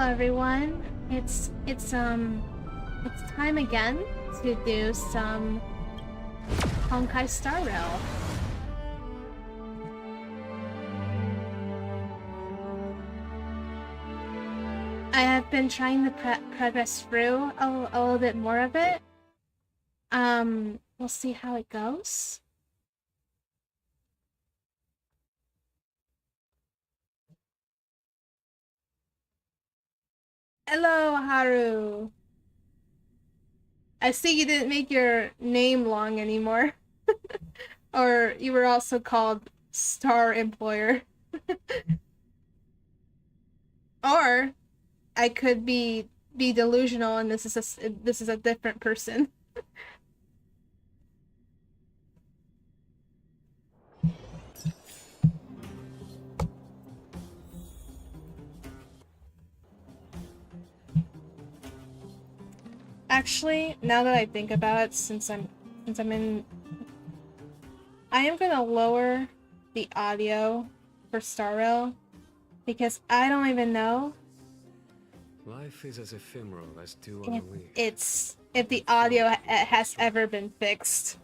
everyone. It's time again to do some Honkai Star Rail. I have been trying to progress through a little bit more of it. We'll see how it goes. Hello, Haru. I see you didn't make your name long anymore. Or you were also called Star Employer. Or I could be delusional and this is a different person. Actually, now that I think about it, since I'm in, I am gonna lower the audio for Star Rail because I don't even know Life is as ephemeral as dew on a leaf. if the audio has ever been fixed,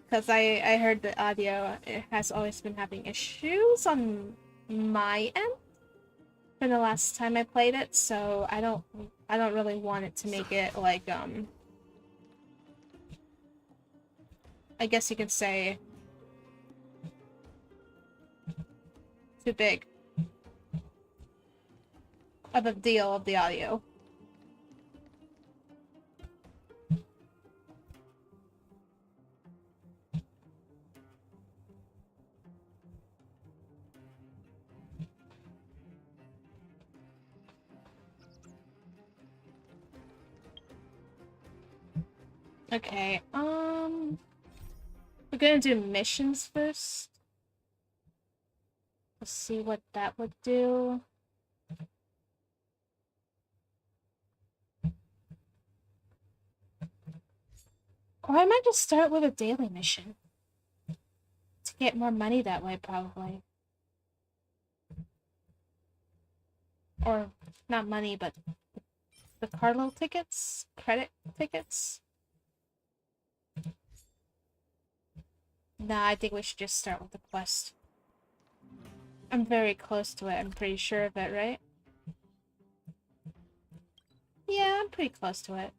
because I heard the audio has always been having issues on my end from the last time I played it, so I don't really want it to make it like I guess you could say too big of a deal of the audio. Okay, we're gonna do missions first. Let's see what that would do. Or I might just start with a daily mission. To get more money that way, probably. Or, not money, but the Carlo tickets? Credit tickets? Nah, I think we should just start with the quest. I'm very close to it, I'm pretty sure of it, right? Yeah, I'm pretty close to it.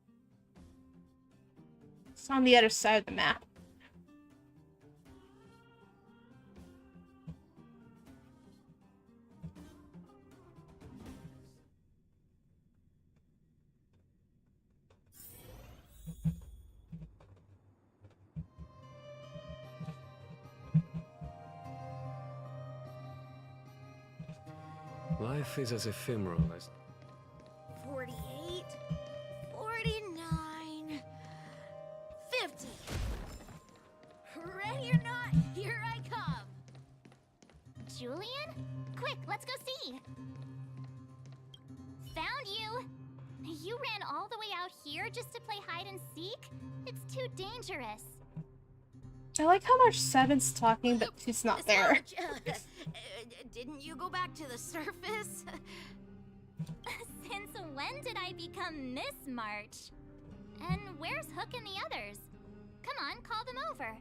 It's on the other side of the map. Life is as ephemeral as... 48, 49, 50. Ready or not, here I come. Julian? Quick, let's go see. Found you. You ran all the way out here just to play hide and seek? It's too dangerous. I like how much Seven's talking, but she's not there. Didn't you go back to the surface? Since when did I become Miss March? And where's Hook and the others? Come on, call them over.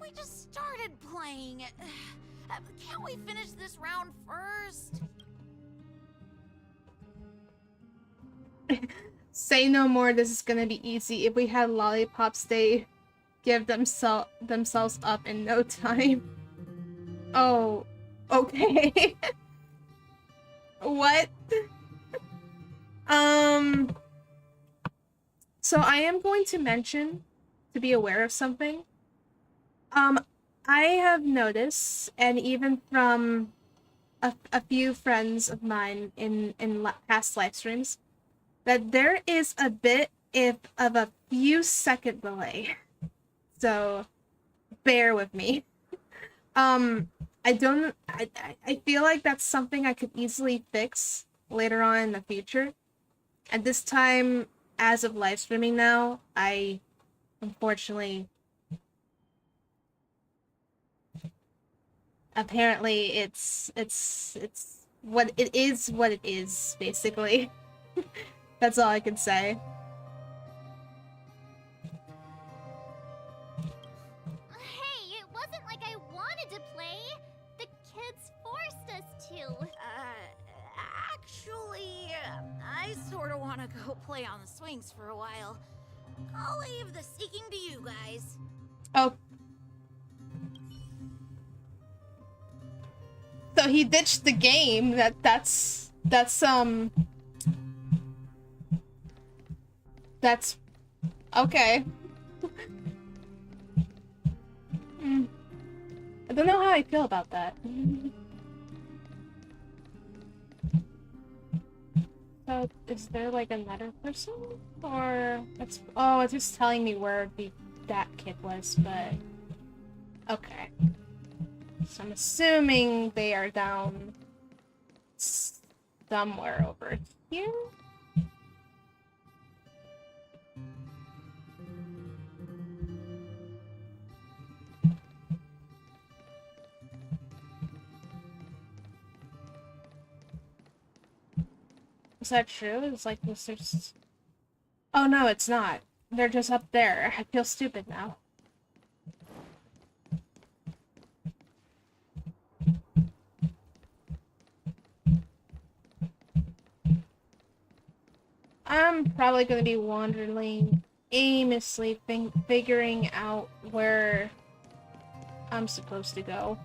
We just started playing. Can't we finish this round first? Say no more, this is gonna be easy. If we had lollipops, they give themselves up in no time. Oh, okay. What? So I am going to mention, to be aware of something. I have noticed, and even from a few friends of mine in past live streams, that there is a bit of a few second delay. So bear with me. I feel like that's something I could easily fix later on in the future. At this time, as of live streaming now, I unfortunately apparently it's what it is, basically. That's all I can say. Hey, it wasn't like I wanted to play. The kids forced us to. Actually, I sort of want to go play on the swings for a while. I'll leave the seeking to you guys. Oh. So he ditched the game. That's okay. I don't know how I feel about that. So, is there like another person? Or it's just telling me where that kid was, but okay. So I'm assuming they are down somewhere over here. Is that true? It's like this. Oh no, it's not. They're just up there. I feel stupid now. I'm probably going to be wandering aimlessly, figuring out where I'm supposed to go.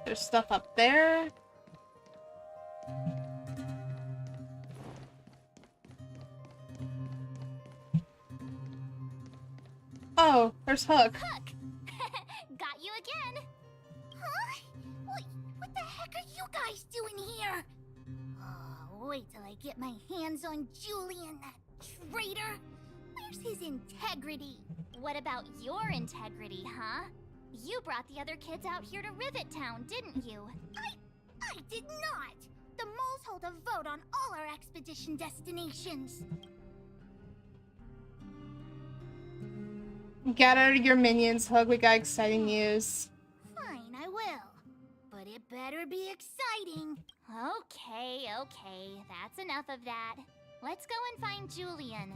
There's stuff up there. Oh, there's Hook. Hook! Got you again! Huh? What the heck are you guys doing here? Oh, wait till I get my hands on Julian, that traitor. Where's his integrity? What about your integrity, huh? You brought the other kids out here to Rivet Town, didn't you? I did not. The moles hold a vote on all our expedition destinations. Gather your minions, Hook. We got exciting news. Fine, I will. But it better be exciting. Okay, that's enough of that. Let's go and find Julian.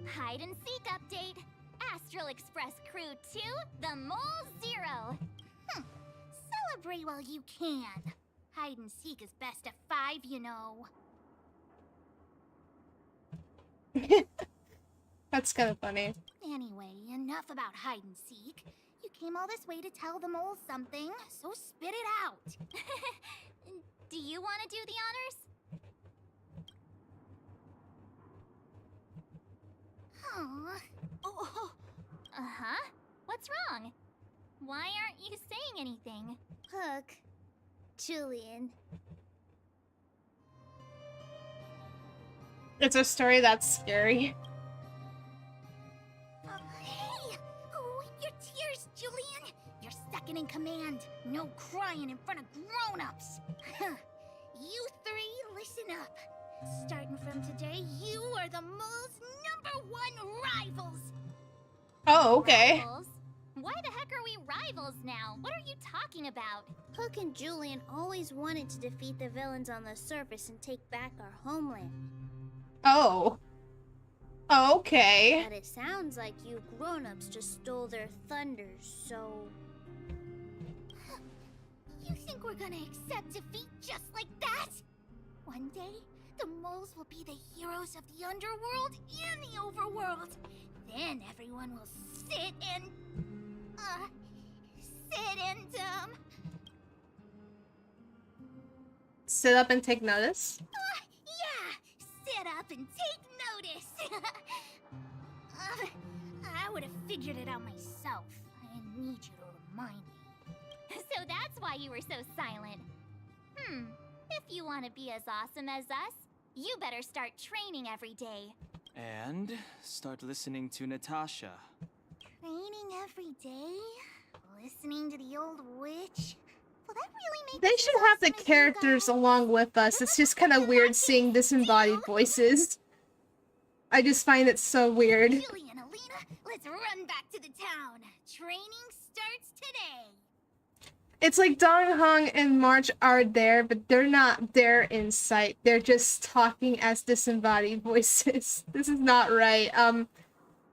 Hide and seek update. Astral Express Crew 2, the Mole 0. Celebrate while you can. Hide and seek is best at 5, you know. That's kind of funny. Anyway, enough about hide and seek. You came all this way to tell the moles something, so spit it out. Do you want to do the honors? Oh. Uh-huh. What's wrong? Why aren't you saying anything? Hook. Julian. It's a story that's scary. Hey! Wipe your tears, Julian! You're second in command. No crying in front of grown-ups. You three, listen up. Starting from today, you are the mole's #1 rivals. Oh, okay. Rivals? Why the heck are we rivals now? What are you talking about? Hook and Julian always wanted to defeat the villains on the surface and take back our homeland. Oh. Okay. But it sounds like you grown-ups just stole their thunder, so... You think we're gonna accept defeat just like that? One day, the moles will be the heroes of the underworld and the overworld. Then everyone will sit and Sit up and take notice? yeah, sit up and take notice. I would have figured it out myself. I didn't need you to remind me. So that's why you were so silent. If you want to be as awesome as us, you better start training every day. And start listening to Natasha. Training every day? Listening to the old witch? Will that really make They us should as have the awesome as you characters guys? along with us. It's just kind of weird seeing disembodied voices. I just find it so weird. Julian, Alina, let's run back to the town. Training starts today. It's like Dong Hong and March are there, but they're not there in sight. They're just talking as disembodied voices. This is not right.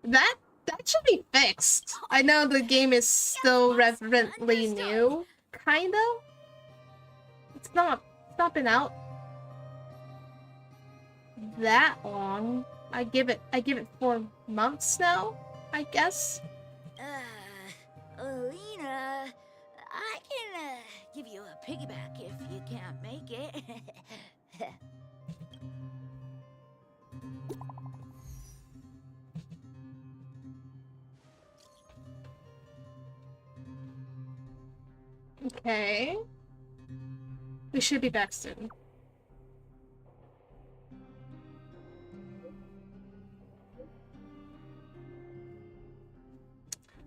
That should be fixed. I know the game is still relatively new, kind of. It's not been out that long. I give it 4 months now, I guess. Alina, I can give you a piggyback if you can't make it. Okay. We should be back soon.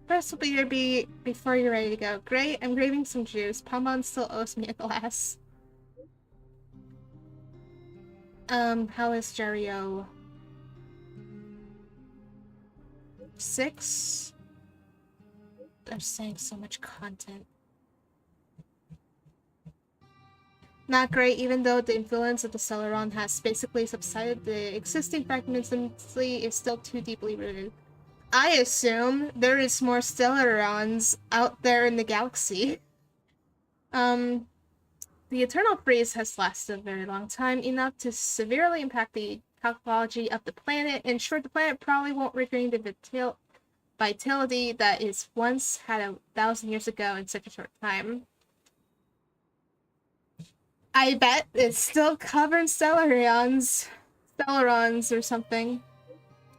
First will be before you're ready to go. Great, I'm craving some juice. Pomon still owes me a glass. How is Jerio? 6? They're saying so much content. Not great, even though the influence of the Celeron has basically subsided, the existing fragmentancy is still too deeply rooted. I assume there is more Stellarons out there in the galaxy. The Eternal Freeze has lasted a very long time, enough to severely impact the ecology of the planet. In short, the planet probably won't regain the vitality that it once had 1,000 years ago in such a short time. I bet it's still covered in Stellarons or something.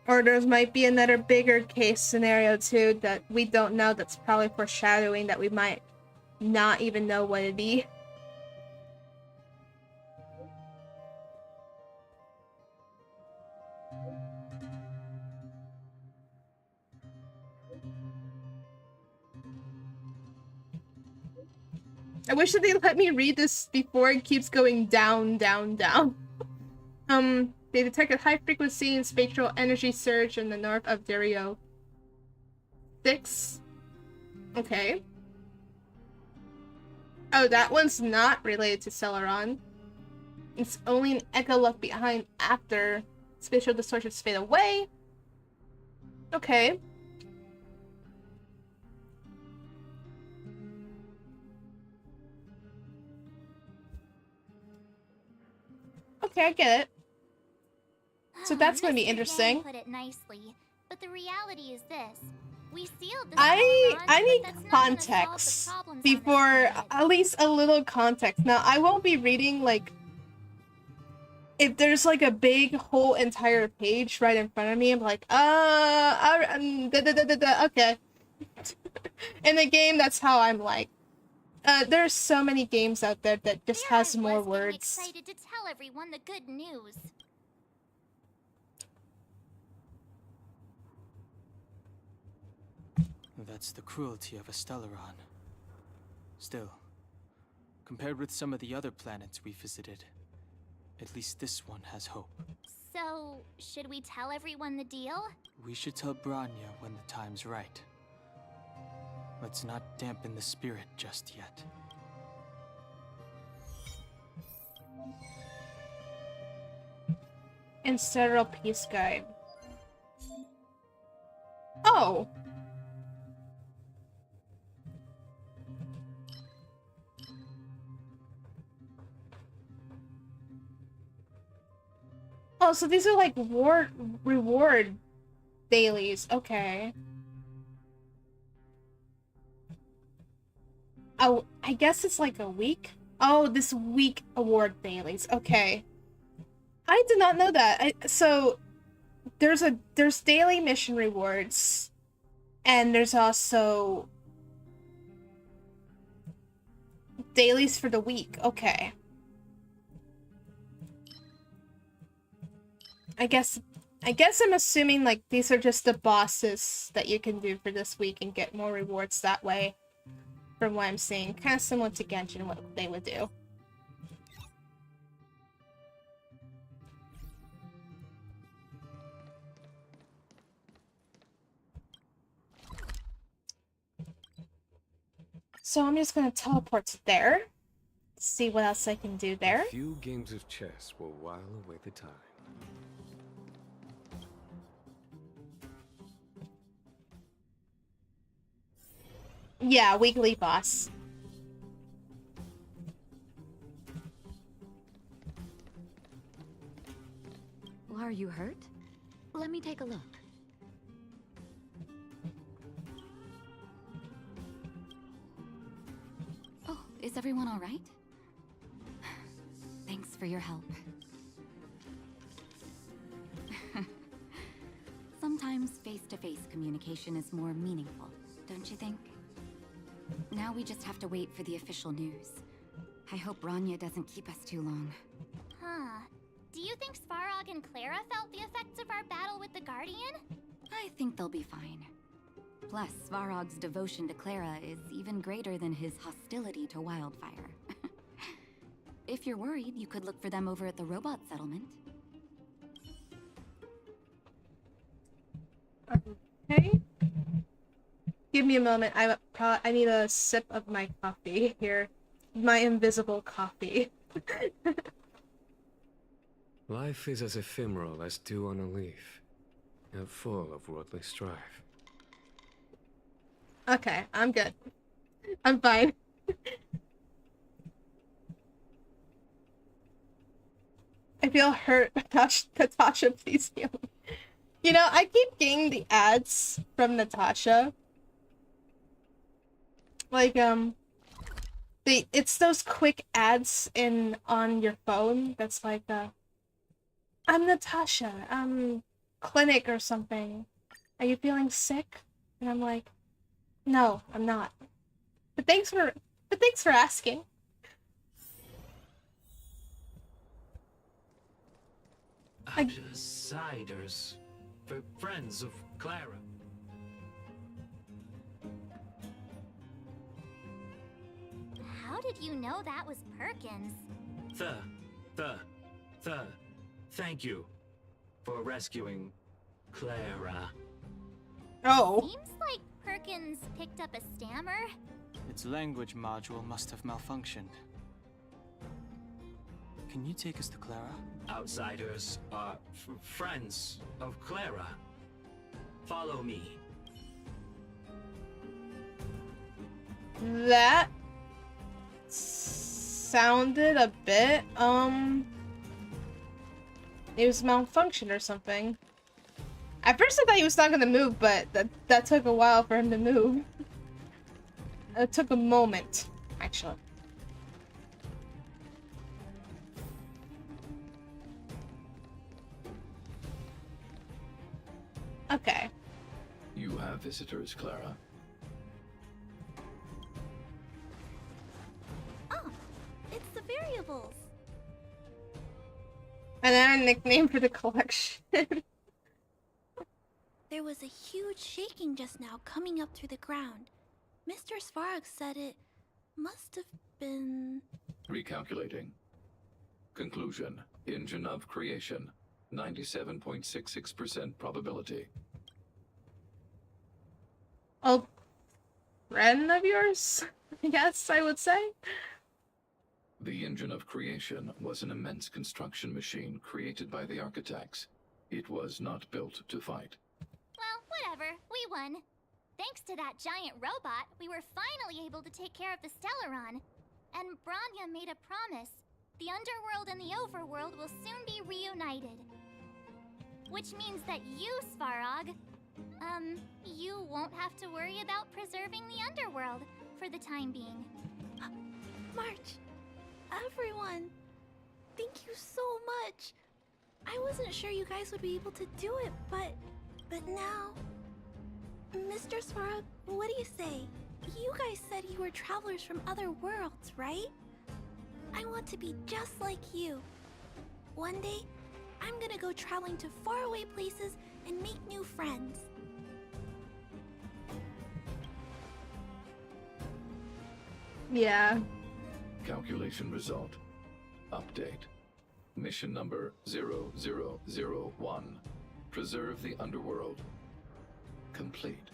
Or there might be another bigger case scenario too that we don't know, that's probably foreshadowing that we might not even know what it'd be. I wish that they let me read this before it keeps going down, down, down. They detected high frequency and spatial energy surge in the north of Dario. 6. Okay. Oh, that one's not related to Celeron. It's only an echo left behind after spatial distortions fade away. Okay. Okay, I get it. So that's going to be interesting. Put it nicely, but the reality is this. We sealed the I need context before, at least a little context. Now, I won't be reading, like, if there's, like, a big whole entire page right in front of me, I'm like, okay. In a game, that's how I'm like. There's so many games out there that just has more words. Excited to tell everyone the good news. That's the cruelty of a Stellaron. Still, compared with some of the other planets we visited, at least this one has hope. So, should we tell everyone the deal? We should tell Branya when the time's right. Let's not dampen the spirit just yet. Ancestral Peace Guide. Oh! Oh, so these are like reward dailies. Okay. Oh, I guess it's like a week? Oh, this week award dailies. Okay. I did not know that. So there's daily mission rewards, and there's also dailies for the week. Okay. I guess I'm assuming like these are just the bosses that you can do for this week and get more rewards that way. From what I'm seeing, kind of similar to Genshin, what they would do. So I'm just gonna teleport to there. See what else I can do there. A few games of chess will while away the time. Yeah, weekly boss. Are you hurt? Let me take a look. Oh, is everyone all right? Thanks for your help. Sometimes face-to-face communication is more meaningful, don't you think? Now we just have to wait for the official news. I hope Rania doesn't keep us too long. Huh. Do you think Svarog and Clara felt the effects of our battle with the Guardian? I think they'll be fine. Plus, Svarog's devotion to Clara is even greater than his hostility to Wildfire. If you're worried, you could look for them over at the robot settlement. Okay. Give me a moment. I need a sip of my coffee here. My invisible coffee. Life is as ephemeral as dew on a leaf, and full of worldly strife. Okay, I'm good. I'm fine. I feel hurt. Natasha, please heal me. You know, I keep getting the ads from Natasha. Like, it's those quick ads on your phone that's like, I'm Natasha, clinic or something. Are you feeling sick? And I'm like, no, I'm not. But thanks for asking. Outsiders. For friends of Clara. How did you know that was Perkins? Thank you for rescuing Clara. Oh. Seems like Perkins picked up a stammer. Its language module must have malfunctioned. Can you take us to Clara? Outsiders are friends of Clara. Follow me. That sounded a bit, it was malfunction or something. At first I thought he was not gonna move, but that took a while for him to move. It took a moment, actually. Okay. You have visitors, Clara. Oh, it's the variables. And then a nickname for the collection. There was a huge shaking just now coming up through the ground. Mr. Svarog said it must have been... Recalculating. Conclusion. Engine of creation. 97.66% probability. A friend of yours? Yes, I would say. The engine of creation was an immense construction machine created by the architects. It was not built to fight. Well, whatever. We won. Thanks to that giant robot, we were finally able to take care of the Stellaron. And Branya made a promise. The underworld and the overworld will soon be reunited. Which means that you, Svarog, you won't have to worry about preserving the underworld for the time being. March, everyone, thank you so much. I wasn't sure you guys would be able to do it, but now... Mr. Svarog, what do you say? You guys said you were travelers from other worlds, right? I want to be just like you. One day, I'm gonna go traveling to faraway places and make new friends. Yeah. Calculation result. Update. Mission number 0001. Preserve the underworld. Complete.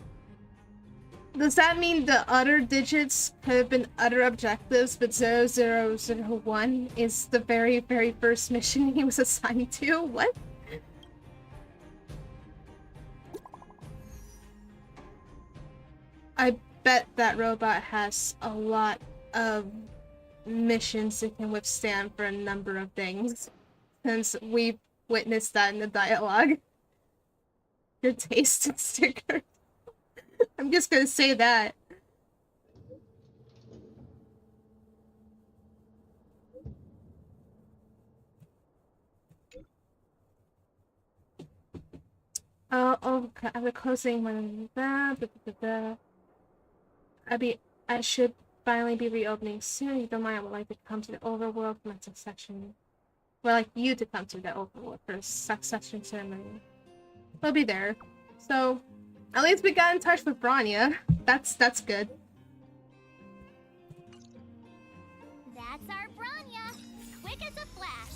Does that mean the other digits could have been other objectives, but 0001 is the very, very first mission he was assigned to? What? I bet that robot has a lot of missions it can withstand for a number of things, since we've witnessed that in the dialogue. Your taste in stickers. I'm just gonna say that. Oh, okay. I'm closing one. I should finally be reopening soon. You don't mind? I would like to come to the overworld for my succession. Well, like you to come to the overworld for a succession ceremony. We'll be there. So, at least we got in touch with Bronya. That's good. That's our Bronya, quick as a flash.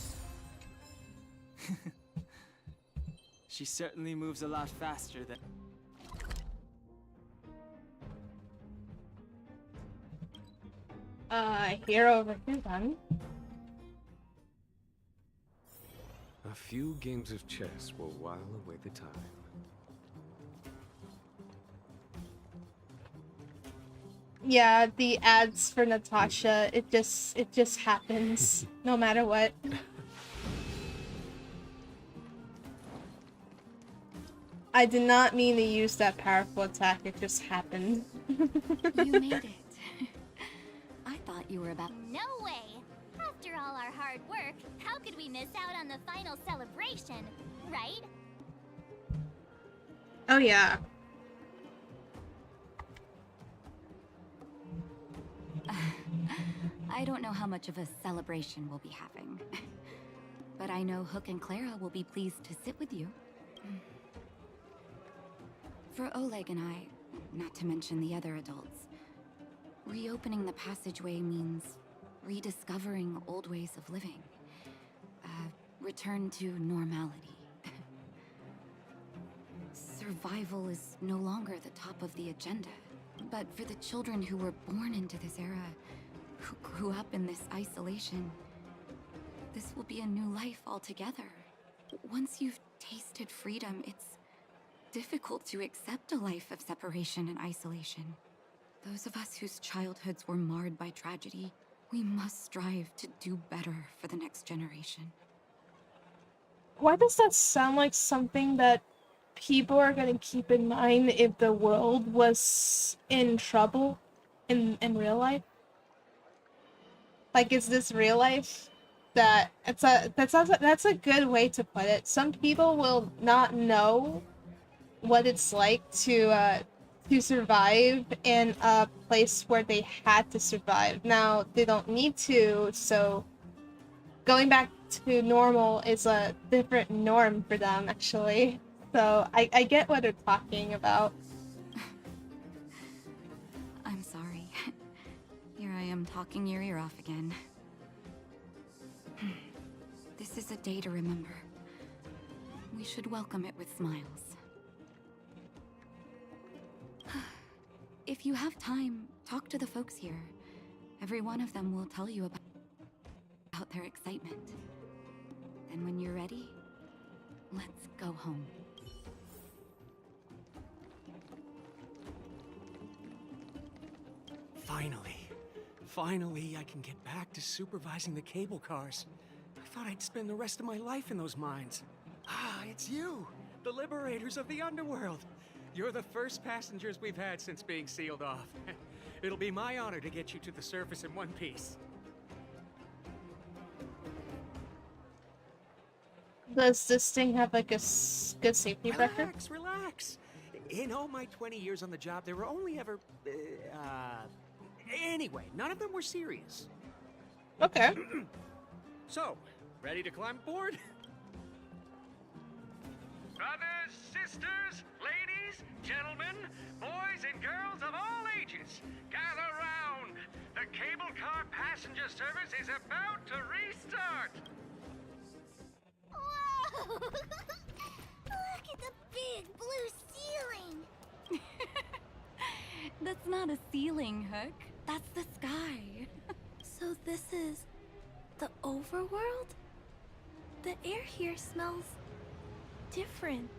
She certainly moves a lot faster than... Here over here then. A few games of chess will while away the time. Yeah, the ads for Natasha, it just happens no matter what. I did not mean to use that powerful attack, it just happened. You made it. I thought you were about... No way! After all our hard work, how could we miss out on the final celebration, right? Oh yeah. I don't know how much of a celebration we'll be having. But I know Hook and Clara will be pleased to sit with you. For Oleg and I, not to mention the other adults, reopening the passageway means rediscovering old ways of living. Return to normality. Survival is no longer the top of the agenda. But for the children who were born into this era, who grew up in this isolation, this will be a new life altogether. Once you've tasted freedom, it's difficult to accept a life of separation and isolation. Those of us whose childhoods were marred by tragedy, we must strive to do better for the next generation. Why does that sound like something that people are gonna keep in mind if the world was in trouble in real life? Like, is this real life? That's a good way to put it. Some people will not know what it's like to survive in a place where they had to survive. Now they don't need to, so going back to normal is a different norm for them, actually. So I get what they're talking about. I'm sorry. Here I am talking your ear off again. This is a day to remember. We should welcome it with smiles. If you have time, talk to the folks here. Every one of them will tell you about their excitement. Then when you're ready, let's go home. Finally, I can get back to supervising the cable cars. I thought I'd spend the rest of my life in those mines. Ah, it's you, the liberators of the underworld. You're the first passengers we've had since being sealed off. It'll be my honor to get you to the surface in one piece. Does this thing have like a good safety record? Relax. In all my 20 years on the job, there were only ever, anyway, none of them were serious. Okay. So, ready to climb aboard? Brothers, sisters, ladies, gentlemen, boys and girls of all ages, gather round. The cable car passenger service is about to restart. Whoa! Look at the big blue ceiling. The not a ceiling, Hook. That's the sky. So this is the overworld? The air here smells different.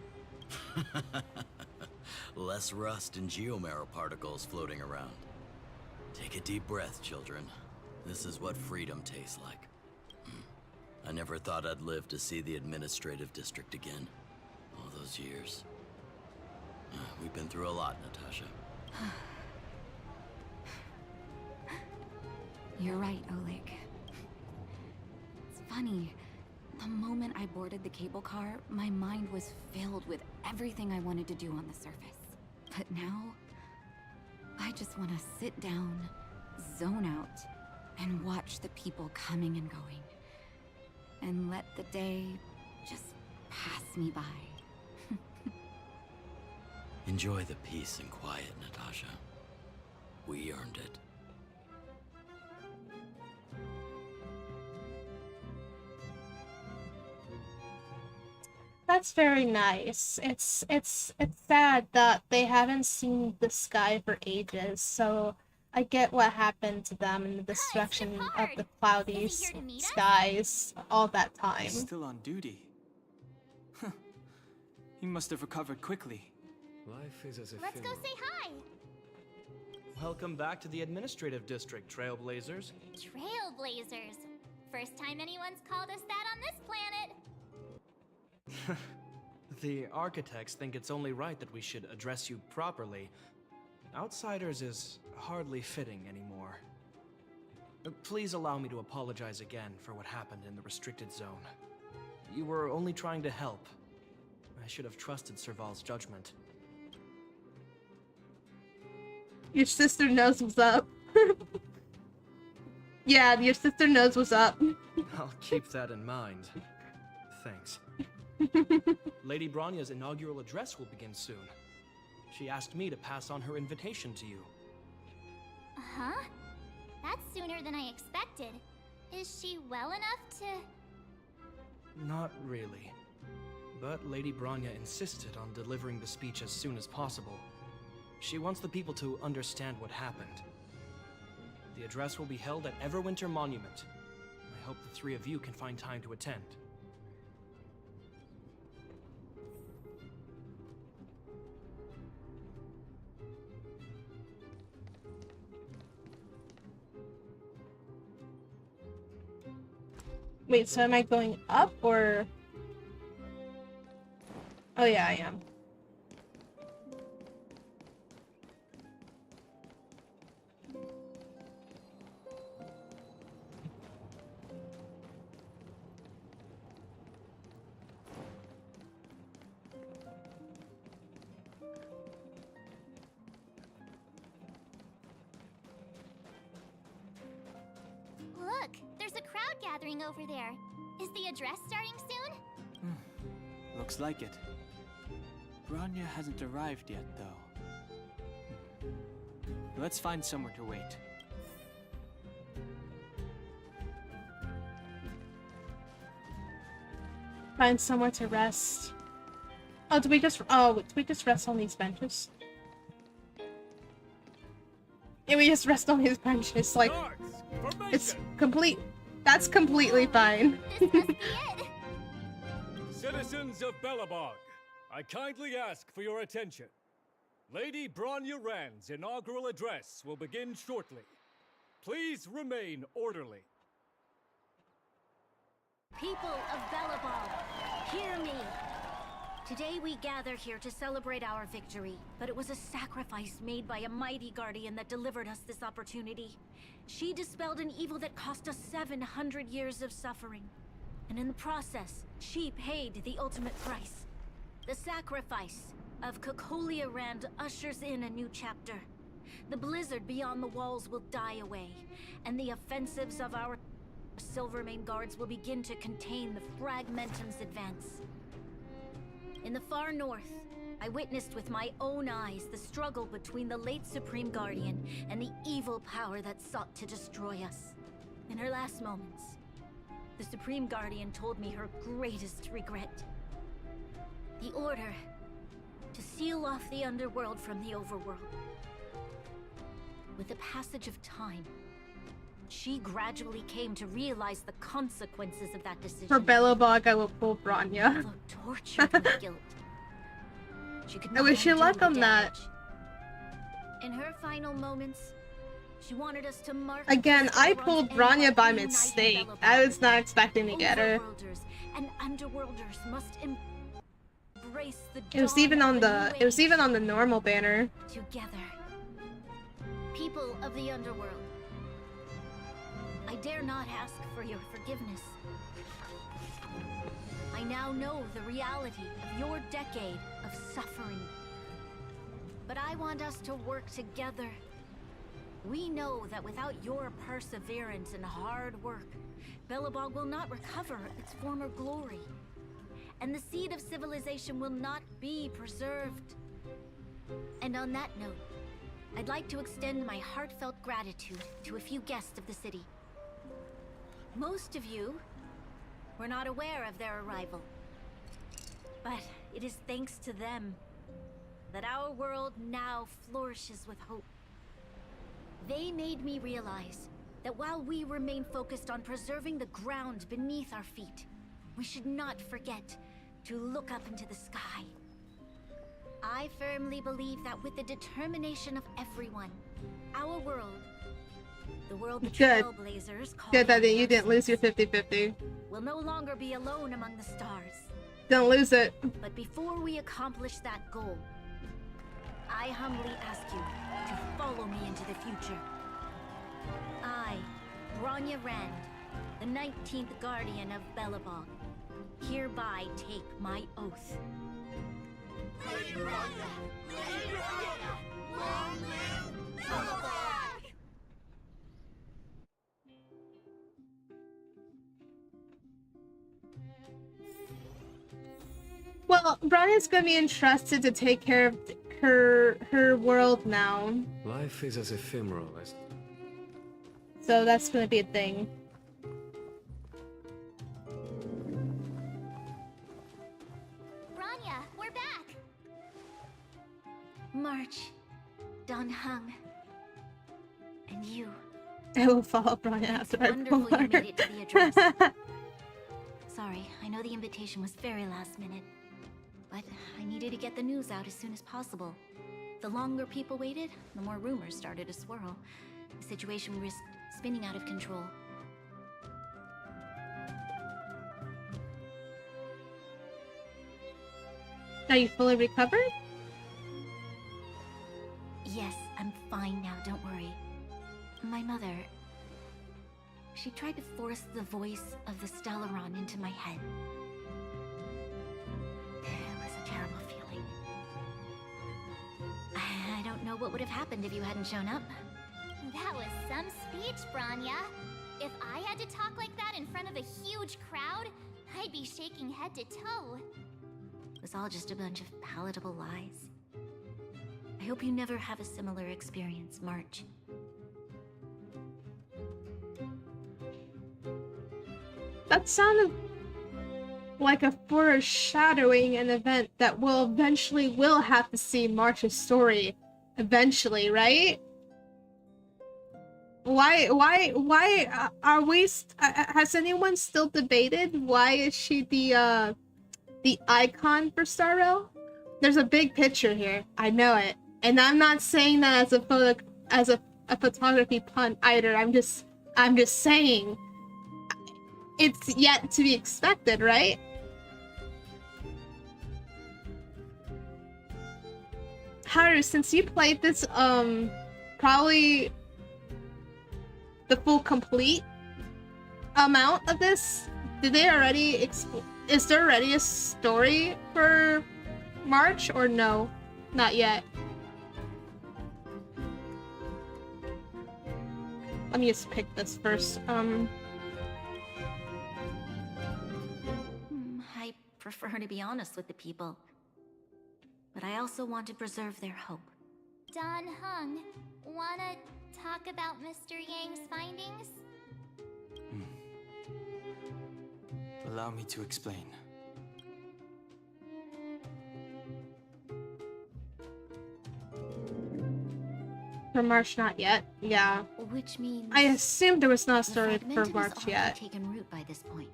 Less rust and geomarrow particles floating around. Take a deep breath, children. This is what freedom tastes like. I never thought I'd live to see the administrative district again. All those years. We've been through a lot, Natasha. You're right, Oleg. It's funny. The moment I boarded the cable car, my mind was filled with everything I wanted to do on the surface. But now, I just want to sit down, zone out, and watch the people coming and going. And let the day just pass me by. Enjoy the peace and quiet, Natasha. We earned it. That's very nice. It's sad that they haven't seen the sky for ages, so I get what happened to them and the destruction of the cloudy skies all that time. He's still on duty. He must have recovered quickly. Life is as Let's go say hi! Welcome back to the administrative district, Trailblazers. Trailblazers. First time anyone's called us that on this planet. The architects think it's only right that we should address you properly. Outsiders is hardly fitting anymore. Please allow me to apologize again for what happened in the restricted zone. You were only trying to help. I should have trusted Serval's judgment. Your sister knows what's up. Yeah, your sister knows what's up. I'll keep that in mind. Thanks. Lady Bronya's inaugural address will begin soon. She asked me to pass on her invitation to you. Huh? That's sooner than I expected. Is she well enough to... Not really. But Lady Bronya insisted on delivering the speech as soon as possible. She wants the people to understand what happened. The address will be held at Everwinter Monument. I hope the three of you can find time to attend. Wait, so am I going up or... Oh yeah, I am. Look, there's a crowd gathering over there. Is the address starting soon? Looks like it. Bronya hasn't arrived yet, though. Let's find somewhere to wait. Find somewhere to rest. Oh, do we just rest on these benches? Yeah, we just rest on these benches, like, it's complete, that's completely fine. This must be it. Citizens of Belobog, I kindly ask for your attention. Lady Bronya Rand's inaugural address will begin shortly. Please remain orderly. People of Belobog, hear me! Today we gather here to celebrate our victory, but it was a sacrifice made by a mighty guardian that delivered us this opportunity. She dispelled an evil that cost us 700 years of suffering. And in the process, she paid the ultimate price. The sacrifice of Cocolia Rand ushers in a new chapter. The blizzard beyond the walls will die away, and the offensives of our Silvermane guards will begin to contain the Fragmentum's advance. In the far north, I witnessed with my own eyes the struggle between the late Supreme Guardian and the evil power that sought to destroy us. In her last moments, the Supreme Guardian told me her greatest regret. The order to seal off the underworld from the overworld. with the passage of time, she gradually came to realize the consequences of that decision. For Belobog, I will pull Bronya. Although tortured with guilt, she could I not wish you undo luck the on that. damage. In her final moments, she wanted us to mark Again, I Celeron's pulled end Bronya by reuniting mistake. Belobog. I was not expecting to get her. Overworlders and underworlders must embrace the It was dawn even of on a the new even age. on the normal banner. Together, people of the underworld, I dare not ask for your forgiveness. I now know the reality of your decade of suffering. But I want us to work together. We know that without your perseverance and hard work, Belobog will not recover its former glory. And the seed of civilization will not be preserved. And on that note, I'd like to extend my heartfelt gratitude to a few guests of the city. Most of you were not aware of their arrival. But it is thanks to them that our world now flourishes with hope. They made me realize that while we remain focused on preserving the ground beneath our feet, we should not forget to look up into the sky. I firmly believe that with the determination of everyone, our world, the world the Good. trailblazers call Good that the you didn't lose your 50-50. will no longer be alone among the stars. Don't lose it. But before we accomplish that goal, I humbly ask you to follow me into the future. I, Bronya Rand, the 19th Guardian of Belobog, hereby take my oath. Lady Bronya! Lady Bronya! Long live Belobog! Well, Bronya's gonna be entrusted to take care of her world now. Life is as ephemeral as... So that's gonna be a thing. Bronya, we're back! March, Don Hung, and you. I will follow Bronya after I pull Wonderful you her. made it to the address. Sorry, I know the invitation was very last minute, but I needed to get the news out as soon as possible. The longer people waited, the more rumors started to swirl. The situation risked spinning out of control. Are you fully recovered? Yes, I'm fine now, don't worry. My mother... She tried to force the voice of the Stellaron into my head. It was a terrible feeling. I don't know what would have happened if you hadn't shown up. That was some speech, Bronya. If I had to talk like that in front of a huge crowd, I'd be shaking head to toe. It was all just a bunch of palatable lies. I hope you never have a similar experience, March. That sounded like a foreshadowing an event that will eventually have to see March's story eventually, right? Why are we has anyone still debated why is she the icon for Star Rail? There's a big picture here. I know it. And I'm not saying that as a photography pun either. I'm just saying it's yet to be expected, right? Haru, since you played this probably the full complete amount of this, did they already is there already a story for March or no? Not yet. Let me just pick this first. I prefer to be honest with the people. But I also want to preserve their hope. Don Hung, wanna talk about Mr. Yang's findings? Allow me to explain. For March, not yet. Yeah. Which means I assumed there was not a the story for fragmented March has yet. already taken root by this point.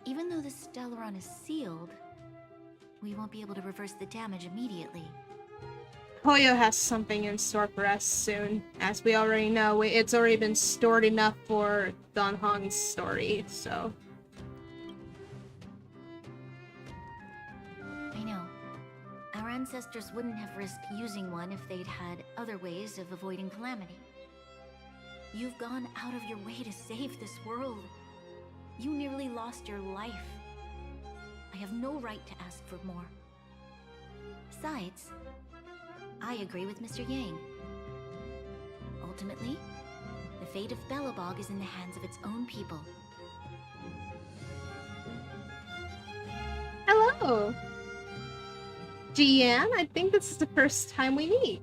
Even though the Stellaron is sealed, we won't be able to reverse the damage immediately. Hoyo has something in store for us soon. As we already know, it's already been stored enough for Don Hong's story, so... I know. Our ancestors wouldn't have risked using one if they'd had other ways of avoiding calamity. You've gone out of your way to save this world. You nearly lost your life. I have no right to ask for more. Besides, I agree with Mr. Yang. Ultimately, the fate of Belobog is in the hands of its own people. Hello! Jian, I think this is the first time we meet.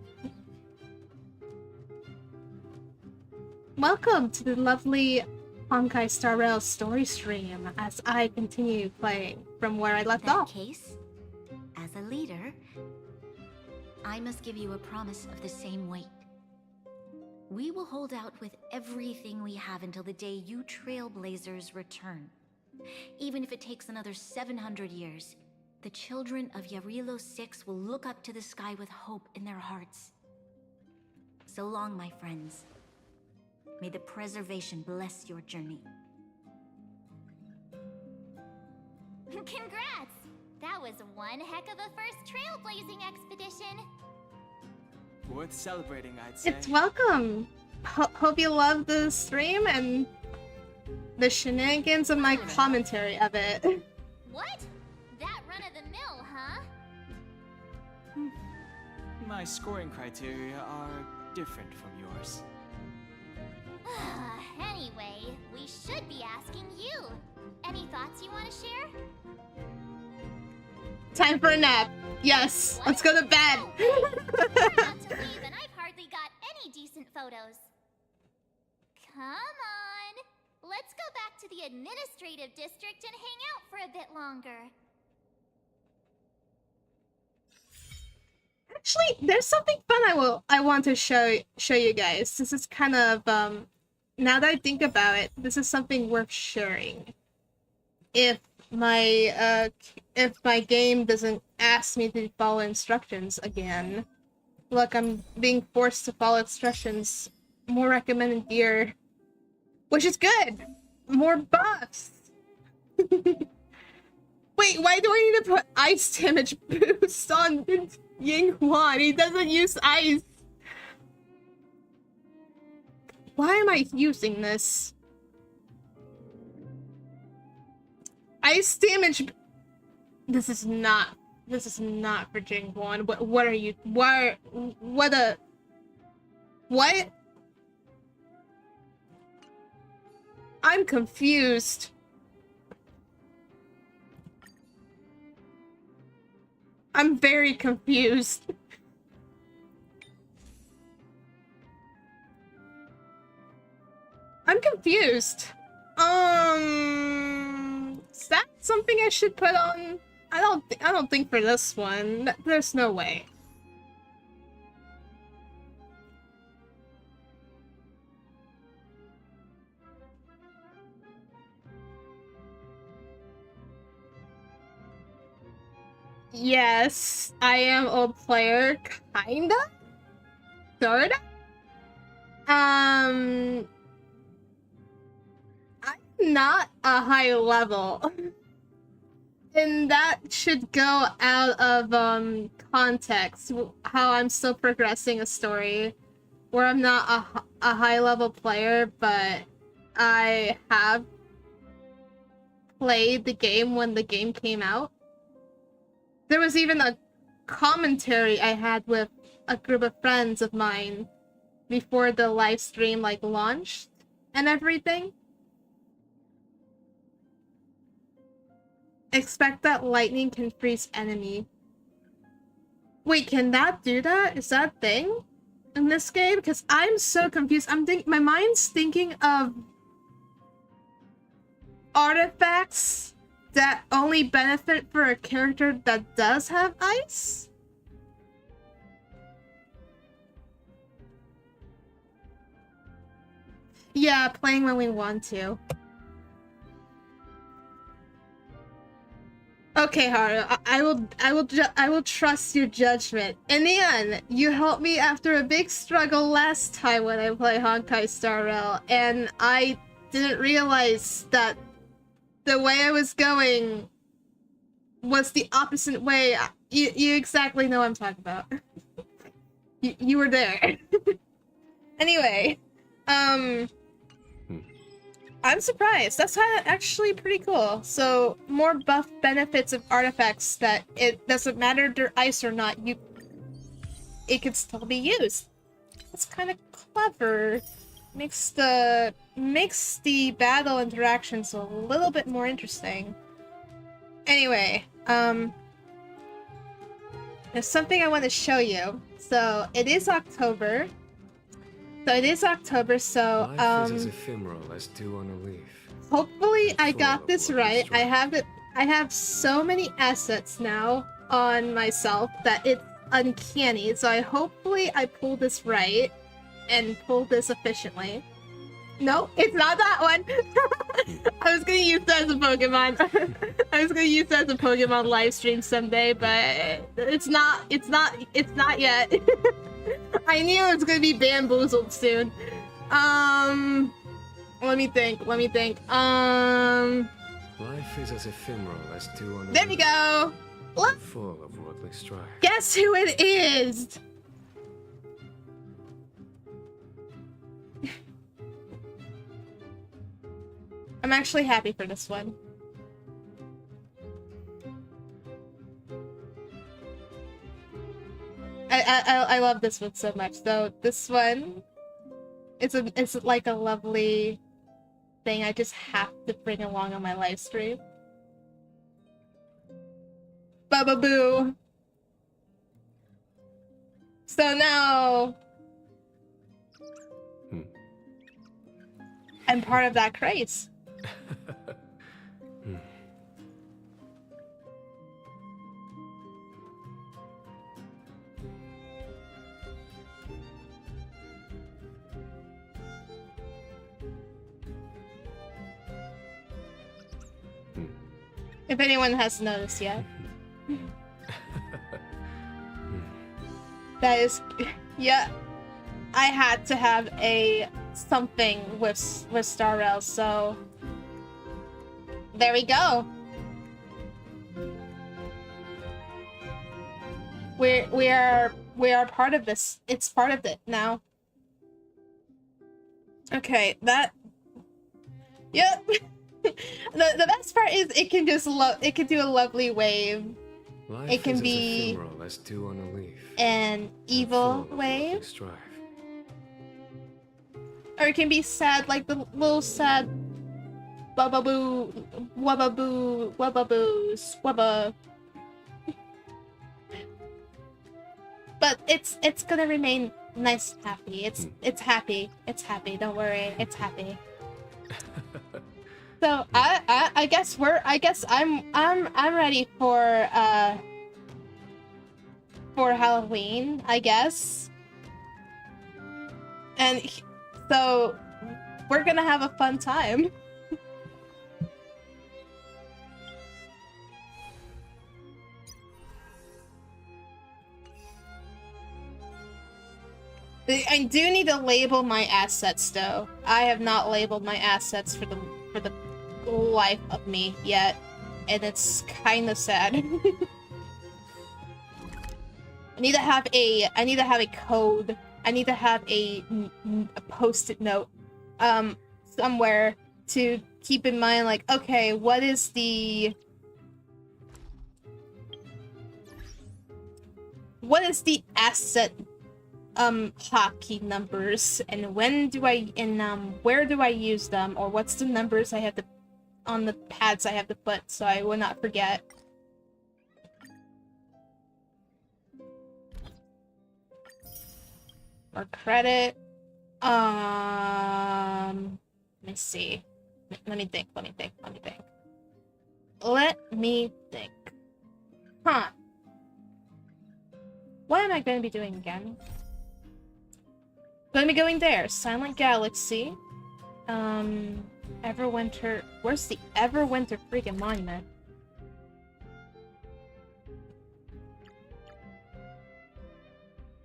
Welcome to the lovely Honkai Star Rail story stream as I continue playing from where I left off. In that case, as a leader, I must give you a promise of the same weight. We will hold out with everything we have until the day you Trailblazers return. Even if it takes another 700 years, the children of Yarilo 6 will look up to the sky with hope in their hearts. So long, my friends. May the preservation bless your journey. Congrats! That was one heck of a first trailblazing expedition. Worth celebrating, I'd say. It's welcome! Hope you love the stream and the shenanigans of my commentary of it. What? That run-of-the-mill, huh? My scoring criteria are different from yours. Anyway, we should be asking you. Any thoughts you want to share? Time for a nap. Yes, let's go to bed. We're about to leave and I've hardly got any decent photos. Come on. Let's go back to the administrative district and hang out for a bit longer. Actually, there's something fun I want to show you guys. This is kind of now that I think about it, this is something worth sharing. If my game doesn't ask me to follow instructions again. Look, I'm being forced to follow instructions. More recommended gear. Which is good! More buffs! Wait, why do I need to put ice damage boost on Yinghwan? He doesn't use ice! Why am I using this? Ice damage... This is not for Yinghwan. What are you... What? I'm confused. I'm very confused. I'm confused. Is that something I should put on? I don't think for this one. There's no way. Yes, I am a player, kinda? Sorta? I'm not a high level. And that should go out of, context, how I'm still progressing a story, where I'm not a high level player, but I have played the game when the game came out. There was even a commentary I had with a group of friends of mine before the live stream like launched and everything. Expect that lightning can freeze enemy. Wait, can that do that? Is that a thing in this game? Because I'm so confused. My mind's thinking of artifacts that only benefit for a character that does have ice? Yeah, playing when we want to. Okay, Haru, I will trust your judgment. In the end, you helped me after a big struggle last time when I played Honkai Star Rail, and I didn't realize that the way I was going was the opposite way. You exactly know what I'm talking about. You were there. Anyway, I'm surprised. That's actually pretty cool. So, more buff benefits of artifacts that it doesn't matter if they're ice or not, it could still be used. That's kind of clever. Makes the battle interactions a little bit more interesting. Anyway, there's something I want to show you. So, it is October. Life is as ephemeral as dew on a leaf. Hopefully I got this right. I have so many assets now on myself that it's uncanny. So hopefully I pull this right and pull this efficiently. No, it's not that one. I was gonna use that as a Pokemon. I was gonna use that as a Pokemon live stream someday, but it's not yet. I knew it was gonna be bamboozled soon. Let me think. Life is as ephemeral as dew on a There we go. Look. Full of worldly strife. Guess who it is? I'm actually happy for this one. I love this one so much. So this one, it's like a lovely thing I just have to bring along on my live stream. Baba Boo. So now I'm part of that craze. If anyone has noticed yet. That is, yeah, I had to have a something with Star Rail, so there we go. We are part of this. It's part of it now. Okay, that. Yep. The best part is it can just it can do a lovely wave. Life it can is be as ephemeral as dew on a leaf. an evil wave, or it can be sad, like the little sad wubba-boo, wubba-boo, wubba-boos, wubba. But it's gonna remain nice and happy. It's happy. It's happy. Don't worry. It's happy. So I guess I'm ready for Halloween, I guess. And so we're gonna have a fun time. I do need to label my assets though. I have not labeled my assets for the life of me yet, and it's kind of sad. I need to have a code. I need to have a post-it note somewhere to keep in mind, like, okay, what is the asset hotkey numbers, and when do I where do I use them, or what's the numbers I have to on the pads I have to put, so I will not forget. Or credit. Let me see. Let me think. Huh. What am I going to be doing again? Going to be going there. Silent Galaxy. Everwinter. Where's the Everwinter freaking monument?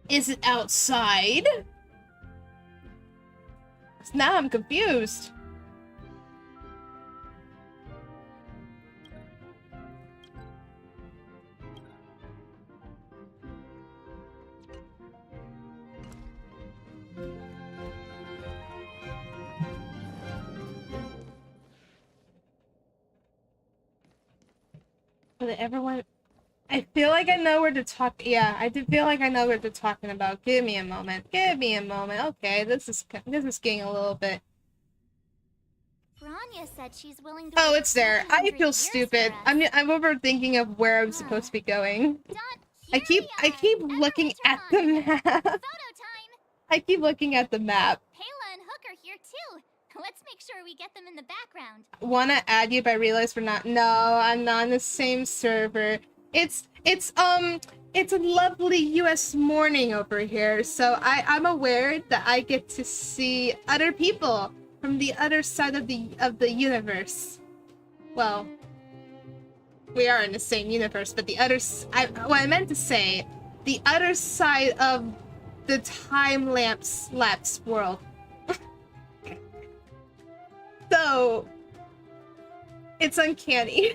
Is it outside? Now I'm confused. But everyone, I feel like I know where to talk. Yeah, I do feel like I know what they're talking about. Give me a moment. Give me a moment. Okay, this is getting a little bit. Bronya said she's willing to. Oh, it's there. I 700 feel years stupid. for us. I'm overthinking of where I'm supposed to be going. I keep looking at the map. I keep looking at the map. Payla and Hook are here too. Let's make sure we get them in the background. Wanna add you, but I realize we're not. No, I'm not on the same server. It's a lovely U.S. morning over here, so I'm aware that I get to see other people from the other side of the universe. Well, we are in the same universe, but what I meant to say, the other side of the time-lapse world. So, it's uncanny.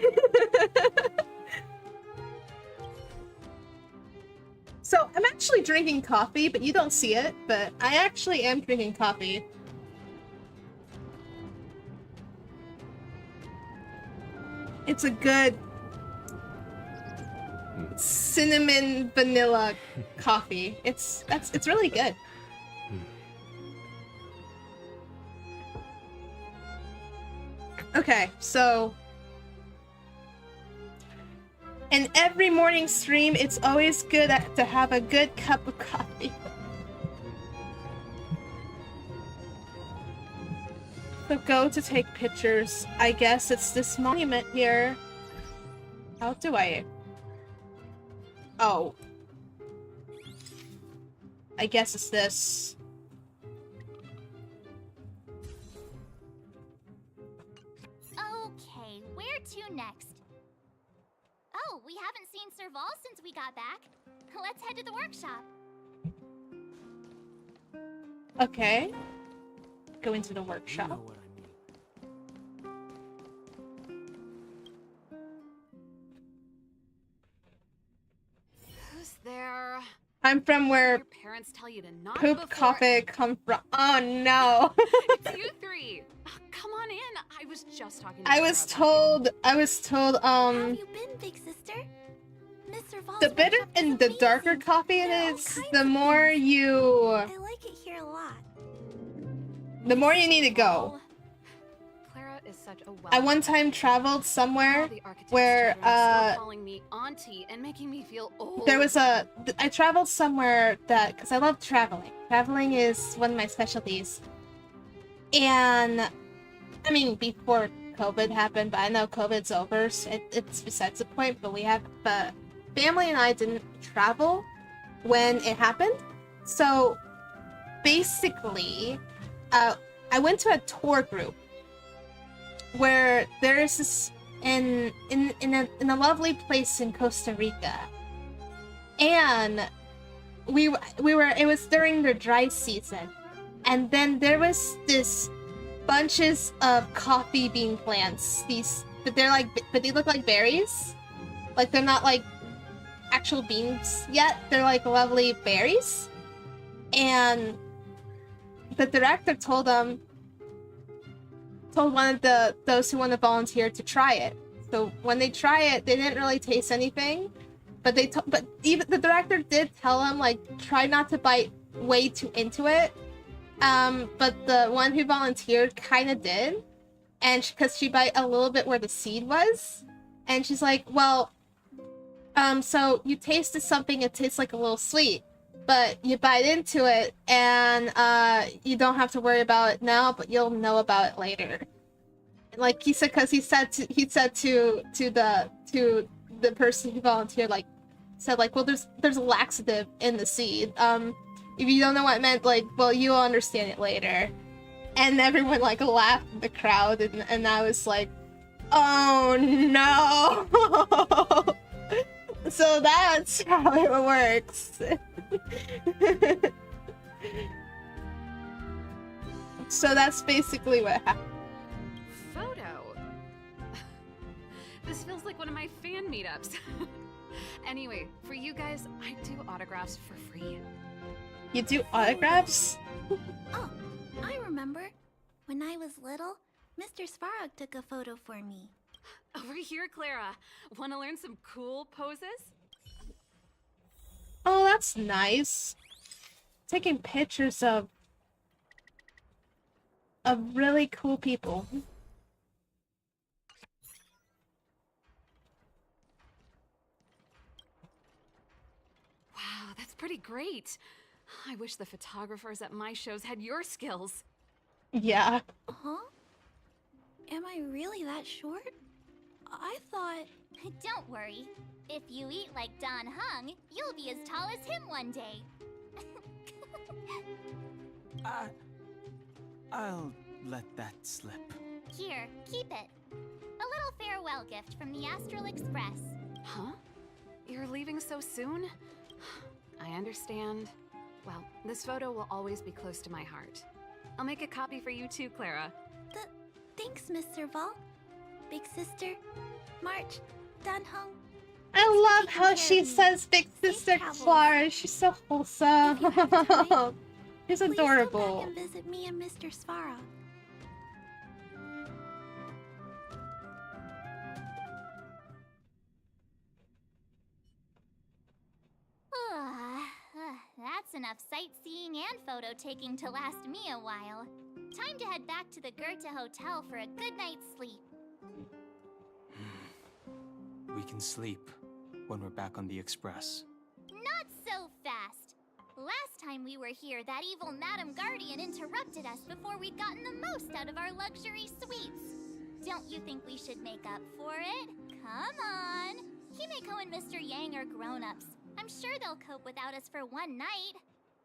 So, I'm actually drinking coffee, but you don't see it, but I actually am drinking coffee. It's a good cinnamon vanilla coffee. It's really good. Okay, so in every morning stream, it's always good to have a good cup of coffee. So go to take pictures. I guess it's this monument here. How do I? Oh. I guess it's this. Okay, where to next? Oh, we haven't seen Serval since we got back. Let's head to the workshop. Okay. Go into the workshop. You know what I mean. Who's there? I'm from where Your parents tell you to not poop before... coffee come from. Oh no. It's you three. Come on in. I was just talking to I was told How have you been, big sister? Miss Serval's the bitter workshop is and the amazing. darker coffee it There are all is, kinds the of more things. you I like it here a lot. the more you need to go. Clara is such a I one time traveled somewhere The architect's where children are still calling me auntie and making me feel old. there was I traveled somewhere that, because I love traveling. Traveling is one of my specialties. And, I mean, before COVID happened, but I know COVID's over, so it's besides the point, but family and I didn't travel when it happened. So, basically, I went to a tour group where there's this in a lovely place in Costa Rica, and we were it was during the dry season, and then there was this bunches of coffee bean plants. But they look like berries, like they're not like actual beans yet. They're like lovely berries, and the director told one of those who want to volunteer to try it. So when they try it, they didn't really taste anything, but even the director did tell them, like, try not to bite way too into it. But the one who volunteered kind of did, and because she bite a little bit where the seed was, and she's like, well, so you tasted something, it tastes like a little sweet, but you bite into it, and you don't have to worry about it now, but you'll know about it later. Like he said, because he said to the person who volunteered, like, said, like, well, there's a laxative in the seed. If you don't know what it meant, like, well, you'll understand it later. And everyone like laughed in the crowd, and I was like, oh no. So that's how it works. So that's basically what happened. Photo? This feels like one of my fan meetups. Anyway, for you guys, I do autographs for free. You do autographs? Oh, I remember. When I was little, Mr. Svarog took a photo for me. Over here, Clara. Want to learn some cool poses? Oh, that's nice. Taking pictures of really cool people. Wow, that's pretty great. I wish the photographers at my shows had your skills. Yeah. Huh? Am I really that short? I thought... Don't worry. If you eat like Don Hung, you'll be as tall as him one day. I'll let that slip. Here, keep it. A little farewell gift from the Astral Express. Huh? You're leaving so soon? I understand. Well, this photo will always be close to my heart. I'll make a copy for you too, Clara. Thanks, Mr. Vol. Big sister, March, Dan Hung. I love how she says Big Sister Clara. She's so wholesome. She's adorable. Please come back and visit me and Mr. Svarog. That's enough sightseeing and photo taking to last me a while. Time to head back to the Goethe Hotel for a good night's sleep. We can sleep when we're back on the Express. Not so fast! Last time we were here, that evil Madam Guardian interrupted us before we'd gotten the most out of our luxury suites. Don't you think we should make up for it? Come on! Himeko and Mr. Yang are grown-ups. I'm sure they'll cope without us for one night.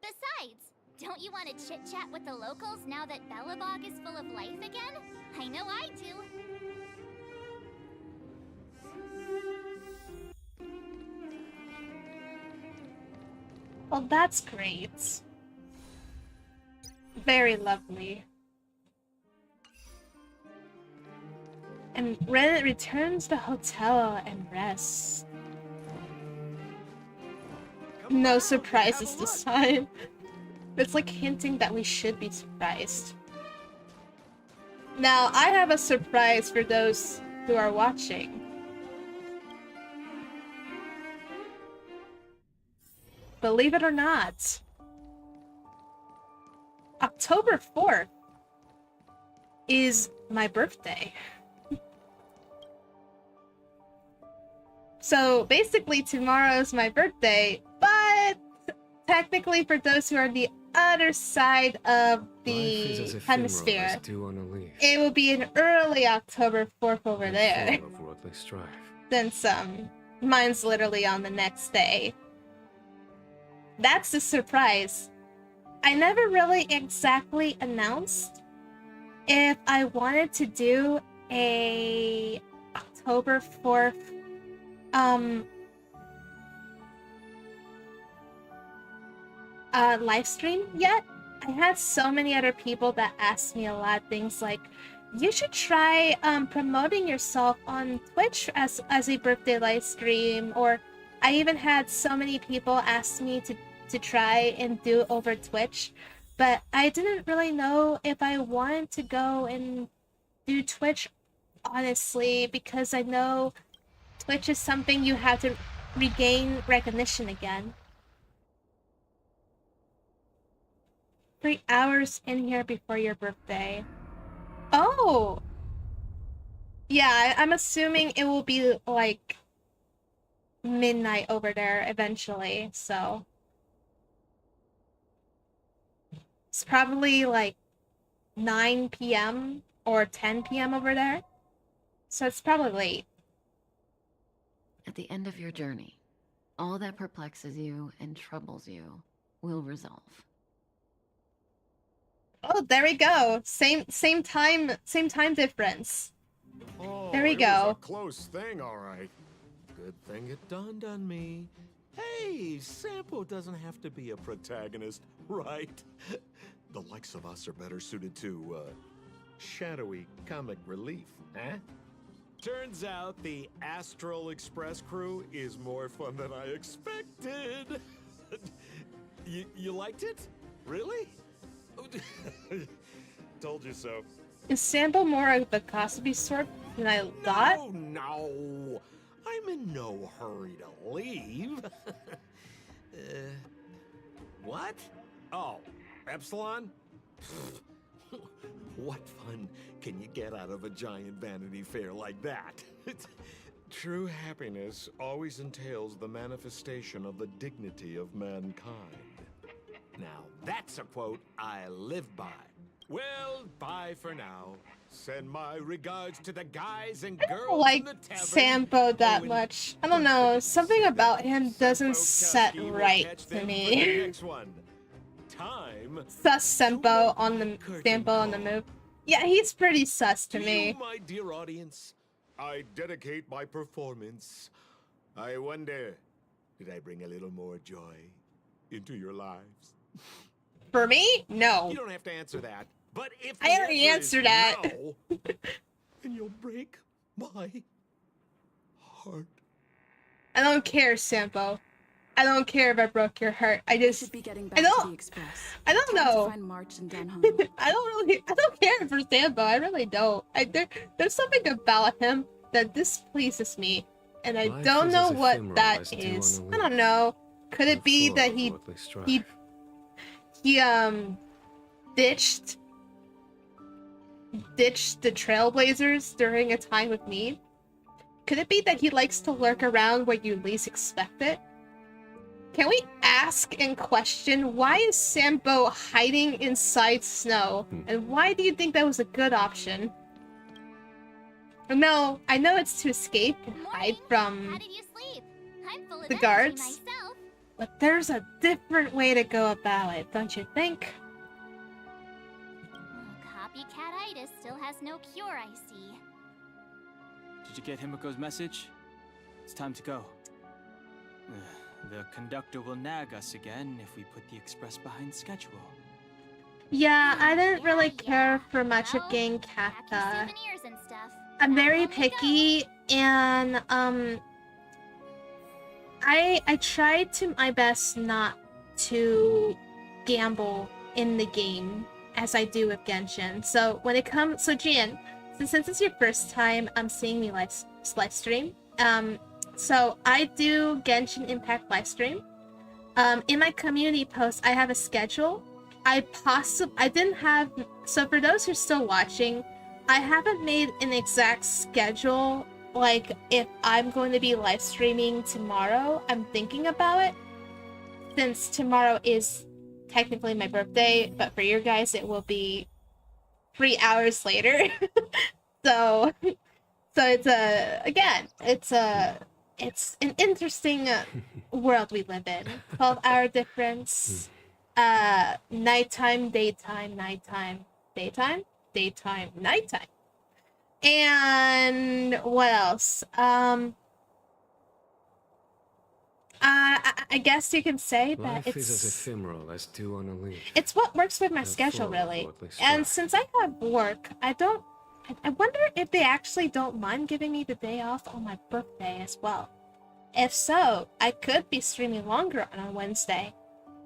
Besides, don't you want to chit-chat with the locals now that Belobog is full of life again? I know I do. Well, that's great. Very lovely. And Ren returns to the hotel and rests. No surprises this time. It's like hinting that we should be surprised. Now, I have a surprise for those who are watching. Believe it or not, October 4th is my birthday. So basically tomorrow's my birthday, but technically for those who are on the other side of the hemisphere, it will be an early October 4th over there. Since mine's literally on the next day. That's the surprise. I never really exactly announced if I wanted to do a October 4th live stream yet. I had so many other people that asked me a lot of things like, you should try promoting yourself on Twitch as a birthday live stream, or I even had so many people ask me to try and do over Twitch, but I didn't really know if I wanted to go and do Twitch, honestly, because I know Twitch is something you have to regain recognition again. 3 hours in here before your birthday. Oh! Yeah, I'm assuming it will be like midnight over there eventually, so it's probably like 9 p.m. or 10 p.m. over there, so it's probably late. At the end of your journey, all that perplexes you and troubles you will resolve. Oh, there we go. Same time difference. Oh, There we it was go. a close thing, all right. Good thing it dawned on me. Hey, Sampo doesn't have to be a protagonist, right? The likes of us are better suited to, shadowy comic relief, eh? Turns out the Astral Express crew is more fun than I expected. You liked it? Really? Told you so. Is Sambo more of the Cosby sort than I thought? No. I'm in no hurry to leave. What? Oh, Epsilon? What fun can you get out of a giant Vanity Fair like that? True happiness always entails the manifestation of the dignity of mankind. Now, that's a quote I live by. Well, bye for now. Send my regards to the guys and girls I don't like in the tavern. Sambo that much. I don't know. Something about him doesn't set right to me. Next one. Time. Sus Sambo on the move. Yeah, he's pretty sus to me. My dear audience, I dedicate my performance. I wonder, did I bring a little more joy into your lives? For me? No. You don't have to answer that. But if I already answered that. No, then you'll break my heart. I don't care, Sampo. I don't care if I broke your heart. I just should be getting back I don't to the express. I don't Time know. To find March and Denham. I don't care for Sampo. I really don't. There's something about him that displeases me, and I Life don't is know as what ephemeral that as dew is. on a I don't leaf, know. Could it and be full that of he worldly strife. ditched the Trailblazers during a time of need? Could it be that he likes to lurk around where you least expect it? Can we ask and question, why is Sambo hiding inside snow? And why do you think that was a good option? No, I know it's to escape and hide from the guards. Myself. But there's a different way to go about it, don't you think? Copycatitis still has no cure, I see. Did you get Himiko's message? It's time to go. The conductor will nag us again if we put the express behind schedule. Yeah, I didn't really care for much of getting Kafka. Souvenirs and stuff. I'm very picky, and I tried to my best not to gamble in the game as I do with Genshin. So when it comes, so Jian, since it's your first time seeing me live stream, so I do Genshin Impact live stream. In my community post, I have a schedule. I didn't have, so for those who are still watching, I haven't made an exact schedule, like if I'm going to be live streaming tomorrow. I'm thinking about it, since tomorrow is technically my birthday, but for you guys it will be 3 hours later. so it's an interesting world we live in. 12-hour difference. Nighttime, daytime, nighttime, daytime, daytime, nighttime. And what else? I guess you can say that Life is as ephemeral as dew on a leaf. it's what works with my schedule, full of really. worldly And strife. since I have work, I wonder if they actually don't mind giving me the day off on my birthday as well. If so, I could be streaming longer on a Wednesday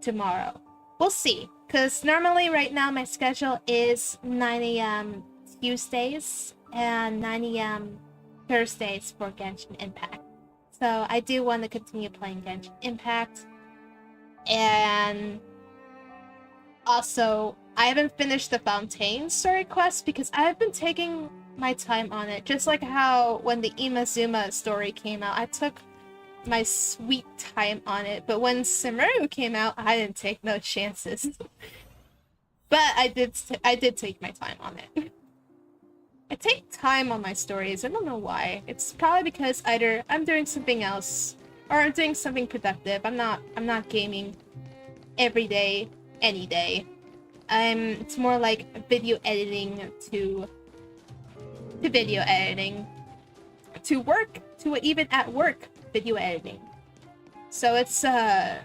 tomorrow. We'll see, because normally right now my schedule is 9 a.m. Tuesdays and 9 a.m. Thursdays for Genshin Impact. So I do want to continue playing Genshin Impact. And also, I haven't finished the Fontaine story quest because I've been taking my time on it. Just like how when the Imazuma story came out, I took my sweet time on it. But when Sumeru came out, I didn't take no chances. But I did take my time on it. I take time on my stories. I don't know why. It's probably because either I'm doing something else or I'm doing something productive. I'm not gaming every day, any day. It's more like video editing to video editing to work to even at work video editing. So it's like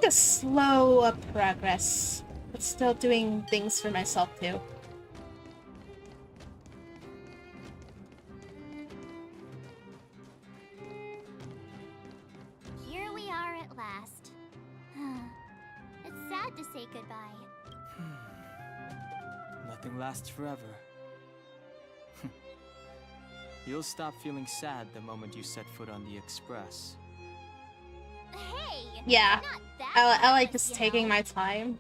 a slow progress, but still doing things for myself too. Here we are at last. It's sad to say goodbye. Nothing lasts forever. You'll stop feeling sad the moment you set foot on the Express. Hey! Yeah, Not that I like reckless, just you taking know. my time.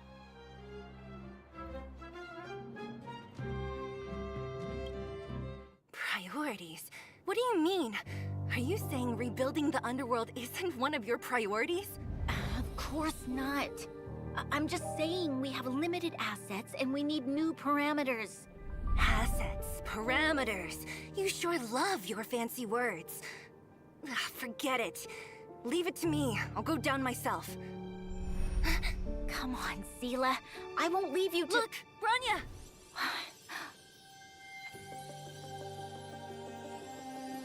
Priorities? What do you mean? Are you saying rebuilding the underworld isn't one of your priorities? Of course not. I'm just saying we have limited assets and we need new parameters. Assets, parameters. You sure love your fancy words. Ugh, forget it. Leave it to me. I'll go down myself. Come on, Seela. I won't leave you to— Look, Branya!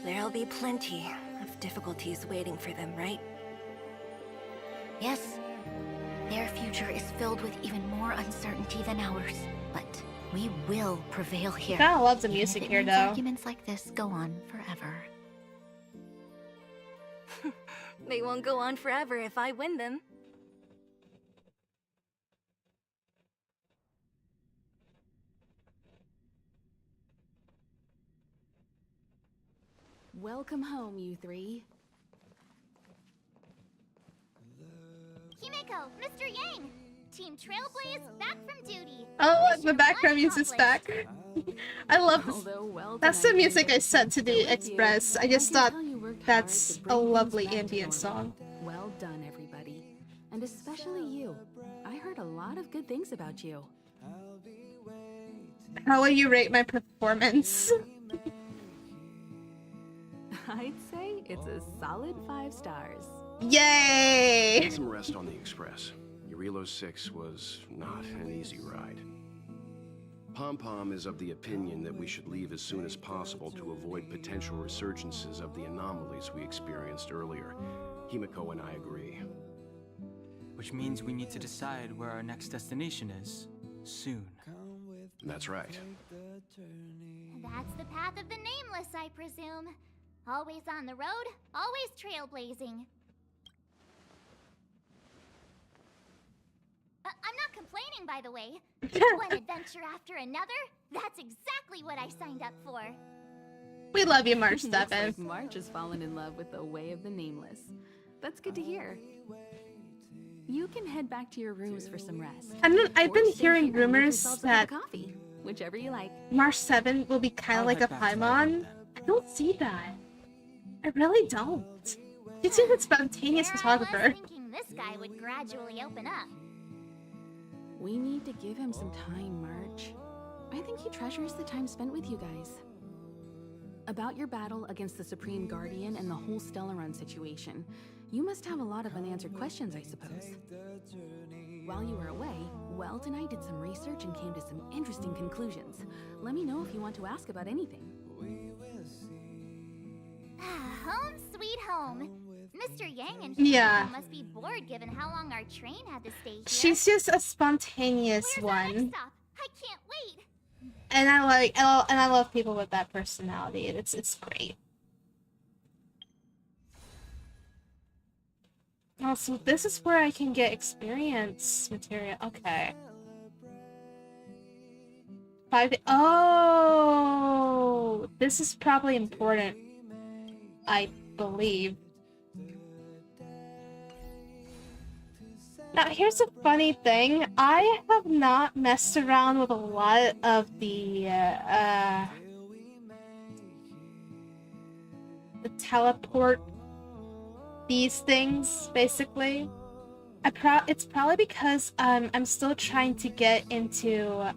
There'll be plenty of difficulties waiting for them, right? Yes. Their future is filled with even more uncertainty than ours. But we will prevail here. I love the even music if it here, means though. Arguments like this go on forever. They won't go on forever if I win them. Welcome home, you three. Himeko, Mr. Yang! Team Trailblaze back from duty. Oh, the background music's back. I love this. Although well That's done, the music I Yang. set to the With you, Express. I I just can thought tell you worked hard that's to a bring things lovely back to ambient normal. song. Well done, everybody. And especially you. I heard a lot of good things about you. How will you rate my performance? I'd say it's a solid 5 stars. Yay! Get some rest on the Express. Eurilo 6 was not an easy ride. Pom-Pom is of the opinion that we should leave as soon as possible to avoid potential resurgences of the anomalies we experienced earlier. Himeko and I agree. Which means we need to decide where our next destination is. Soon. That's right. That's the path of the Nameless, I presume. Always on the road, always trailblazing. I'm not complaining, by the way. One adventure after another, that's exactly what I signed up for. We love you, March Looks 7th. like March has fallen in love with the way of the Nameless. That's good to hear. You can head back to your rooms for some rest. I've Or been stay hearing here and make rumors yourselves a that cup of coffee, whichever you like. March 7 will be kind of like a Paimon. I don't see that. I really don't. He seems a spontaneous There I photographer. was thinking this guy would gradually open up. We need to give him some time, March. I think he treasures the time spent with you guys. About your battle against the Supreme Guardian and the whole Stellaron situation, you must have a lot of unanswered questions, I suppose. While you were away, Welt and I did some research and came to some interesting conclusions. Let me know if you want to ask about anything. Home sweet home. Mr. Yang and Yeah. Himeko must be bored given how long our train had to stay here. She's just a spontaneous Where's our next one. stop? I can't wait. And I love people with that personality. It's great. Oh, so this is where I can get experience material. Okay. 5 Oh, this is probably important. I believe. Now, here's a funny thing. I have not messed around with a lot of the teleport these things, basically. It's probably because I'm still trying to get into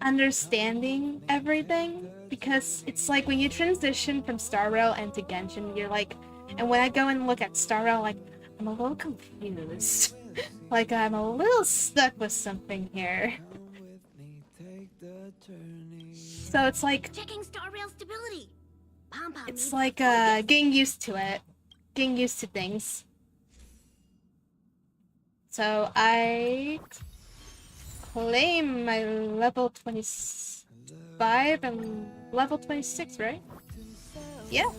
understanding everything, because it's like when you transition from Star Rail into Genshin, you're like, and when I go and look at Star Rail, like, I'm a little confused. Like I'm a little stuck with something here. So it's like checking star rail stability. Pom-pom it's needs like to focus. getting used to it. Getting used to things. So I claim my level 25 and level 26, right? Yeah.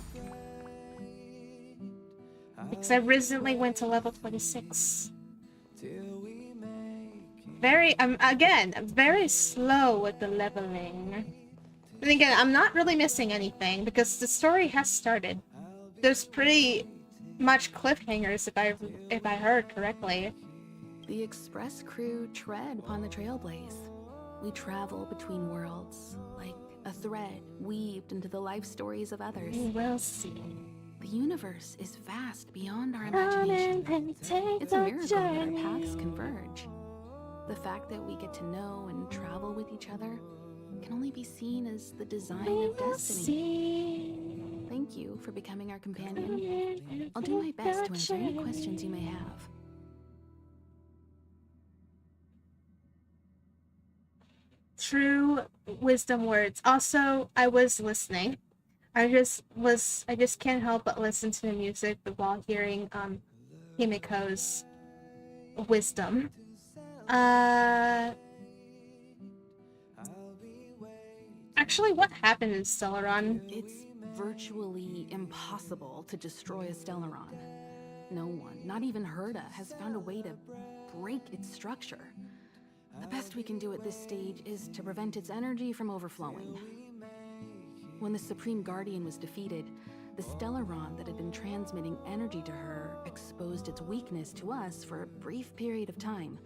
Because I recently went to level 26. I'm very slow with the leveling. And again, I'm not really missing anything because the story has started. There's pretty much cliffhangers if I heard correctly. The express crew tread upon the trailblaze. We travel between worlds, like a thread weaved into the life stories of others. We will see. The universe is vast beyond our imagination. It's a miracle that our paths converge. The fact that we get to know and travel with each other can only be seen as the design of destiny. Thank you for becoming our companion. I'll do my best to answer any questions you may have. True wisdom words. Also, I was listening. I just can't help but listen to the music while hearing Himiko's wisdom. Actually, what happened in Stellaron? It's virtually impossible to destroy a Stellaron. No one, not even Herda, has found a way to break its structure. The best we can do at this stage is to prevent its energy from overflowing. When the Supreme Guardian was defeated, the Stellaron that had been transmitting energy to her exposed its weakness to us for a brief period of time,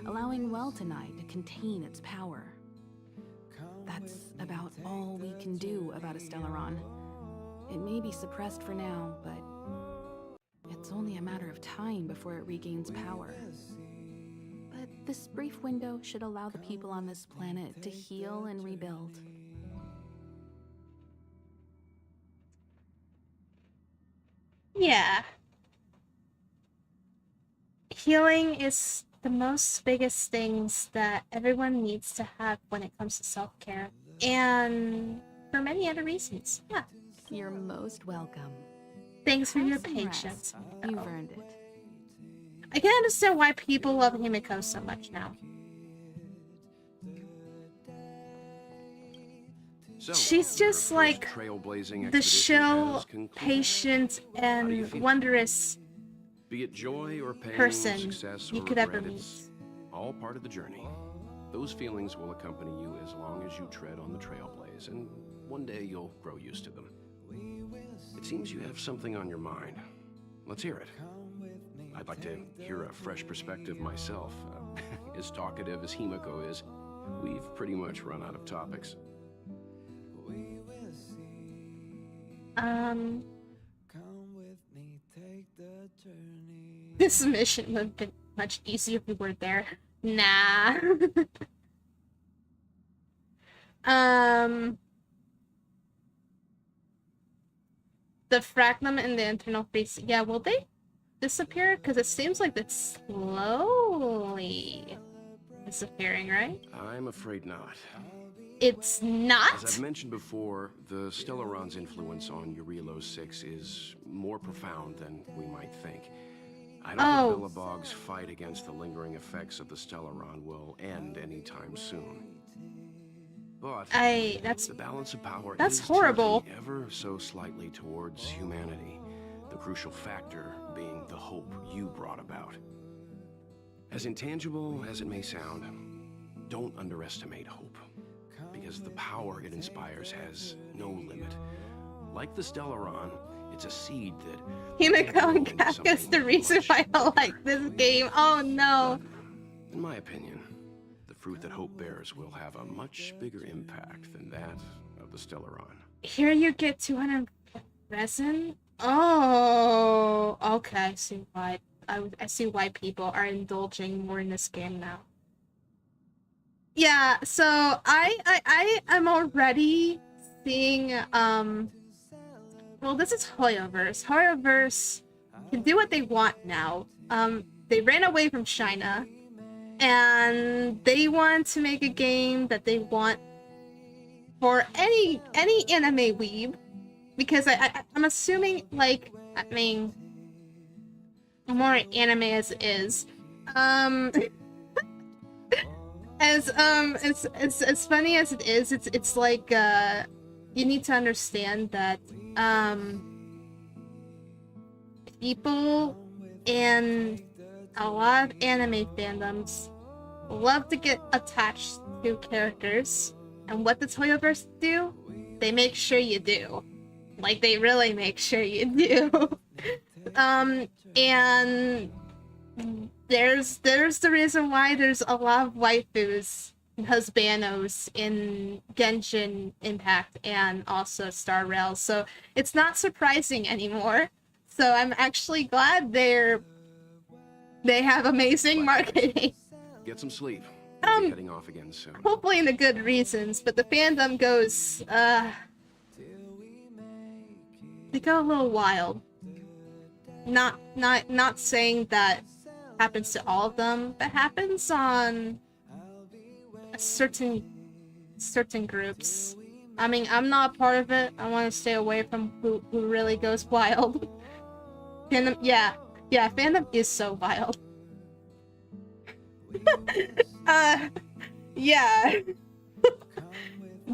allowing Weltanite to contain its power. That's about all we can do about a Stellaron. It may be suppressed for now, but it's only a matter of time before it regains power. But this brief window should allow the people on this planet to heal and rebuild. Yeah. Healing is the most biggest things that everyone needs to have when it comes to self-care. And for many other reasons. Yeah. You're most welcome. Thanks for Have your some patience. rest. You've earned it. I can understand why people love Himiko so much now. So, She's just your first like trailblazing the expedition chill, has concluded. patient, How do you and feel? wondrous Be it joy or pain, person success you or could ever regret, meet. it's all part of the journey. Those feelings will accompany you as long as you tread on the trailblaze, and one day you'll grow used to them. It seems you have something on your mind. Let's hear it. I'd like to hear a fresh perspective myself. As talkative as Himiko is, we've pretty much run out of topics. This mission would have been much easier if we were there. Nah. The fragment and the internal freeze. Yeah, will they disappear? Because it seems like it's slowly disappearing, right? I'm afraid not. It's not? As I've mentioned before, the Stellaron's influence on Eurilo 6 is more profound than we might think. I don't think Billabog's fight against the lingering effects of the Stellaron will end anytime soon. But the balance of power is horrible. tilting ever so slightly towards humanity, the crucial factor being the hope you brought about. As intangible as it may sound, don't underestimate hope, because the power it inspires has no limit. Like the Stellaron, it's a seed that... Himiko and Kafka's the reason why I like this game. Oh no. In my opinion, the fruit that hope bears will have a much bigger impact than that of the Stellaron. Here you get 200 resin? Oh, okay. I see why. I see why people are indulging more in this game now. Yeah, so I am already seeing well, this is Hoyoverse. Hoyoverse can do what they want now. they ran away from China, and they want to make a game that they want for any anime weeb, because I'm assuming, like, I mean, more anime as it is. As funny as it is, it's like you need to understand that people in a lot of anime fandoms love to get attached to characters, and what the Toyoverse do, they make sure you do. Like, they really make sure you do. And there's the reason why there's a lot of waifus and husbandos in Genshin Impact and also Star Rail, so it's not surprising anymore. So I'm actually glad they have amazing marketing. Get some sleep. We'll be heading off again soon. Hopefully in the good reasons, but the fandom goes they go a little wild. Not saying that happens to all of them, but happens on certain groups. I mean, I'm not a part of it. I want to stay away from who really goes wild. Fandom, yeah, fandom is so wild. Yeah.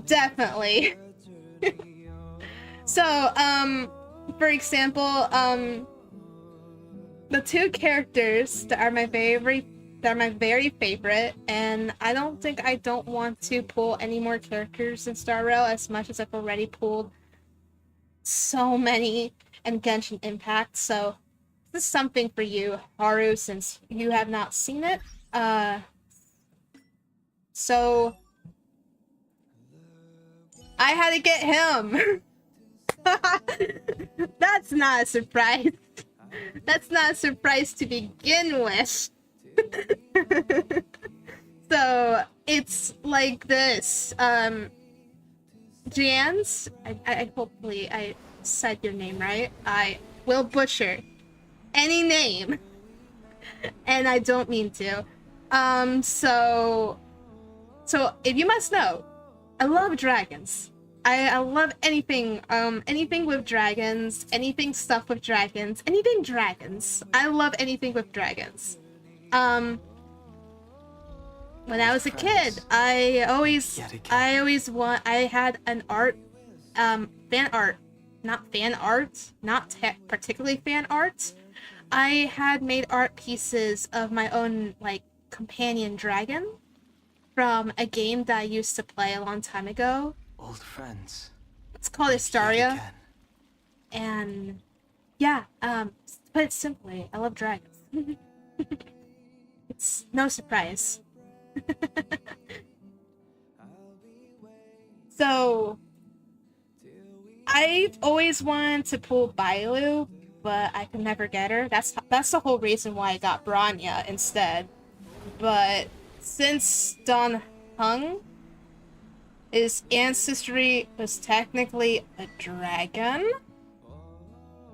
Definitely. So, for example, the two characters that are my very favorite, and I don't want to pull any more characters in Star Rail as much as I've already pulled so many in Genshin Impact, so this is something for you, Haru, since you have not seen it. So I had to get him. That's not a surprise. That's not a surprise to begin with. So it's like this. Jans, I hopefully I said your name right. I will butcher any name, and I don't mean to. So if you must know, I love dragons. I love anything with dragons, anything stuff with dragons, anything dragons. I love anything with dragons. When I was a kid, I had an art, fan art, not particularly fan art. I had made art pieces of my own, like, companion dragon from a game that I used to play a long time ago. Old friends. It's called Astaria. And yeah, to put it simply, I love dragons. It's no surprise. So I've always wanted to pull Bailu, but I could never get her. That's the whole reason why I got Bronya instead. But since Don Hung, his ancestry was technically a dragon.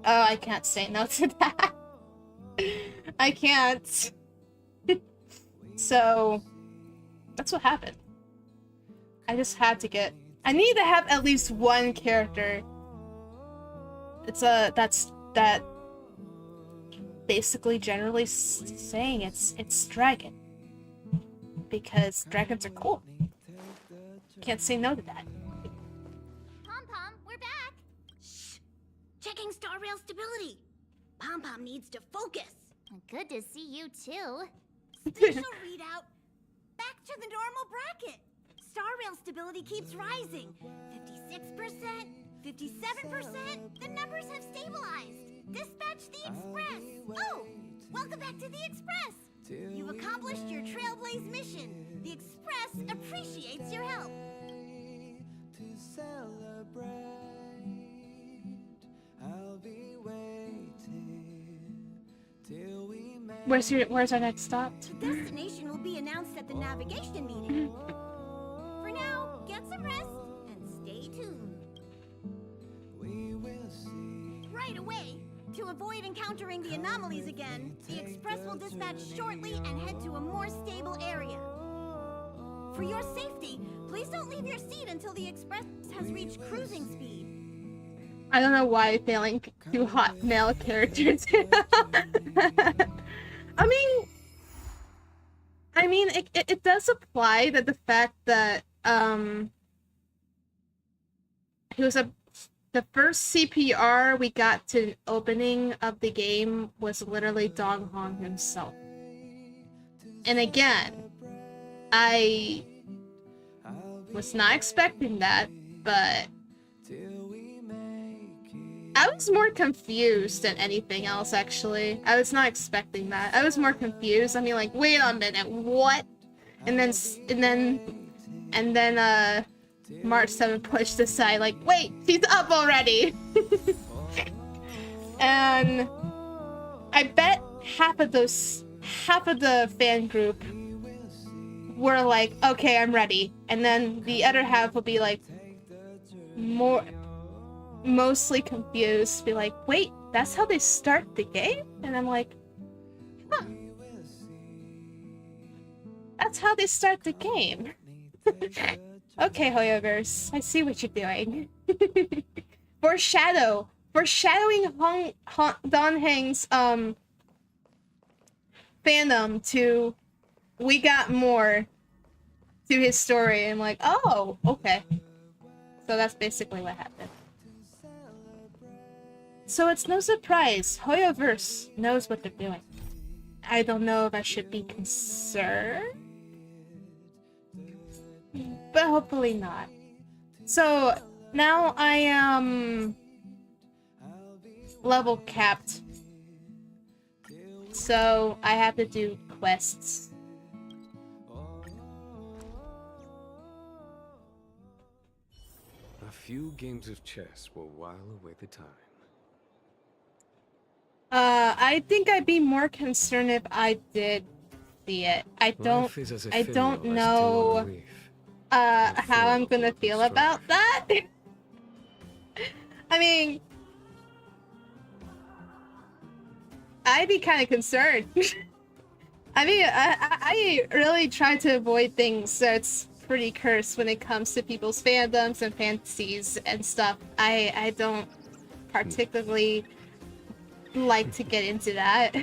Oh, I can't say no to that. I can't. So that's what happened. I just had to get. I need to have at least one character. That's basically generally saying it's dragon, because dragons are cool. Can't say no to that. Pom-Pom, we're back! Shh! Checking Star Rail stability. Pom-Pom needs to focus. Good to see you too. Spatial readout. Back to the normal bracket. Star Rail stability keeps rising. 56%, 57%. The numbers have stabilized. Dispatch the Express. Oh, welcome back to the Express. You've accomplished your Trailblaze mission. The Express appreciates your help. Where's our next stop? The destination will be announced at the navigation meeting. For now, get some rest and stay tuned. Right away, to avoid avoid encountering the anomalies again, the Express will dispatch shortly and head to a more stable area. For your safety, please don't leave your seat until the Express has reached cruising speed. I don't know why I'm failing to hot male characters. I mean, it does apply that the fact that he was the first CPR we got to opening of the game was literally Dong Hong himself. And again, I was not expecting that, but I was more confused than anything else, actually. I was not expecting that. I was more confused. I mean, like, wait a minute, what? And then March 7 pushed aside, like, wait, she's up already! And I bet half of the fan group were like, okay, I'm ready. And then the other half will be like, mostly confused, be like, wait, that's how they start the game? And I'm like, huh. That's how they start the game. Okay, Hoyoverse, I see what you're doing. Foreshadowing Don Heng's fandom to we got more to his story. I'm like, oh, okay. So that's basically what happened. So it's no surprise, Hoyoverse knows what they're doing. I don't know if I should be concerned, but hopefully not. So now I am level capped, so I have to do quests. A few games of chess will while away the time. I think I'd be more concerned if I did see it. I don't know how I'm gonna feel about that. I mean, I'd be kind of concerned. I mean, I really try to avoid things that's pretty cursed when it comes to people's fandoms and fantasies and stuff. I don't particularly like to get into that.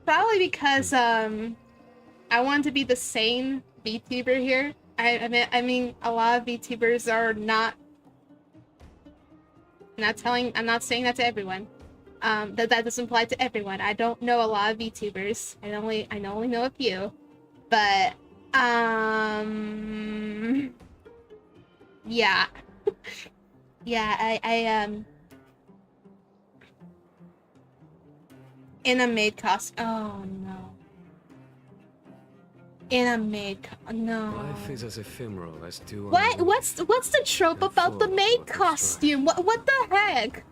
Probably because I want to be the sane VTuber here. I mean a lot of VTubers are not I'm not saying that to everyone. That doesn't apply to everyone. I don't know a lot of VTubers. I only know a few. But yeah. Yeah, I in a maid costume. Oh no. In a maid no. Life is as ephemeral as dew. What's the trope about the maid costume? What the heck?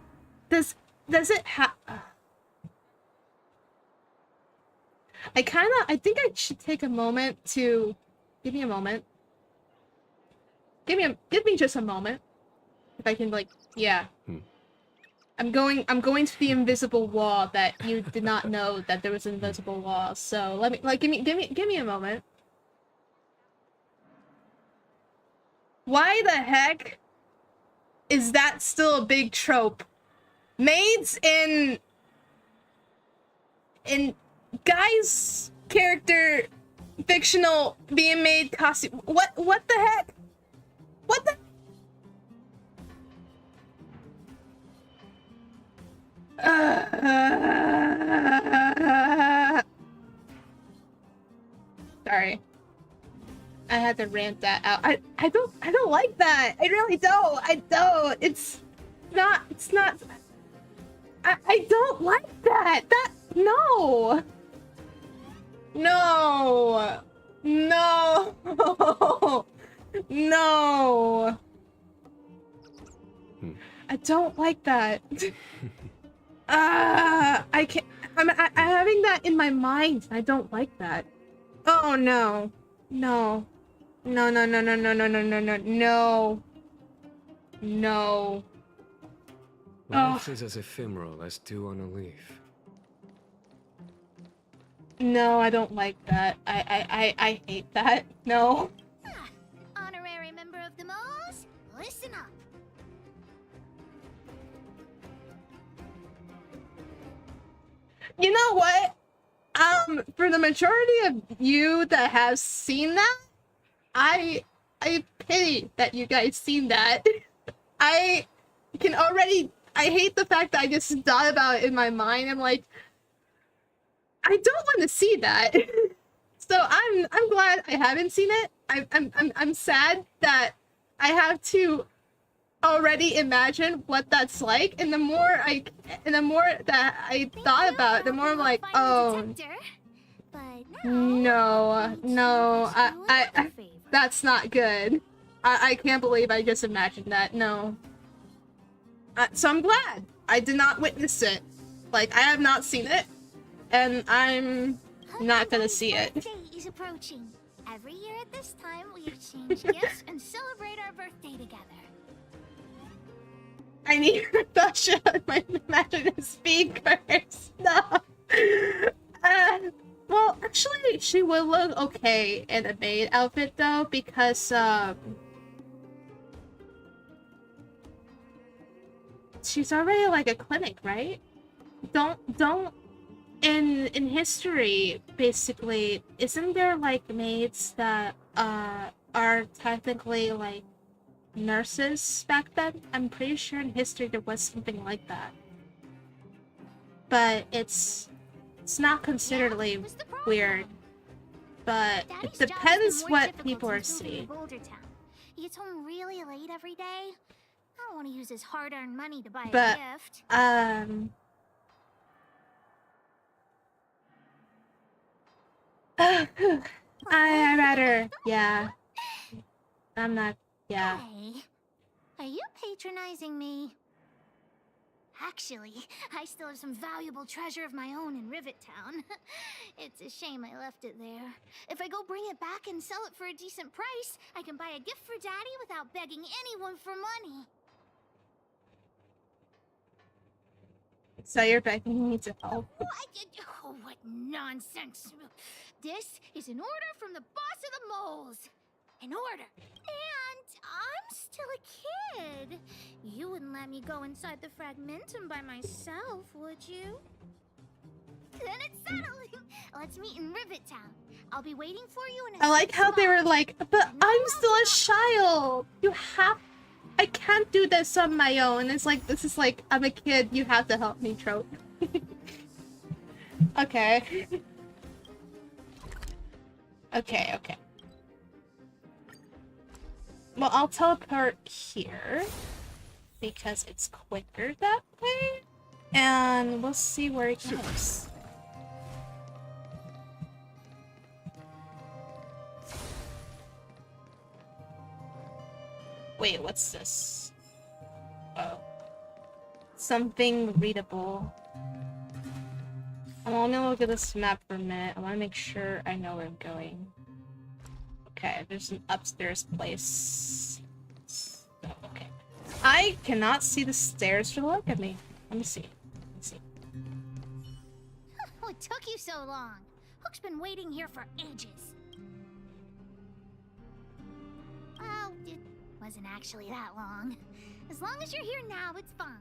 Does it have? I think I should take a moment to give me a moment. Give me just a moment. If I can, like, yeah. I'm going to the invisible wall that you did not know that there was an invisible wall. So let me, like, give me a moment. Why the heck is that still a big trope? Maids in guys character fictional being made costume. What the heck? What the? Sorry. I had to rant that out. I don't like that. I really don't. I don't. It's not I don't like that. No. No. No. No. I don't like that. I can't. I'm having that in my mind. I don't like that. Oh no. No. No. No. Life is as ephemeral as dew on a leaf. No, I don't like that. I hate that. No. Honorary member of the Moles, listen up. You know what? For the majority of you that have seen that, I pity that you guys seen that. I hate the fact that I just thought about it in my mind. I'm like, I don't want to see that. So I'm glad I haven't seen it. I'm sad that I have to already imagine what that's like, and the more that I thought about it, the more I'm like, oh no, I that's not good. I can't believe I just imagined that. No. So I'm glad I did not witness it. Like, I have not seen it, and I'm not gonna see it. Birthday is approaching. Every year at this time, we exchange gifts and celebrate our birthday together. I need Natasha on my imaginative speakers. No. Well, actually, she would look okay in a maid outfit though, because she's already like a clinic, right? Don't in history, basically, isn't there like maids that are technically like nurses back then? I'm pretty sure in history there was something like that. But it's not considered weird. But it depends what people are seeing. He gets home really late every day. I don't want to use his hard-earned money to buy But a gift. I rather, yeah. I'm not, yeah. Hey, are you patronizing me? Actually, I still have some valuable treasure of my own in Rivet Town. It's a shame I left it there. If I go bring it back and sell it for a decent price, I can buy a gift for Daddy without begging anyone for money. So you're begging me to help? Oh, what nonsense. This is an order from the boss of the moles. An order. And I'm still a kid. You wouldn't let me go inside the Fragmentum by myself, would you? Then it's settling. Let's meet in Rivet Town. I'll be waiting for you in a I like how they were like, but I'm still a child. I can't do this on my own. It's like, this is like, I'm a kid, you have to help me trope. Okay. Okay. Well, I'll teleport here because it's quicker that way. And we'll see where it goes. Wait, what's this? Oh. Something readable. I'm only gonna look at this map for a minute. I wanna make sure I know where I'm going. Okay, there's an upstairs place. Oh, okay. I cannot see the stairs for the look at me. Let me see. What took you so long? Hook's been waiting here for ages. Well, it wasn't actually that long. As long as you're here now, it's fine.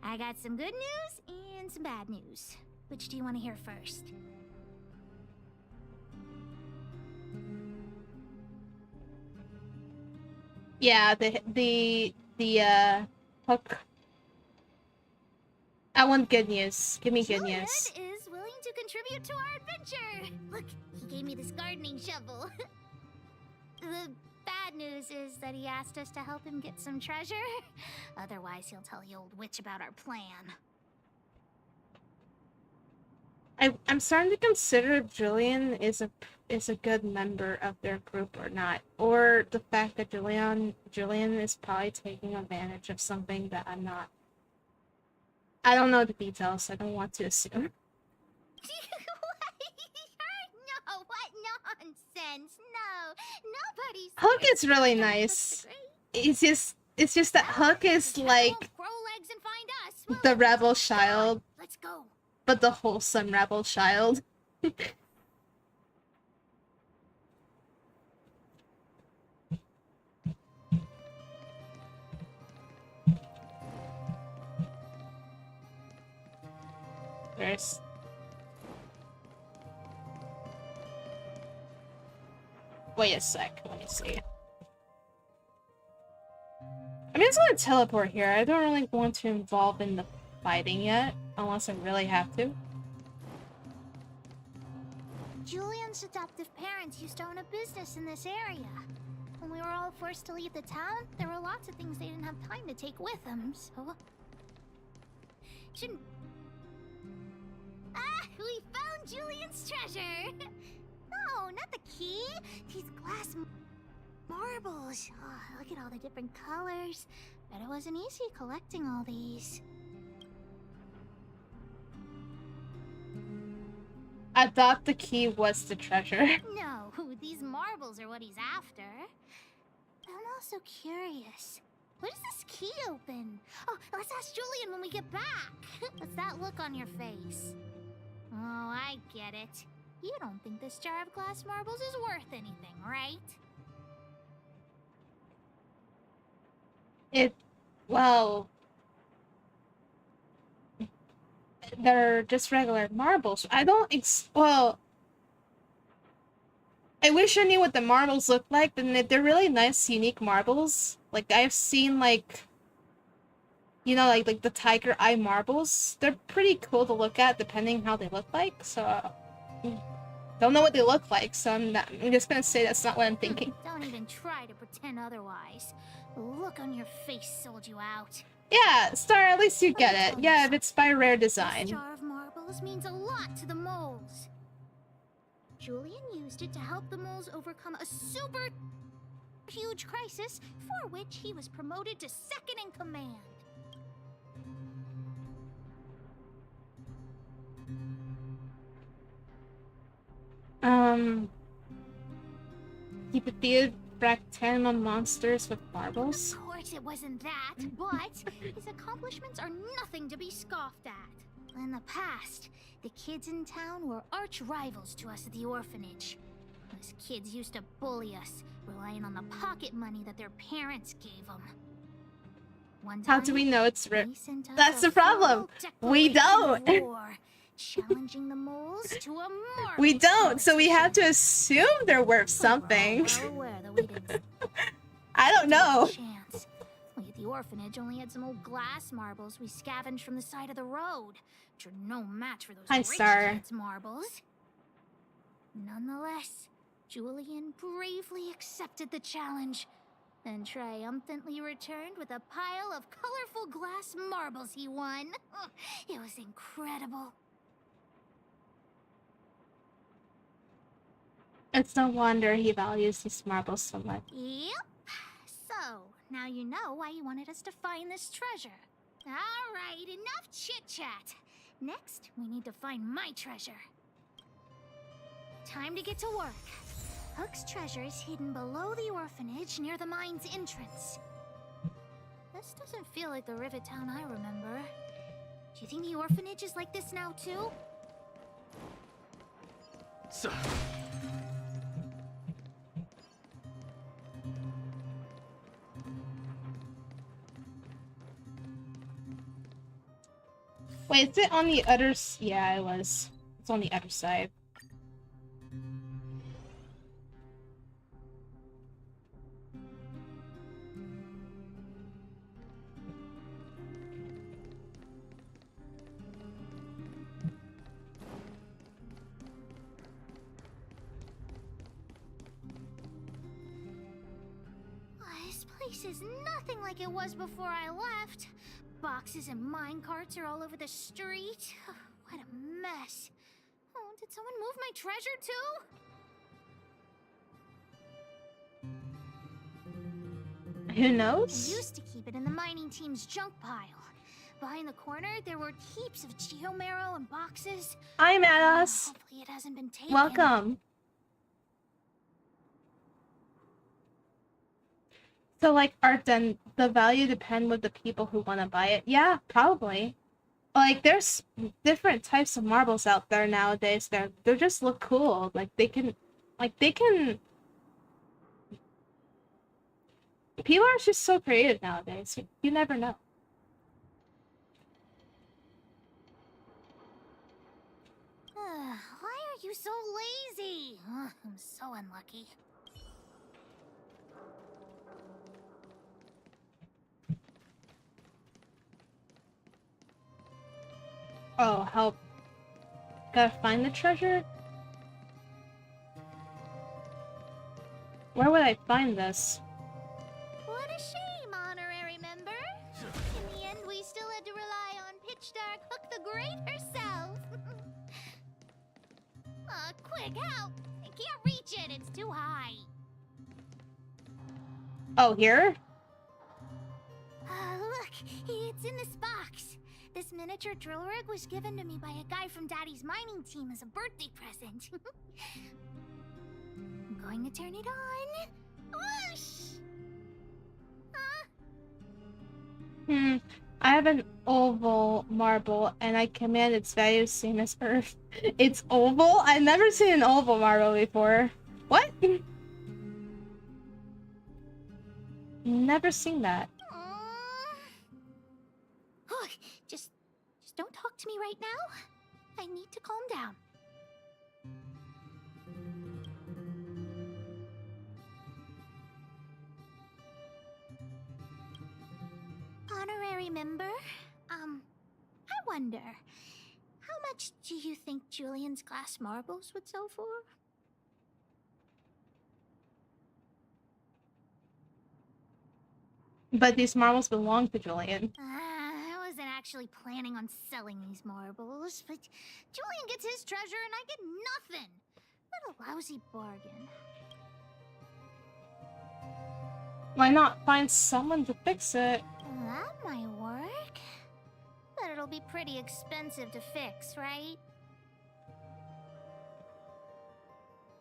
I got some good news and some bad news. Which do you want to hear first? Yeah, the Hook. I want good news. Give me good news. Julian is willing to contribute to our adventure. Look, he gave me this gardening shovel. The bad news is that he asked us to help him get some treasure. Otherwise, he'll tell the old witch about our plan. I'm starting to consider if Julian is a good member of their group or not, or the fact that Julian is probably taking advantage of something that I'm not. I don't know the details. I don't want to assume. No, what nonsense! No, nobody's. Hook is really nice. He's just It's just that Hook is like the rebel child, Let's go. but the wholesome rebel child. There's... Wait a sec, let me see. I'm just gonna teleport here. I don't really want to involve in the fighting yet, unless I really have to. Julian's adoptive parents used to own a business in this area. When we were all forced to leave the town, there were lots of things they didn't have time to take with them, so... Shouldn't... Ah! We found Julian's treasure! No, not the key! These glass marbles. Oh, look at all the different colors. Bet it wasn't easy collecting all these. I thought the key was the treasure. No, these marbles are what he's after. I'm also curious. What does this key open? Oh, let's ask Julian when we get back. What's that look on your face? Oh, I get it. You don't think this jar of glass marbles is worth anything, right? Well... They're just regular marbles. I don't well... I wish I knew what the marbles look like, but they're really nice, unique marbles. Like, I've seen, like... You know, like the tiger eye marbles. They're pretty cool to look at, depending how they look like, so... Don't know what they look like, so I'm just gonna say that's not what I'm thinking. Don't even try to pretend otherwise. The look on your face sold you out. Yeah, Star, at least you get it. Yeah, if it's by Rare Design. This jar of marbles means a lot to the moles. Julian used it to help the moles overcome a super huge crisis, for which he was promoted to second in command. Keep a field frack 10 on monsters with marbles. Of course it wasn't that, but his accomplishments are nothing to be scoffed at. In the past, the kids in town were arch rivals to us at the orphanage. Those kids used to bully us, relying on the pocket money that their parents gave them. One time, How do we know it's real? That's the problem. We don't. Challenging the moles to a marble. We don't, so we have to assume they're worth something. I don't know. We at the orphanage only had some old glass marbles we scavenged from the side of the road, which are no match for those rich kids' marbles. Nonetheless, Julian bravely accepted the challenge, then triumphantly returned with a pile of colorful glass marbles he won. It was incredible. It's no wonder he values these marbles so much. Yep. So, now you know why he wanted us to find this treasure. Alright, enough chit-chat. Next, we need to find my treasure. Time to get to work. Hook's treasure is hidden below the orphanage near the mine's entrance. This doesn't feel like the Rivet Town I remember. Do you think the orphanage is like this now, too? So... Wait, is it on the other yeah, it was. It's on the other side. This place is nothing like it was before I left. Boxes and minecarts are all over the street. What a mess. Oh, did someone move my treasure too? Who knows? I used to keep it in the mining team's junk pile. Behind the corner, there were heaps of geomarrow and boxes. Hi, Manos. Hopefully it hasn't been taken. Welcome. So, like, Arden, the value depend with the people who want to buy it. Yeah, probably. Like, there's different types of marbles out there nowadays. They just look cool. Like, they can. People are just so creative nowadays. You never know. Why are you so lazy? Ugh, I'm so unlucky. Oh, help. Gotta find the treasure? Where would I find this? What a shame, honorary member. In the end, we still had to rely on Pitch Dark Hook the Great herself. Quick, help! I can't reach it, it's too high. Oh, here? Look, it's in this box. This miniature drill rig was given to me by a guy from Daddy's mining team as a birthday present. I'm going to turn it on. Whoosh! I have an oval marble, and I command its value same as Earth. It's oval? I've never seen an oval marble before. What? Never seen that. Look, just don't talk to me right now. I need to calm down. Honorary member, I wonder, how much do you think Julian's glass marbles would sell for? But these marbles belong to Julian. I wasn't actually planning on selling these marbles, but Julian gets his treasure and I get nothing. What a lousy bargain. Why not find someone to fix it? That might work. But it'll be pretty expensive to fix, right?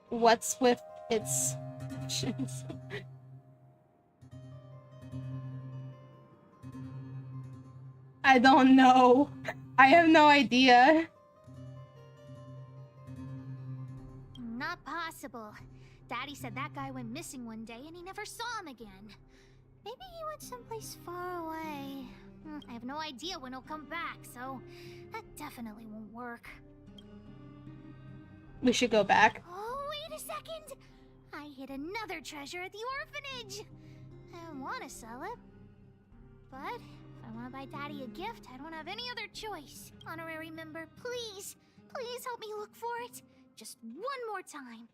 What's with its options? I don't know. I have no idea. Not possible. Daddy said that guy went missing one day and he never saw him again. Maybe he went someplace far away. I have no idea when he'll come back, so that definitely won't work. We should go back. Oh, wait a second! I hid another treasure at the orphanage! I want to sell it, but if I want to buy Daddy a gift, I don't have any other choice. Honorary member, please, please help me look for it. Just one more time.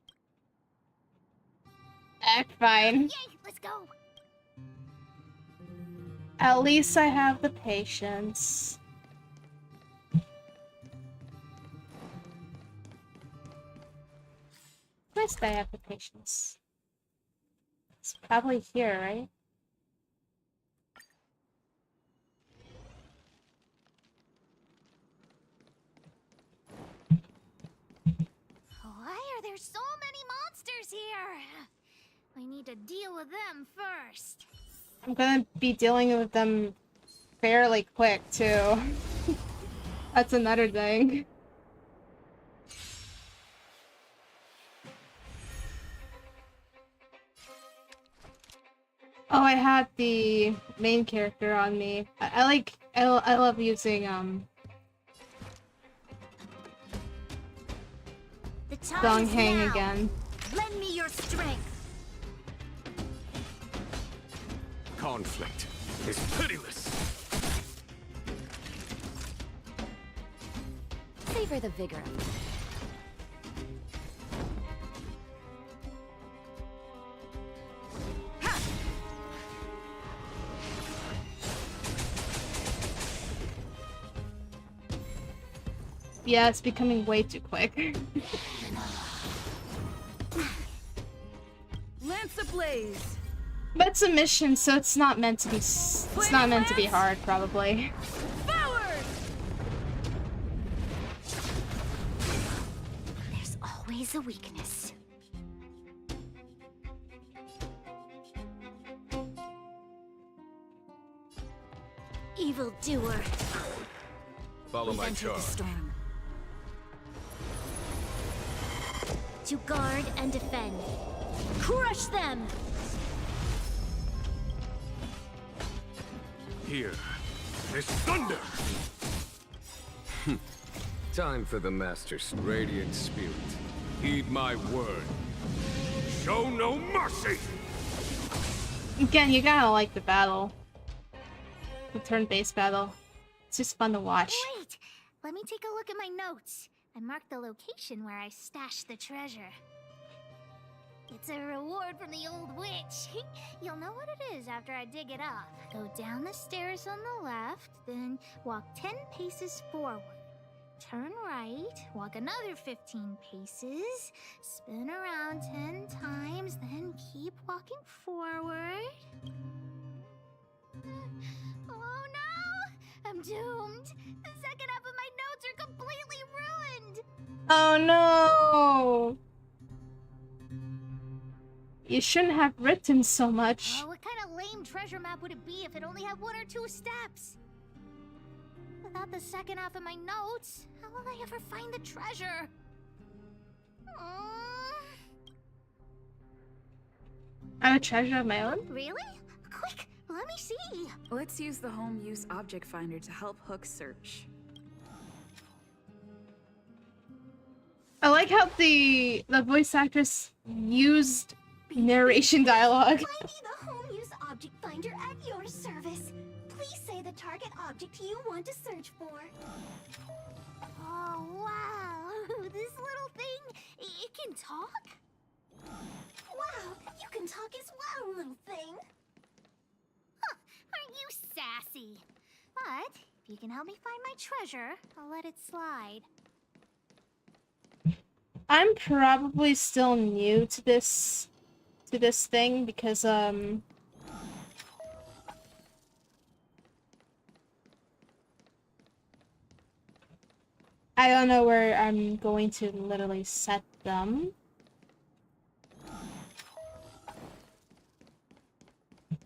Fine. Yay, let's go! At least I have the patience. At least I have the patience. It's probably here, right? Why are there so many monsters here? We need to deal with them first. I'm gonna be dealing with them fairly quick, too. That's another thing. Oh, I had the main character on me. I love using, The time's Donghang now. again. Lend me your strength. Conflict is pitiless. Savor the vigor of it. Yeah, it's becoming way too quick. Lance ablaze. But it's a mission, so it's not meant to be. It's not meant to be hard, probably. Forward. There's always a weakness. evildoer. Follow my Enter the charge. storm. To guard and defend. Crush them! Here. This thunder! Time for the Master's radiant spirit. Heed my word. Show no mercy! Again, you gotta like the battle. The turn-based battle. It's just fun to watch. Wait! Let me take a look at my notes. I marked the location where I stashed the treasure. It's a reward from the old witch. You'll know what it is after I dig it up. Go down the stairs on the left, then walk 10 paces forward. Turn right, walk another 15 paces, spin around 10 times, then keep walking forward. Oh no! I'm doomed! The second half of my notes are completely ruined! Oh no! You shouldn't have written so much. Oh, what kind of lame treasure map would it be if it only had 1 or 2 steps? Without the second half of my notes, how will I ever find the treasure? I have a treasure of my own? Really? Quick, let me see. Let's use the home use object finder to help Hook search. I like how the voice actress used narration dialogue. I need the home use object finder at your service. Please say the target object you want to search for. Oh, wow. This little thing, it can talk? Wow, you can talk as well, little thing. Huh, aren't you sassy? But if you can help me find my treasure, I'll let it slide. I'm probably still new to this thing because I don't know where I'm going to literally set them.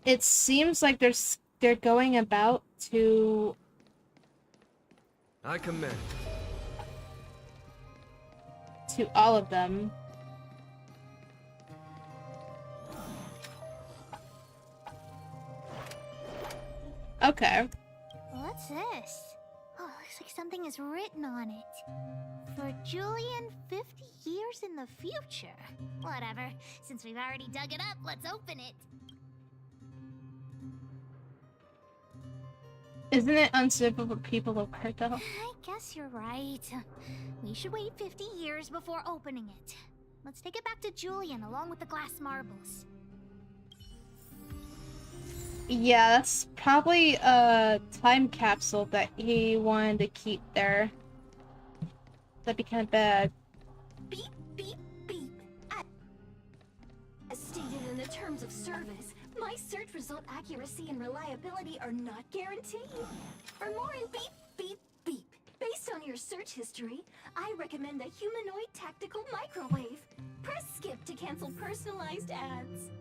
It seems like they're going about to... I command. To all of them. Okay. What's this? Oh, looks like something is written on it. For Julian, 50 years in the future. Whatever. Since we've already dug it up, let's open it. Isn't it uncivil for people to wear though? I guess you're right. We should wait 50 years before opening it. Let's take it back to Julian along with the glass marbles. Yeah, that's probably a time capsule that he wanted to keep there. That'd be kind of bad. Beep, beep, beep. As stated in the terms of service, my search result accuracy and reliability are not guaranteed. For more in beep, beep, beep, based on your search history, I recommend the humanoid tactical microwave. Press skip to cancel personalized ads.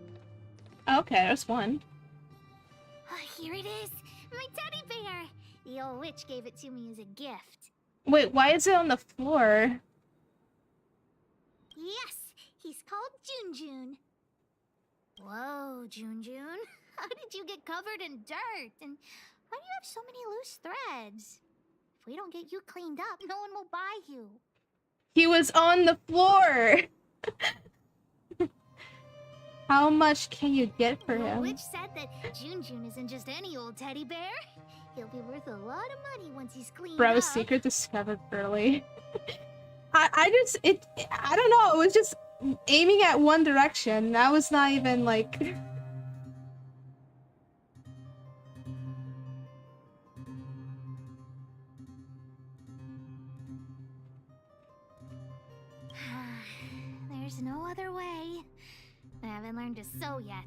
Okay, there's one. Here it is! My teddy bear! The old witch gave it to me as a gift. Wait, why is it on the floor? Yes! He's called Junjun. Whoa, Junjun. How did you get covered in dirt? And why do you have so many loose threads? If we don't get you cleaned up, no one will buy you. He was on the floor! How much can you get for The him? witch said that Junjun isn't just any old teddy bear. He'll be worth a lot of money once he's cleaned Bro, up. secret discovered early. I don't know, it was just aiming at one direction. That was not even like... There's no other way. I haven't learned to sew yet.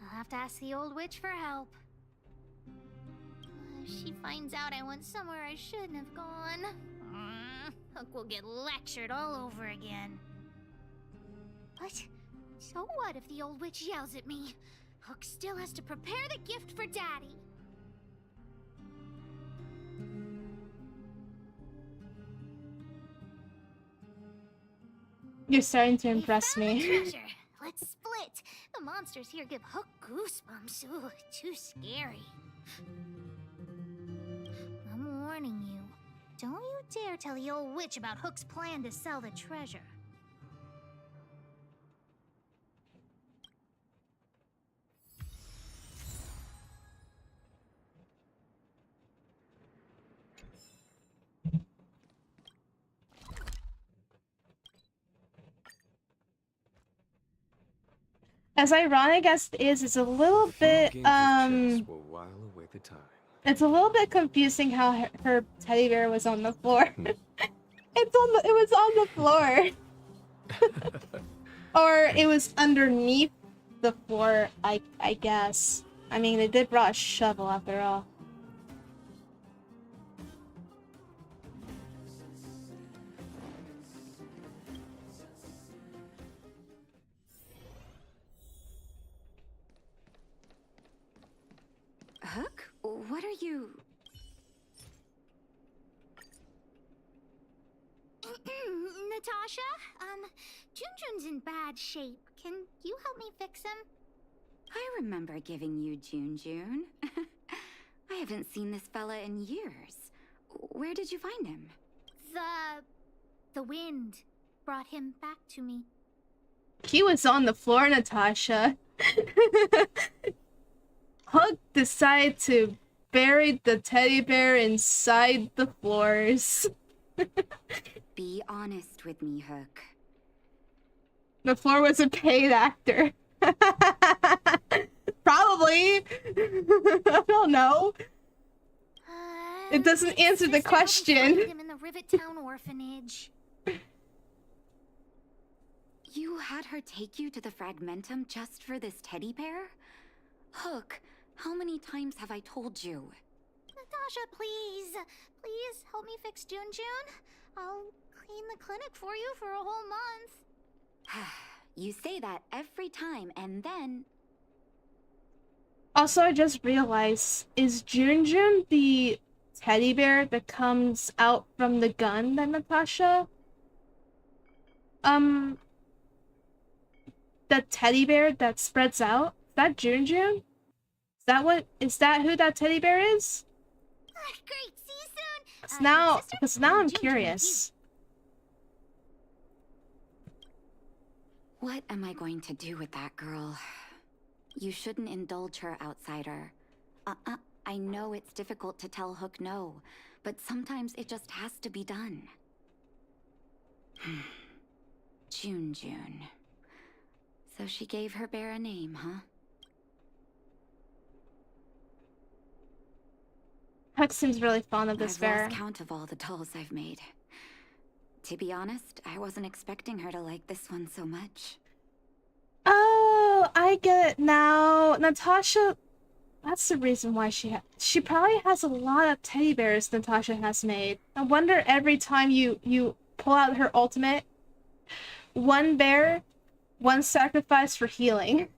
I'll have to ask the old witch for help. If she finds out I went somewhere I shouldn't have gone, Hook will get lectured all over again. But so what if the old witch yells at me? Hook still has to prepare the gift for Daddy. You're starting to impress me. Treasure. Let's split. The monsters here give Hook goosebumps. Ooh, too scary. I'm warning you. Don't you dare tell the old witch about Hook's plan to sell the treasure. As ironic as it is, it's a little bit Will while away the time. it's a little bit confusing how her teddy bear was on the floor. It was on the floor. Or it was underneath the floor, I guess. I mean, they did brought a shovel after all. Hook? What are you... Natasha? Junjun's in bad shape. Can you help me fix him? I remember giving you Jun. I haven't seen this fella in years. Where did you find him? The wind brought him back to me. He was on the floor, Natasha. Hook decided to bury the teddy bear inside the floors. Be honest with me, Hook. The floor was a paid actor. Probably. I don't know. It doesn't answer the question. Him in the Rivet Town orphanage. You had her take you to the Fragmentum just for this teddy bear? Hook, how many times have I told you? Natasha, please. Please help me fix Junjun. I'll clean the clinic for you for a whole month. You say that every time, and then... Also, I just realized, is Junjun the teddy bear that comes out from the gun that Natasha? The teddy bear that spreads out? Is that Junjun? Is that who that teddy bear is? Great, see you soon. Because now I'm curious. What am I going to do with that girl? You shouldn't indulge her, outsider. I know it's difficult to tell Hook no, but sometimes it just has to be done. Jun. So she gave her bear a name, huh? Hook seems really fond of this bear. I've lost count of all the dolls I've made. To be honest, I wasn't expecting her to like this one so much. Oh, I get it now. Natasha, that's the reason why she probably has a lot of teddy bears Natasha has made. I wonder every time you pull out her ultimate, one bear, one sacrifice for healing.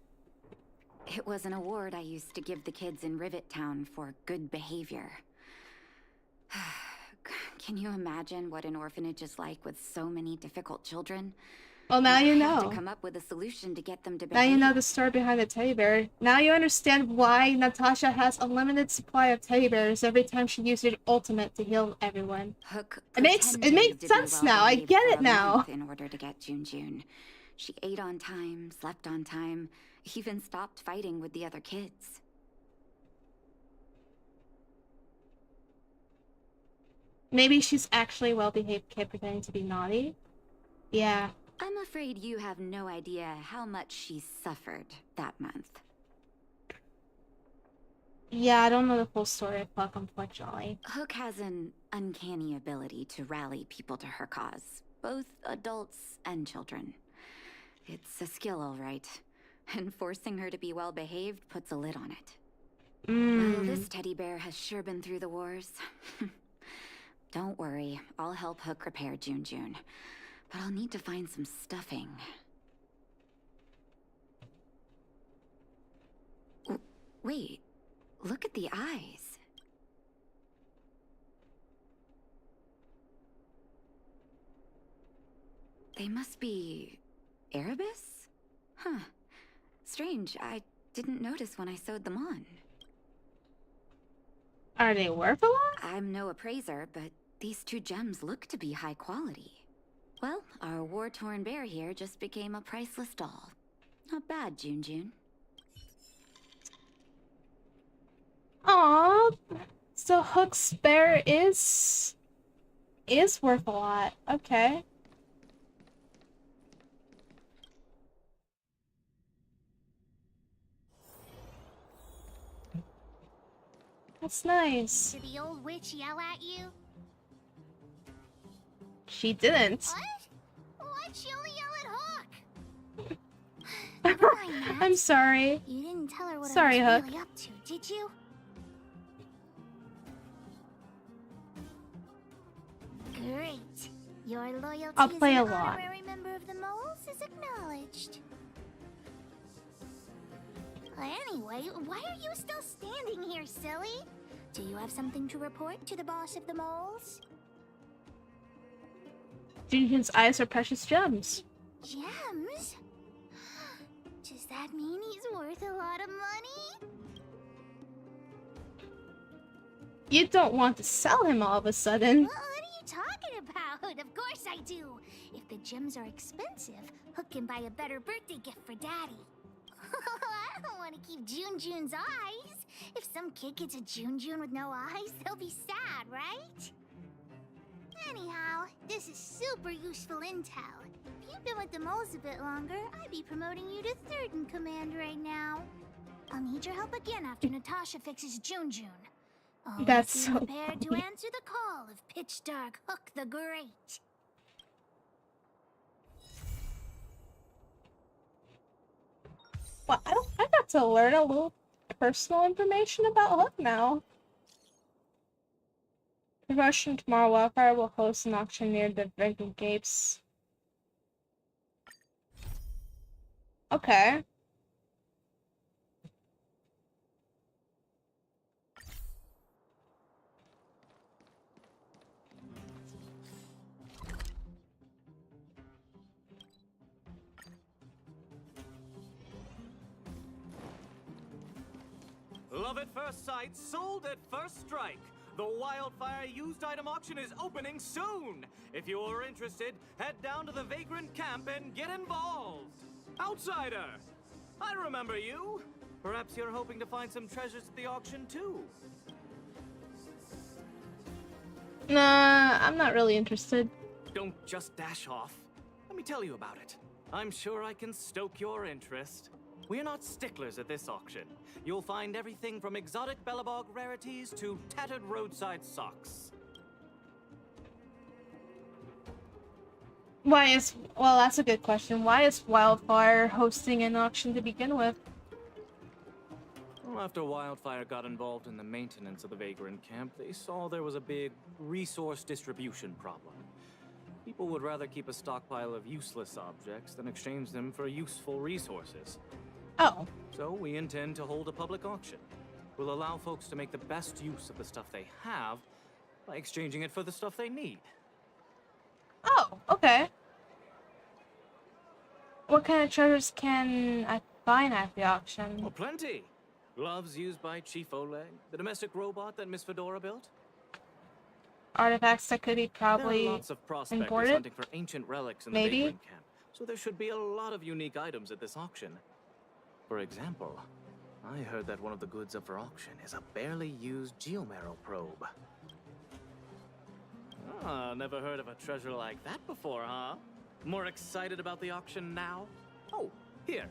It was an award I used to give the kids in Rivet Town for good behavior. Can you imagine what an orphanage is like with so many difficult children? Well, now you know. To come up with a solution to get them to behave. Now you know the story behind the teddy bear. Now you understand why Natasha has a limited supply of teddy bears every time she uses her ultimate to heal everyone. Hook it makes sense now. I get it now. In order to get Jun. She ate on time, slept on time, even stopped fighting with the other kids. Maybe she's actually a well-behaved kid pretending to be naughty. Yeah. I'm afraid you have no idea how much she suffered that month. Yeah, I don't know the full story of Puck, unfortunately. Hook has an uncanny ability to rally people to her cause, both adults and children. It's a skill, all right. And forcing her to be well-behaved puts a lid on it. Well, this teddy bear has sure been through the wars. Don't worry, I'll help Hook repair Jun. But I'll need to find some stuffing. Wait, look at the eyes. They must be Erebus? Huh. Strange. I didn't notice when I sewed them on. Are they worth a lot? I'm no appraiser, but these two gems look to be high quality. Well, our war-torn bear here just became a priceless doll. Not bad, Jun. Aww. So Hook's bear is worth a lot. Okay. That's nice. Did the old witch yell at you? She didn't. What? Why'd she only yell at Hook? I'm sorry. You didn't tell her what Sorry, I was Hook. really up to, did you? Great. Your loyalty I'll play as a an lot. honorary member of the moles is acknowledged. Anyway, why are you still standing here, silly? Do you have something to report to the boss of the moles? Junjun's eyes are precious gems. Gems? Does that mean he's worth a lot of money? You don't want to sell him all of a sudden. What are you talking about? Of course I do. If the gems are expensive, Hook can buy a better birthday gift for Daddy. I don't want to keep Junjun's eyes. If some kid gets a Junjun with no eyes, they'll be sad, right? Anyhow, this is super useful intel. If you'd been with the moles a bit longer, I'd be promoting you to third in command right now. I'll need your help again after Natasha fixes Junjun. That's Be so prepared to funny. answer the call of Pitch Dark Hook the Great. Well, I got to learn a little personal information about Hook now. Promotion tomorrow, Wildfire will host an auction near the Vacant Gates. Okay. Love at first sight, sold at first strike. The Wildfire used item auction is opening soon. If you are interested, head down to the Vagrant camp and get involved. Outsider, I remember you. Perhaps you're hoping to find some treasures at the auction too. Nah, I'm not really interested. Don't just dash off. Let me tell you about it. I'm sure I can stoke your interest. We're not sticklers at this auction. You'll find everything from exotic Belobog rarities to tattered roadside socks. Well, that's a good question. Why is Wildfire hosting an auction to begin with? Well, after Wildfire got involved in the maintenance of the Vagrant camp, they saw there was a big resource distribution problem. People would rather keep a stockpile of useless objects than exchange them for useful resources. Oh. So we intend to hold a public auction. We'll allow folks to make the best use of the stuff they have by exchanging it for the stuff they need. Oh, okay. What kind of treasures can I find at the auction? Oh, plenty. Gloves used by Chief Oleg, the domestic robot that Miss Fedora built. Artifacts that could be probably There are lots of prospectors imported? hunting for ancient relics in the Maybe? Vagrant camp, so there should be a lot of unique items at this auction. For example, I heard that one of the goods up for auction is a barely used geomarrow probe. Ah, never heard of a treasure like that before, huh? More excited about the auction now? Oh, here,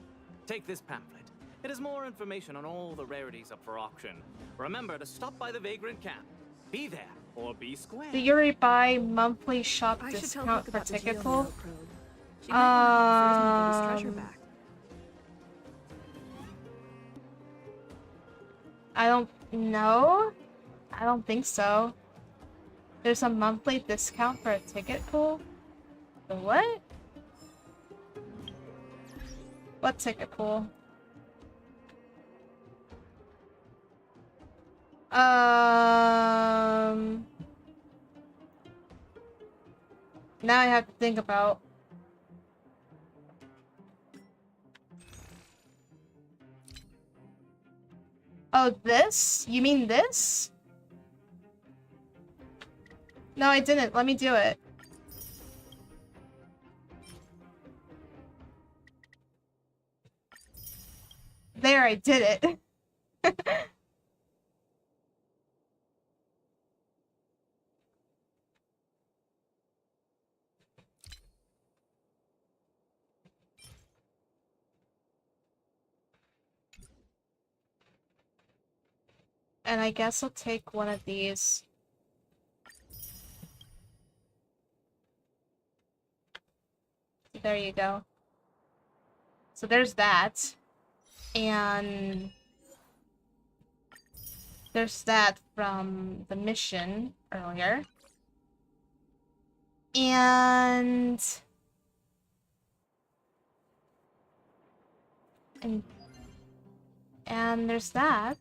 take this pamphlet. It has more information on all the rarities up for auction. Remember to stop by the Vagrant camp. Be there or be square. The Yuri buy monthly shop I should tell discount Hook for about the ticket geomarrow pool? probe. She might want to help Frisman get his treasure back. I don't know. I don't think so. There's a monthly discount for a ticket pool? The what? What ticket pool? Now I have to think about Oh, this? You mean this? No, I didn't. Let me do it. There, I did it. And I guess I'll take one of these. There you go. So there's that. And there's that from the mission earlier. And there's that.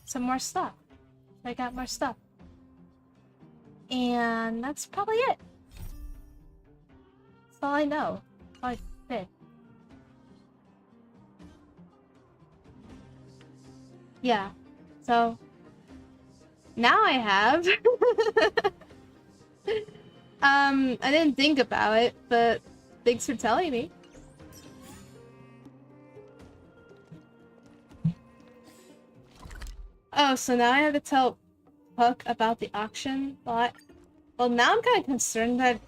Some more stuff. I got more stuff. And that's probably it. That's all I know. That's all I did. Yeah. So now I have I didn't think about it, but thanks for telling me. Oh, so now I have to tell Hook about the auction lot. Well, now I'm kind of concerned that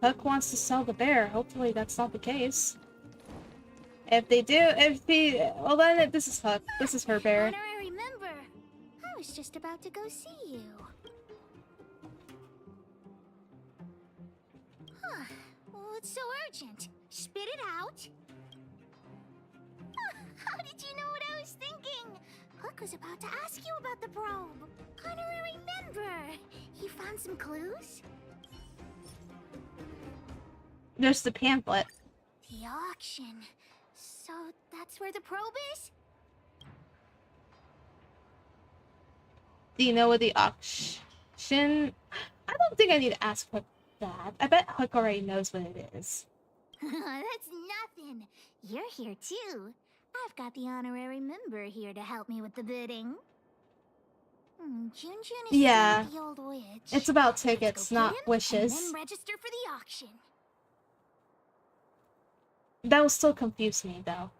Hook wants to sell the bear. Hopefully that's not the case. If they do, well then this is Hook. This is her bear. Honorary member. I was just about to go see you. Huh. What's so urgent? Spit it out. How did you know what I was thinking? Hook was about to ask you about the probe. Honorary member. You found some clues? There's the pamphlet. The auction. So that's where the probe is? Do you know what the auction? I don't think I need to ask Hook that. I bet Hook already knows what it is. That's nothing. You're here too. I've got the honorary member here to help me with the bidding. Jun is Yeah. the old witch. It's about tickets, not And wishes. then register for the auction. That will still confuse me though,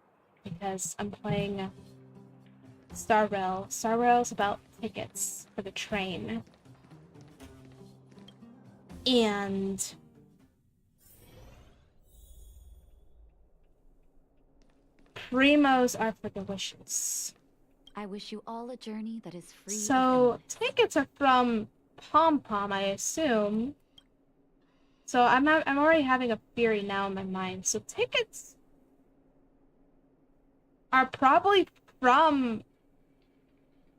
because I'm playing Star Rail. Star Rail is about tickets for the train. And Primos are for the wishes. I wish you all a journey that is free. So tickets are from Pom Pom, I assume. So I'm already having a theory now in my mind. So tickets are probably from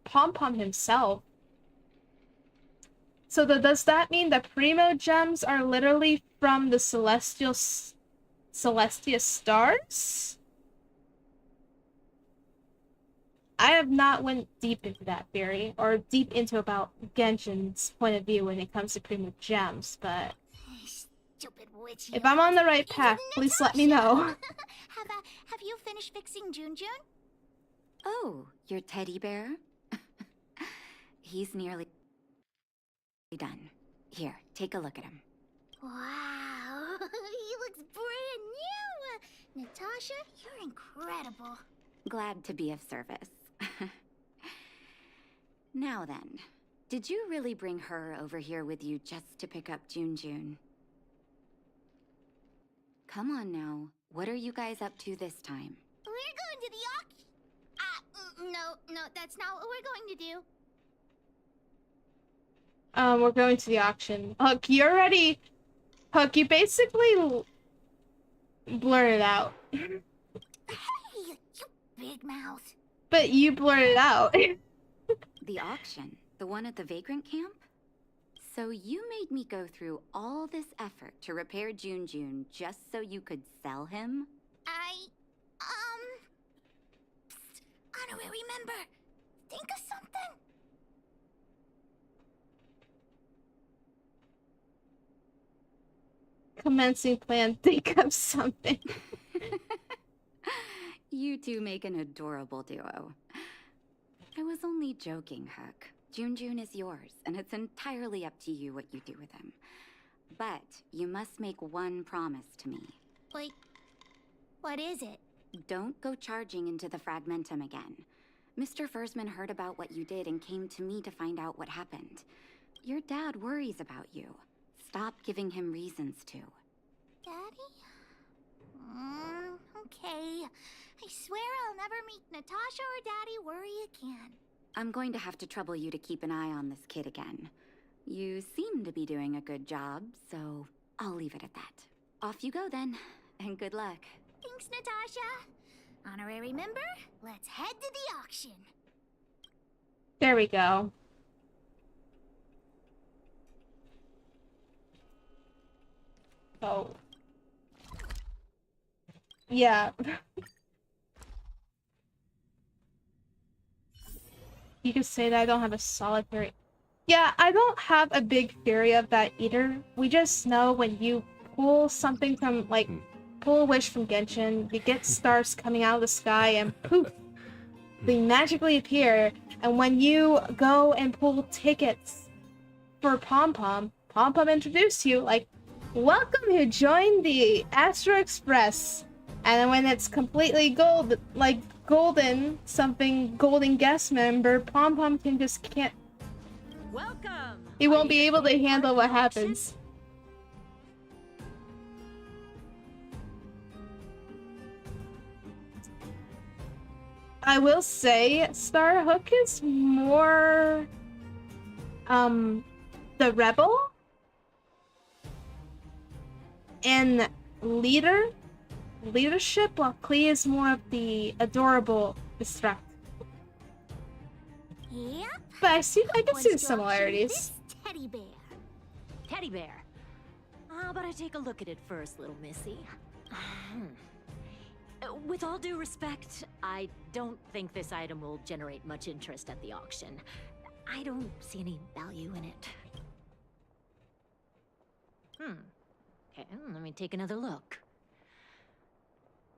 Pom Pom himself. So does that mean the Primo gems are literally from the Celestia stars? I have not went deep into that theory, or deep into about Genshin's point of view when it comes to Primo gems, but Stupid witch. if I'm on the right path, please let me know. Have you finished fixing Jun? Oh, your teddy bear? He's nearly done. Here, take a look at him. Wow, he looks brand new. Natasha, you're incredible. Glad to be of service. Now then, did you really bring her over here with you just to pick up Jun? Come on now, what are you guys up to this time? We're going to the auction. No, that's not what we're going to do. We're going to the auction. Hook, you basically blurted out. Hey, you big mouth. But you blurted out. The auction? The one at the vagrant camp? So you made me go through all this effort to repair Jun just so you could sell him? Psst, honorary member, think of something. Commencing plan, think of something. You two make an adorable duo. I was only joking, Hook. Junjun is yours, and it's entirely up to you what you do with him. But you must make one promise to me. Wait, what is it? Don't go charging into the Fragmentum again. Mr. Fursman heard about what you did and came to me to find out what happened. Your dad worries about you. Stop giving him reasons to. Daddy? Okay. I swear I'll never meet Natasha or Daddy worry again. I'm going to have to trouble you to keep an eye on this kid again. You seem to be doing a good job, so I'll leave it at that. Off you go then, and good luck. Thanks, Natasha. Honorary member, let's head to the auction. There we go. Oh. Yeah. You could say that I don't have a solid theory. Yeah, I don't have a big theory of that either. We just know when you pull something from, like, pull a wish from Genshin, you get stars coming out of the sky and poof, they magically appear. And when you go and pull tickets for Pom Pom, Pom Pom introduced you, like, welcome, you joined the Astro Express. And then when it's completely gold, like golden, something golden guest member, Pom Pom can't. Welcome. He won't be able to handle what happens. I will say, Starhook is more, the rebel and leadership, while Klee is more of the adorable distract. Yep. But I can see the similarities. Teddy bear. Teddy bear. How about I take a look at it first, little missy? With all due respect, I don't think this item will generate much interest at the auction. I don't see any value in it. Okay, let me take another look.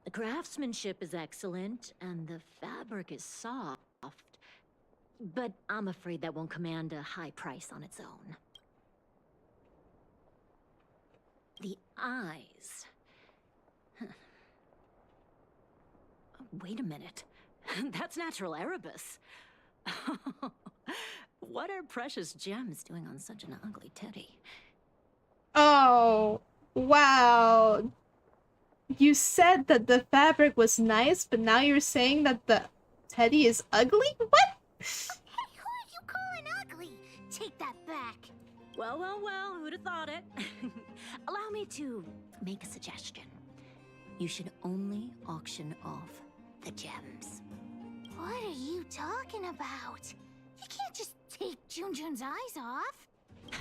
The craftsmanship is excellent, and the fabric is soft. But I'm afraid that won't command a high price on its own. The eyes. Wait a minute. That's natural Erebus. What are precious gems doing on such an ugly teddy? Oh, wow. You said that the fabric was nice, but now you're saying that the teddy is ugly? What? Hey, who are you calling ugly? Take that back. Well, who'd have thought it? Allow me to make a suggestion. You should only auction off the gems. What are you talking about? You can't just take Junjun's eyes off.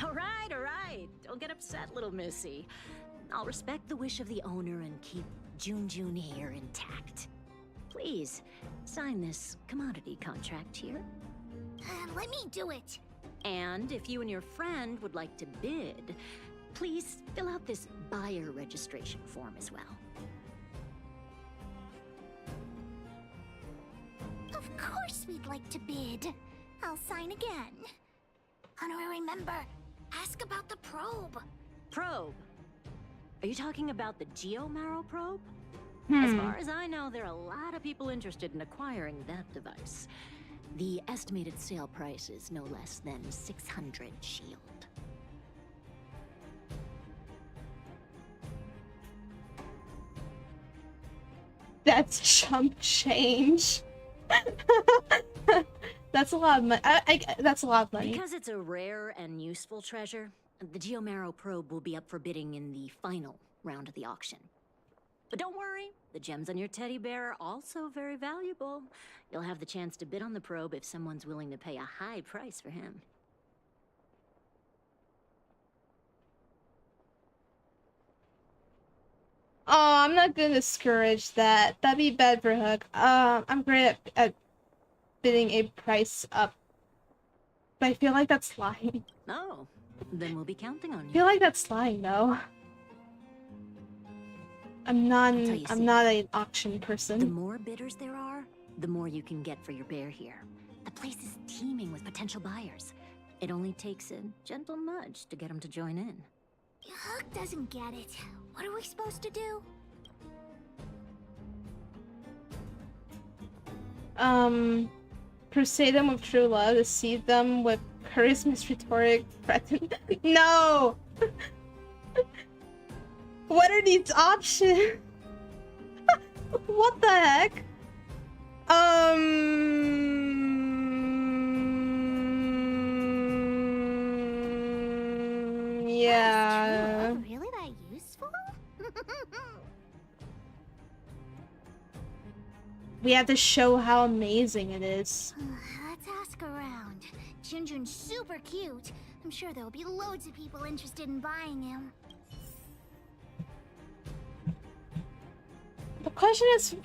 All right. Don't get upset, little missy. I'll respect the wish of the owner and keep Junjun here intact. Please, sign this commodity contract here. Let me do it. And if you and your friend would like to bid, please fill out this buyer registration form as well. Of course we'd like to bid. I'll sign again. Honorary member, ask about the probe. Probe? Are you talking about the Geomarrow probe? As far as I know, there are a lot of people interested in acquiring that device. The estimated sale price is no less than 600 shield. That's chump change. That's a lot of money. That's a lot of money. Because it's a rare and useful treasure, the Geomarrow probe will be up for bidding in the final round of the auction. But don't worry, the gems on your teddy bear are also very valuable. You'll have the chance to bid on the probe if someone's willing to pay a high price for him. Oh, I'm not gonna discourage that. That'd be bad for Hook. I'm great at bidding a price up. But I feel like that's lying. Oh, then we'll be counting on you. I feel like that's lying, though. I'm not I'll tell you I'm not an auction The person. more bidders there are, the more you can get for your bear here. The place is teeming with potential buyers. It only takes a gentle nudge to get them to join in. Hook doesn't get it. What are we supposed to do? Crusade them with true love, deceive them with charisma's rhetoric, threaten. No! What are these options? What the heck? Yeah. True, really that useful? We have to show how amazing it is. Let's ask around. Junjun's super cute. I'm sure there'll be loads of people interested in buying him. The question is,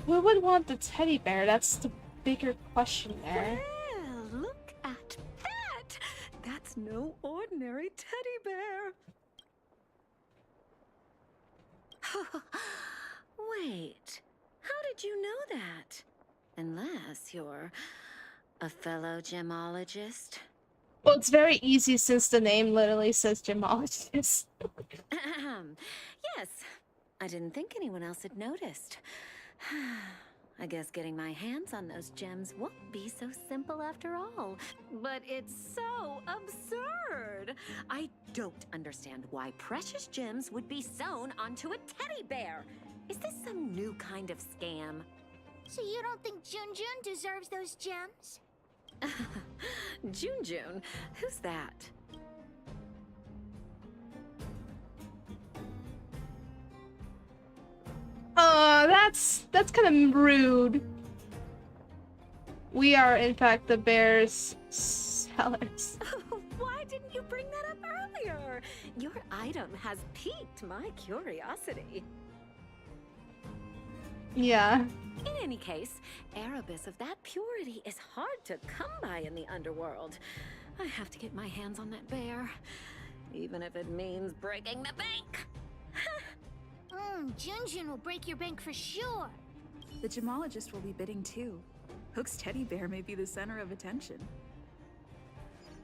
who would want the teddy bear? That's the bigger question there. Well, look at that! That's no ordinary teddy bear. Wait, how did you know that? Unless you're a fellow gemologist. Well, it's very easy since the name literally says gemologist. Yes, I didn't think anyone else had noticed. I guess getting my hands on those gems won't be so simple after all. But it's so absurd. I don't understand why precious gems would be sewn onto a teddy bear. Is this some new kind of scam? So you don't think Junjun deserves those gems? Junjun? Who's that? Oh, that's kind of rude. We are, in fact, the bear's sellers. Why didn't you bring that up earlier? Your item has piqued my curiosity. Yeah. In any case, Erebus of that purity is hard to come by in the underworld. I have to get my hands on that bear, even if it means breaking the bank. Junjun will break your bank for sure. The gemologist will be bidding too. Hook's teddy bear may be the center of attention.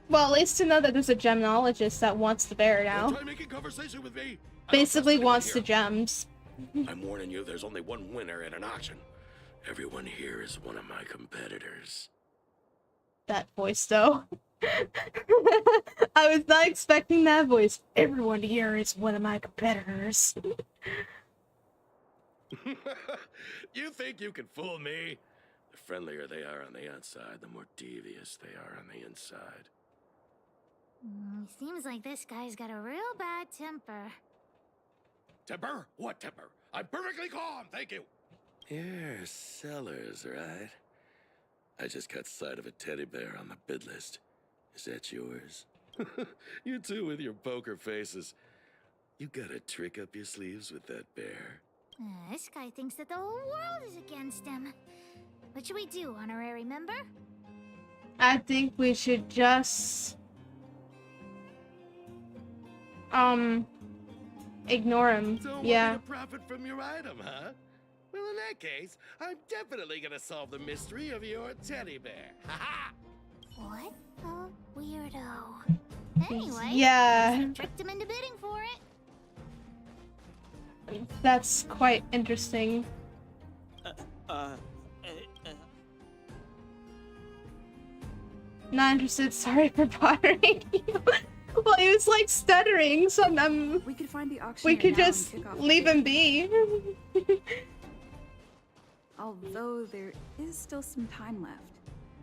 Well, at least to know that there's a gemologist that wants the bear now. Don't try making conversation with me. Basically wants the gems. I'm warning you, there's only one winner at an auction. Everyone here is one of my competitors. That voice, though. I was not expecting that voice. Everyone here is one of my competitors. You think you can fool me? The friendlier they are on the outside, the more devious they are on the inside. Seems like this guy's got a real bad temper. Temper? What temper? I'm perfectly calm, thank you. You're sellers, right? I just caught sight of a teddy bear on the bid list. Is that yours? You two with your poker faces. You got a trick up your sleeves with that bear. This guy thinks that the whole world is against him. What should we do, honorary member? I think we should just... ignore him. Don't Yeah. want me to profit from your item, huh? Well, in that case, I'm definitely gonna solve the mystery of your teddy bear. Ha-ha! What a weirdo. Anyway, Yeah. tricked him into bidding for it. That's quite interesting. Not interested. Sorry for bothering you. Well, he was like stuttering, so we could find the auctioneer we could now and just kick off leave the him bid. be. Although there is still some time left.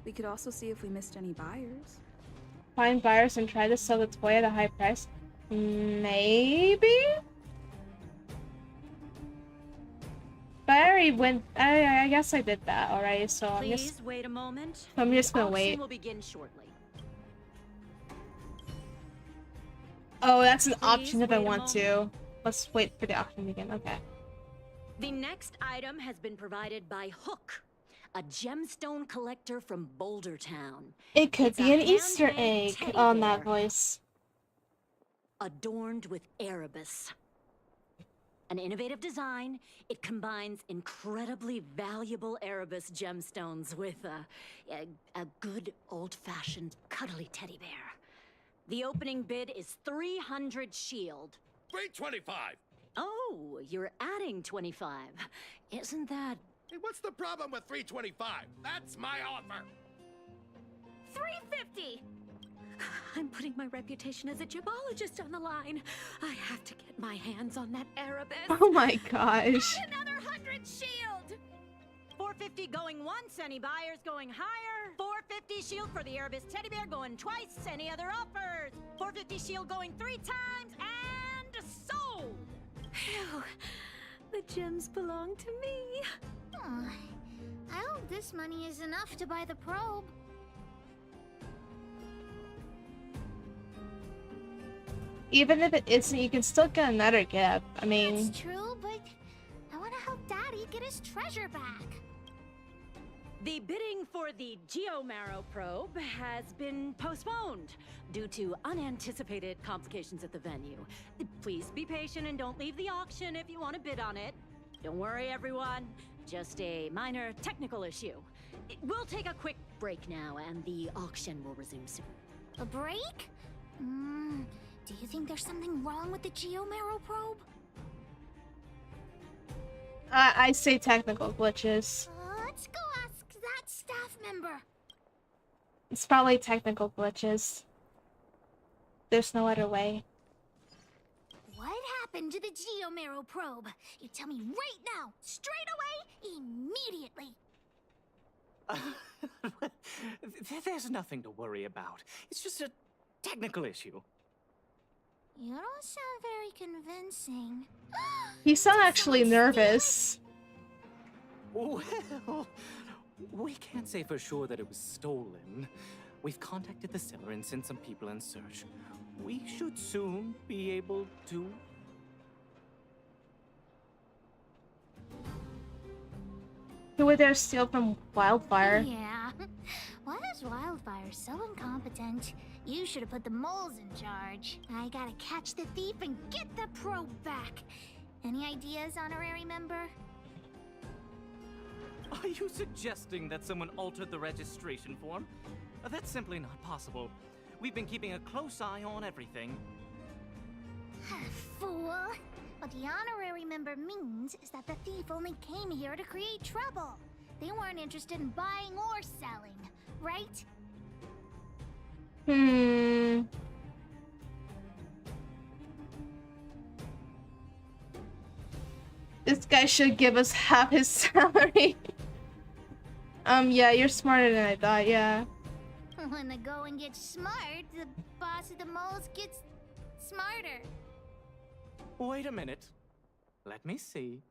We could also see if we missed any buyers. Find buyers and try to sell the toy at a high price. Maybe. But I already went. I guess I did that already. So Please wait a moment. I'm just gonna Auction wait. will begin shortly. Oh, that's an option if I wait a want to. Let's wait for the auction to begin. Okay. The next item has been provided by Hook, a gemstone collector from Boulder Town. It could It's be a an Easter handmade egg teddy on that bear voice. adorned with Erebus. An innovative design, it combines incredibly valuable Erebus gemstones with a good old-fashioned cuddly teddy bear. The opening bid is 300 shield. 325! Oh, you're adding 25. Isn't that... Hey, what's the problem with 325? That's my offer! 350! I'm putting my reputation as a gemologist on the line. I have to get my hands on that Erebus. Oh my gosh. Add another 100 shield! 450 going once, any buyers going higher. 450 shield for the Erebus teddy bear going twice, any other offers. 450 shield going 3 times, and sold! Phew, the gems belong to me. Oh, I hope this money is enough to buy the probe. Even if it isn't, you can still get another gift. I mean... That's true, but I want to help Daddy get his treasure back. The bidding for the Geomarrow probe has been postponed due to unanticipated complications at the venue. Please be patient and don't leave the auction if you want to bid on it. Don't worry, everyone. Just a minor technical issue. We'll take a quick break now, and the auction will resume soon. A break? Do you think there's something wrong with the Geomarrow probe? I say technical glitches. Let's go ask that staff member. It's probably technical glitches. There's no other way. What happened to the Geomarrow probe? You tell me right now, straight away, immediately. There's nothing to worry about. It's just a technical issue. You don't sound very convincing. You sound actually nervous. Well, we can't say for sure that it was stolen. We've contacted the seller and sent some people in search. We should soon be able to... Who would dare steal from Wildfire? Yeah. Why is Wildfire so incompetent? You should have put the moles in charge. I gotta catch the thief and get the probe back. Any ideas, honorary member? Are you suggesting that someone altered the registration form? That's simply not possible. We've been keeping a close eye on everything. Fool! What the honorary member means is that the thief only came here to create trouble. They weren't interested in buying or selling, right? This guy should give us half his salary. Yeah, you're smarter than I thought, yeah. When the going gets smart, the boss of the moles gets smarter. Wait a minute. Let me see.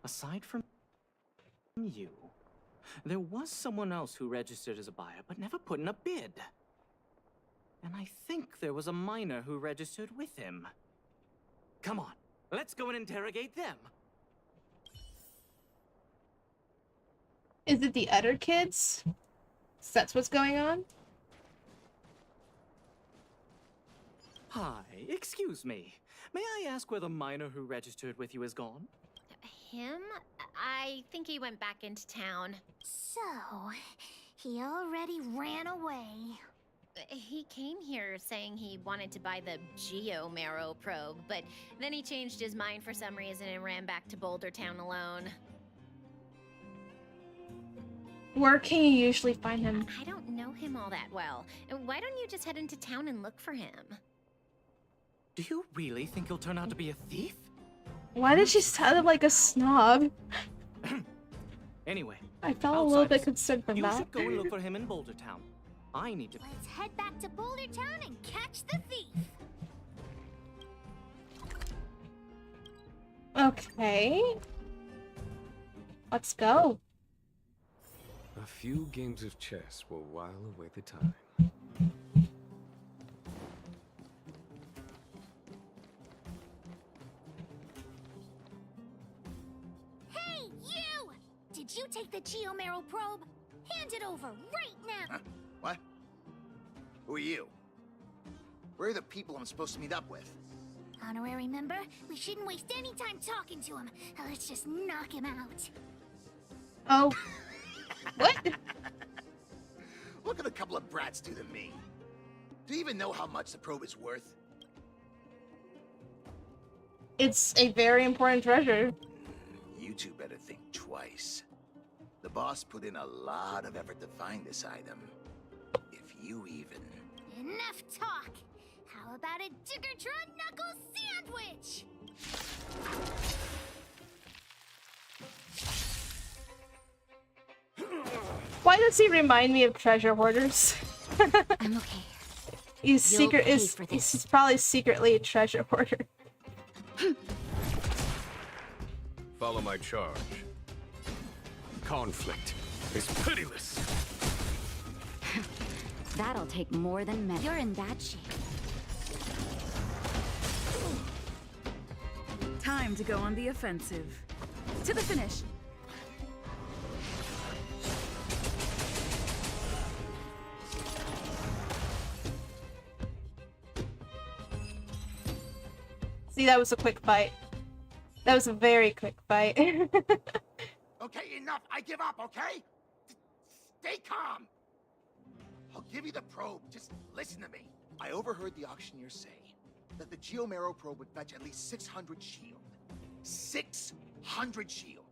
Aside from you, there was someone else who registered as a buyer but never put in a bid. And I think there was a miner who registered with him. Come on, let's go and interrogate them. Is it the other kids? So that's what's going on? Hi, excuse me. May I ask where the miner who registered with you is gone? Him? I think he went back into town. So, he already ran away. He came here saying he wanted to buy the Geomarrow probe, but then he changed his mind for some reason and ran back to Boulder Town alone. Where can you usually find him? I don't know him all that well. Why don't you just head into town and look for him? Do you really think he'll turn out to be a thief? Why did she sound like a snob? Anyway, I felt a little bit concerned from you that. should go and look for him in Boulder Town. I need to... Let's head back to Boulder Town and catch the thief. Okay. Let's go. A few games of chess will while away the time. Hey, you! Did you take the Geomarrow probe? Hand it over right now! What? Who are you? Where are the people I'm supposed to meet up with? Honorary member, we shouldn't waste any time talking to him. Let's just knock him out. Oh. What? What could a couple of brats do to me? Do you even know how much the probe is worth? It's a very important treasure. You two better think twice. The boss put in a lot of effort to find this item. If you even... Enough talk! How about a Diggertron Knuckle sandwich? Why does he remind me of treasure hoarders? I'm okay. He's he's probably secretly a treasure hoarder. Follow my charge. Conflict is pitiless. That'll take more than men. You're in bad shape. Time to go on the offensive. To the finish. See, that was a quick fight. That was a very quick fight. Okay, enough! I give up, okay? Stay calm! I'll give you the probe, just listen to me. I overheard the auctioneer say that the Geomero probe would fetch at least 600 shield. 600 shield!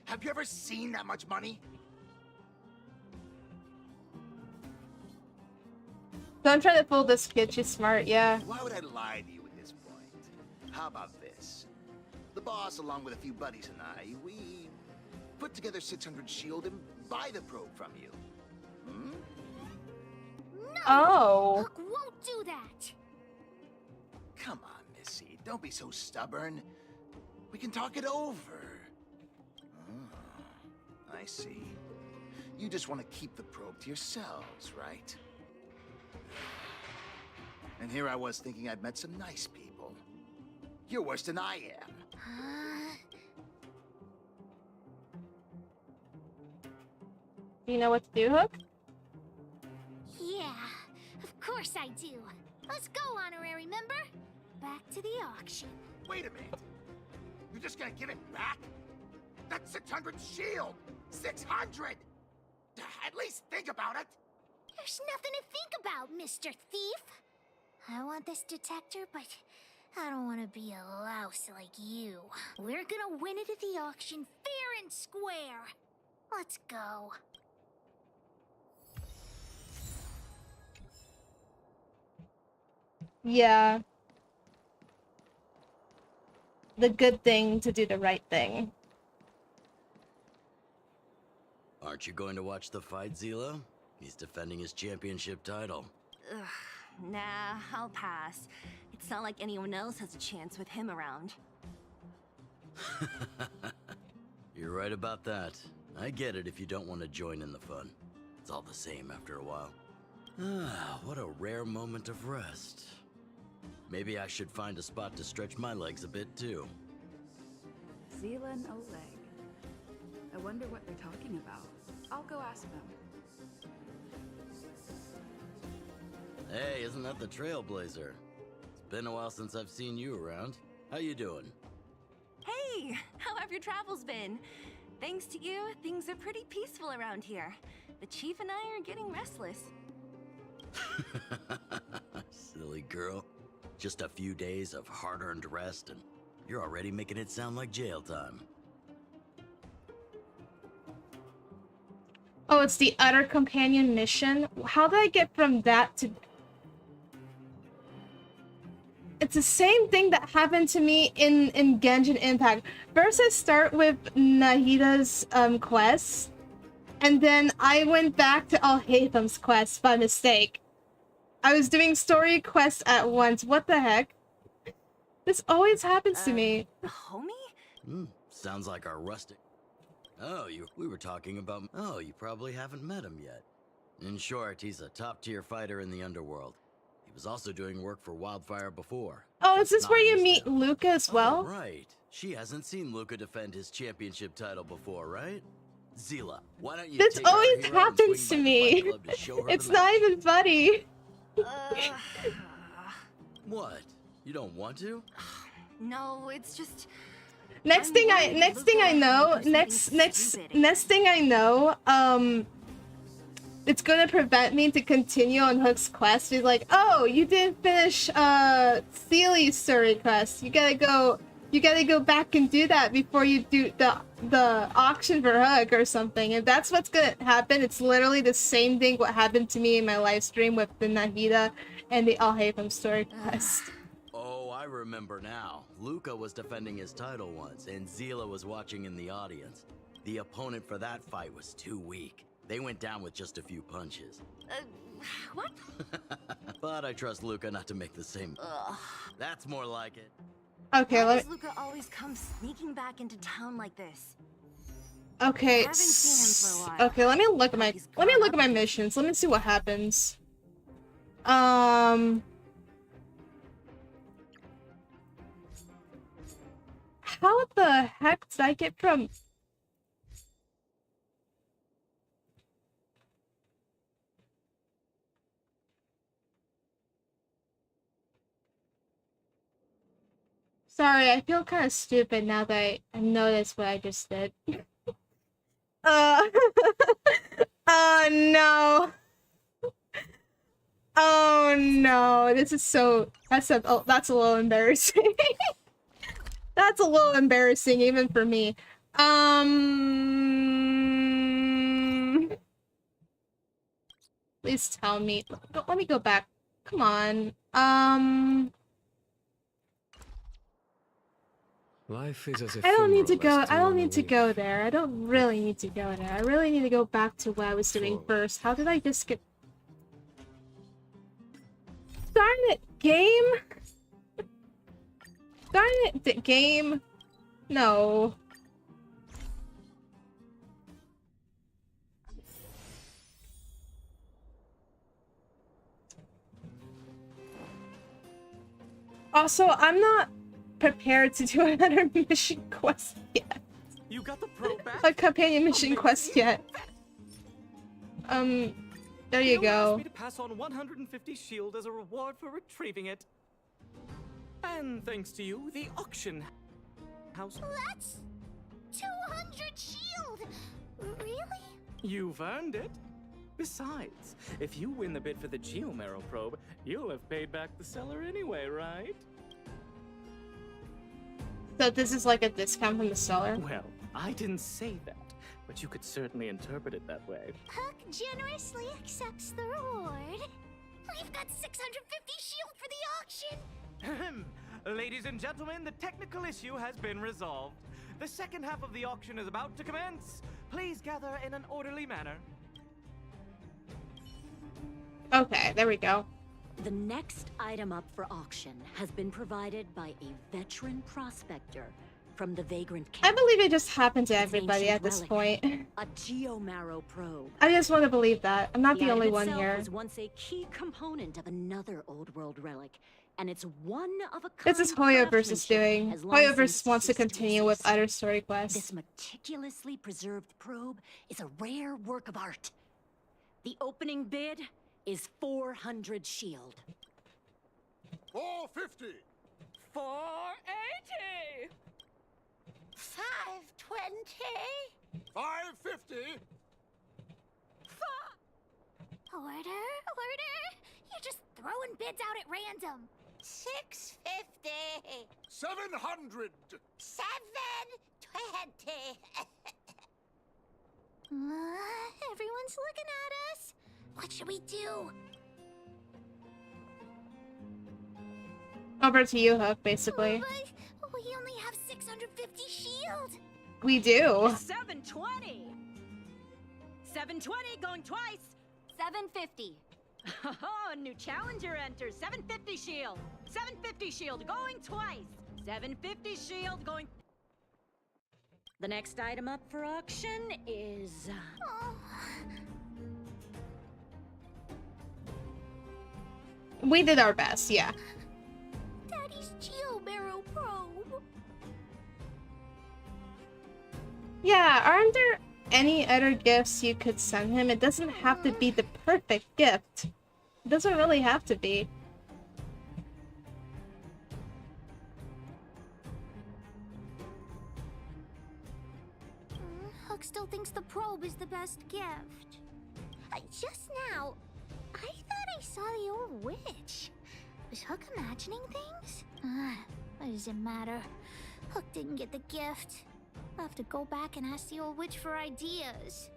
Have you ever seen that much money? Don't try to fool this kid, she's smart, yeah. Why would I lie to you at this point? How about this? The boss, along with a few buddies and I, we put together 600 shield and buy the probe from you. Hmm? No! Oh. Hook won't do that! Come on, Missy. Don't be so stubborn. We can talk it over. Oh, I see. You just want to keep the probe to yourselves, right? And here I was thinking I'd met some nice people. You're worse than I am. Do you know what to do, Hook? Yeah, of course I do. Let's go, honorary member. Back to the auction. Wait a minute. You're just gonna give it back? That's 600 shield! 600! At least think about it! There's nothing to think about, Mr. Thief. I want this detector, but I don't want to be a louse like you. We're gonna win it at the auction fair and square. Let's go. Yeah. The good thing to do the right thing. Aren't you going to watch the fight, Zila? He's defending his championship title. Ugh, nah, I'll pass. It's not like anyone else has a chance with him around. You're right about that. I get it if you don't want to join in the fun. It's all the same after a while. Ah, what a rare moment of rest. Maybe I should find a spot to stretch my legs a bit too. Zila and Oleg. I wonder what they're talking about. I'll go ask them. Hey, isn't that the Trailblazer? It's been a while since I've seen you around. How you doing? Hey, how have your travels been? Thanks to you, things are pretty peaceful around here. The chief and I are getting restless. Silly girl. Just a few days of hard-earned rest and you're already making it sound like jail time. Oh, it's the Utter Companion mission? How did I get from that to... It's the same thing that happened to me in Genshin Impact. First I start with Nahida's quest, and then I went back to Alhaitham's quest by mistake. I was doing story quests at once. What the heck? This always happens to me. Homie? Sounds like our rustic. Oh, we were talking about... Oh, you probably haven't met him yet. In short, he's a top-tier fighter in the underworld. He was also doing work for Wildfire before. Oh, is this where you meet Luca as well? Oh, right. She hasn't seen Luca defend his championship title before, right? Zila, why don't you This take our always hero and happens swing to by the me. fight club to show her It's the not match? even funny. What? You don't want to? No, it's just... Next thing I know, it's gonna prevent me to continue on Hook's quest. He's like, oh, you didn't finish Seely's story quest. You gotta go back and do that before you do the auction for Hook or something. And that's what's gonna happen. It's literally the same thing what happened to me in my live stream with the Nahida and the Alhaitham story quest. Oh, I remember now. Luca was defending his title once, and Zila was watching in the audience. The opponent for that fight was too weak. They went down with just a few punches. What? But I trust Luca not to make the same. That's more like it. Okay, Why does Luca always come sneaking back into town like this? Okay. I haven't seen him for a while. Okay, let me look at my missions. Let me see what happens. How the heck did I get from... Sorry, I feel kind of stupid now that I noticed what I just did. Oh no. Oh no, this is so... that's a little embarrassing. That's a little embarrassing even for me. Please tell me. Let me go back. Come on. Life is as I don't need to ephemeral go. as I don't two need to week. go there. I don't really need to go there. I really need to go back to what I was doing first. How did I just get... Darn it, game? Darn it, game? No. Also, I'm not prepared to do another mission quest yet. You got the probe back? A companion mission quest yet. There you go. Asked me to pass on 150 shield as a reward for retrieving it. And thanks to you, the auction house. That's 200 shield! Really? You've earned it. Besides, if you win the bid for the Geomarrow probe, you'll have paid back the seller anyway, right? So this is like a discount from the seller? Well, I didn't say that, but you could certainly interpret it that way. Hook generously accepts the reward. We've got 650 shield for the auction! Ladies and gentlemen, the technical issue has been resolved. The second half of the auction is about to commence. Please gather in an orderly manner. Okay, there we go. The next item up for auction has been provided by a veteran prospector from the Vagrant Camp. I believe it just happened to Its everybody ancient at this relic, point. A Geomarrow probe. I just want to believe that. I'm not the only item one itself here. was once a key component of another old world relic, and it's one of a kind. This is Hoyoverse is doing. has long Hoyoverse since wants to ceased continue with exist. other story quests. This meticulously preserved probe is a rare work of art. The opening bid is 400 shield. 450. 480. 520. 550. Order? You're just throwing bids out at random. 650. 700. 720. Everyone's looking at us. What should we do? Over to you, Hook, basically. But we only have 650 shield. We do. 720. 720 going twice. 750. Oh, a new challenger enters. 750 shield. 750 shield going twice. 750 shield going. The next item up for auction is. We did our best, yeah. Daddy's Geomarrow probe. Yeah, aren't there any other gifts you could send him? It doesn't have to be the perfect gift. It doesn't really have to be. Hook still thinks the probe is the best gift. Just now, I thought I saw the old witch. Was Hook imagining things? What does it matter? Hook didn't get the gift. I'll have to go back and ask the old witch for ideas.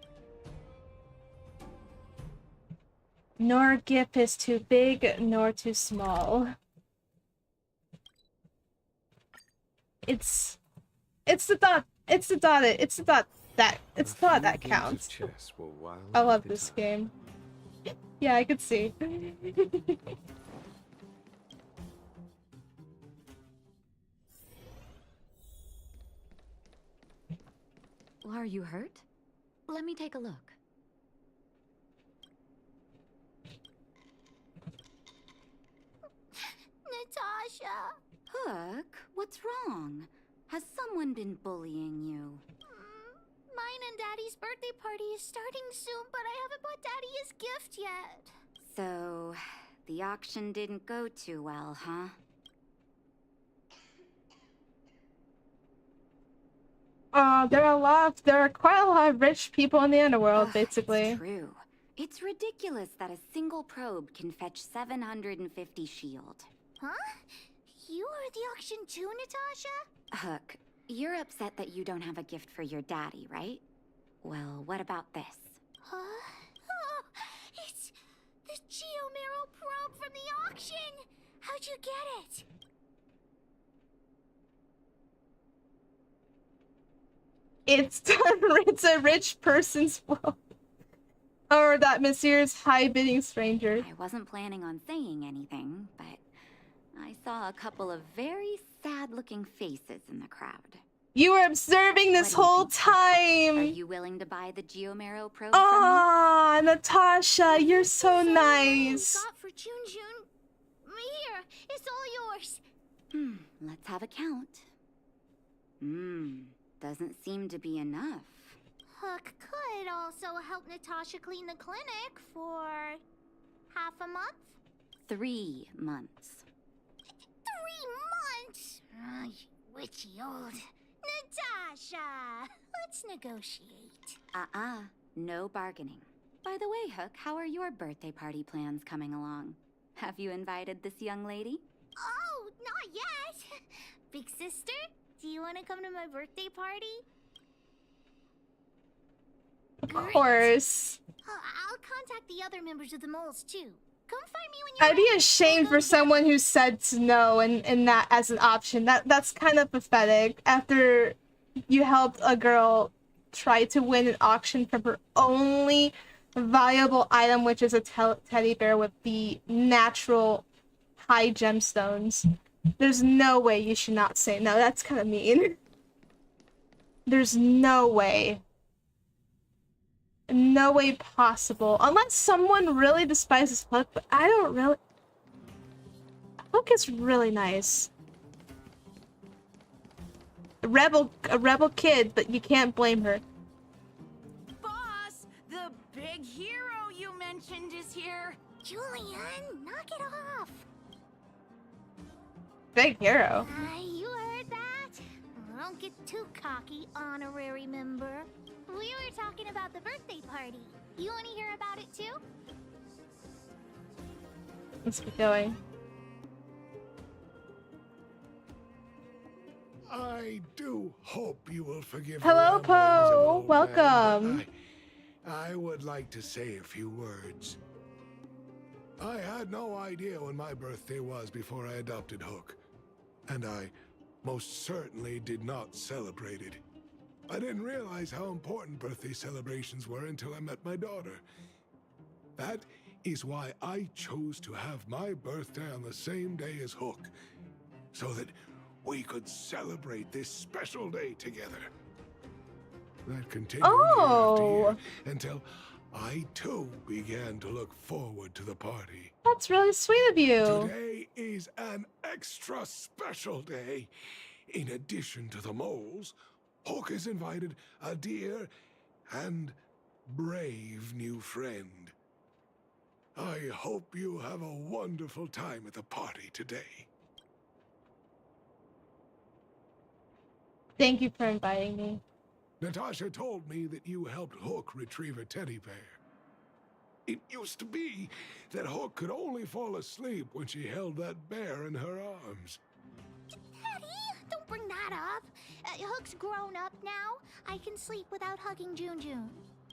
Nor gift is too big, nor too small. It's the thought. It's the thought. It's the thought that counts. I love this game. Yeah, I could see. Are you hurt? Let me take a look. Natasha! Hook, what's wrong? Has someone been bullying you? Mine and Daddy's birthday party is starting soon, but I haven't bought Daddy his gift yet. So, the auction didn't go too well, huh? There are quite a lot of rich people in the underworld, basically. It's true. It's ridiculous that a single probe can fetch 750 shield. Huh? You were at the auction too, Natasha? Hook, you're upset that you don't have a gift for your daddy, right? Well, what about this? Huh? Oh, it's the Geomero probe from the auction! How'd you get it? It's a rich person's world. Or that mysterious high-bidding stranger. I wasn't planning on saying anything, but I saw a couple of very sad-looking faces in the crowd. You were observing this whole time! Are you willing to buy the Geomero probe from me? Natasha, you're so nice! Got for June. Here, it's all yours. Let's have a count. Doesn't seem to be enough. Hook could also help Natasha clean the clinic for half a month? 3 months. 3 months? You witchy old. Natasha, let's negotiate. No bargaining. By the way, Hook, how are your birthday party plans coming along? Have you invited this young lady? Oh, not yet. Big sister, do you want to come to my birthday party? Of course. I'll contact the other members of the moles too. Come find me when you're I'd be ashamed for someone who said no and that as an option. That's kind of pathetic. After you helped a girl try to win an auction from her only valuable item, which is a teddy bear with the natural high gemstones. There's no way you should not say no. That's kind of mean. There's no way. No way possible. Unless someone really despises Hook, but I don't really... Hook is really nice. A rebel kid, but you can't blame her. Boss, the big hero you mentioned is here. Julian, knock it off. Big hero. You heard that? Don't get too cocky, honorary member. We were talking about the birthday party. You want to hear about it too? Let's keep going. I do hope you will forgive Hello, the ramblings of Poe. an old man, Welcome. but I would like to say a few words. I had no idea when my birthday was before I adopted Hook, and I most certainly did not celebrate it. I didn't realize how important birthday celebrations were until I met my daughter. That is why I chose to have my birthday on the same day as Hook, so that we could celebrate this special day together. That continued year after year until I too began to look forward to the party. That's really sweet of you. Today is an extra special day. In addition to the moles, Hook has invited a dear and brave new friend. I hope you have a wonderful time at the party today. Thank you for inviting me. Natasha told me that you helped Hook retrieve a teddy bear. It used to be that Hook could only fall asleep when she held that bear in her arms. Teddy, don't bring that up. Hook's grown up now. I can sleep without hugging June June.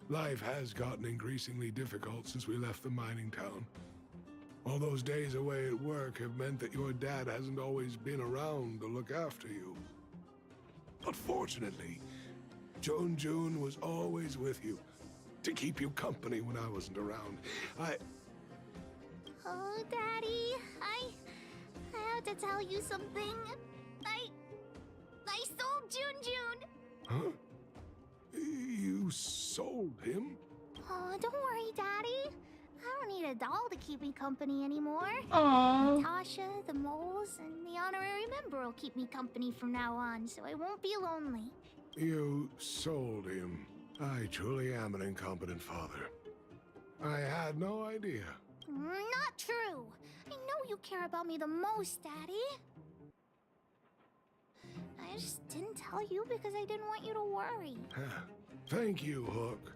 Life has gotten increasingly difficult since we left the mining town. All those days away at work have meant that your dad hasn't always been around to look after you. But fortunately, June was always with you, to keep you company when I wasn't around. Oh, Daddy, I have to tell you something. I sold June. Huh? You sold him? Oh, don't worry, Daddy. I don't need a doll to keep me company anymore. Aww. Natasha, the moles, and the honorary member will keep me company from now on, so I won't be lonely. You sold him. I truly am an incompetent father. I had no idea. Not true. I know you care about me the most, Daddy. I just didn't tell you because I didn't want you to worry. Thank you, Hook.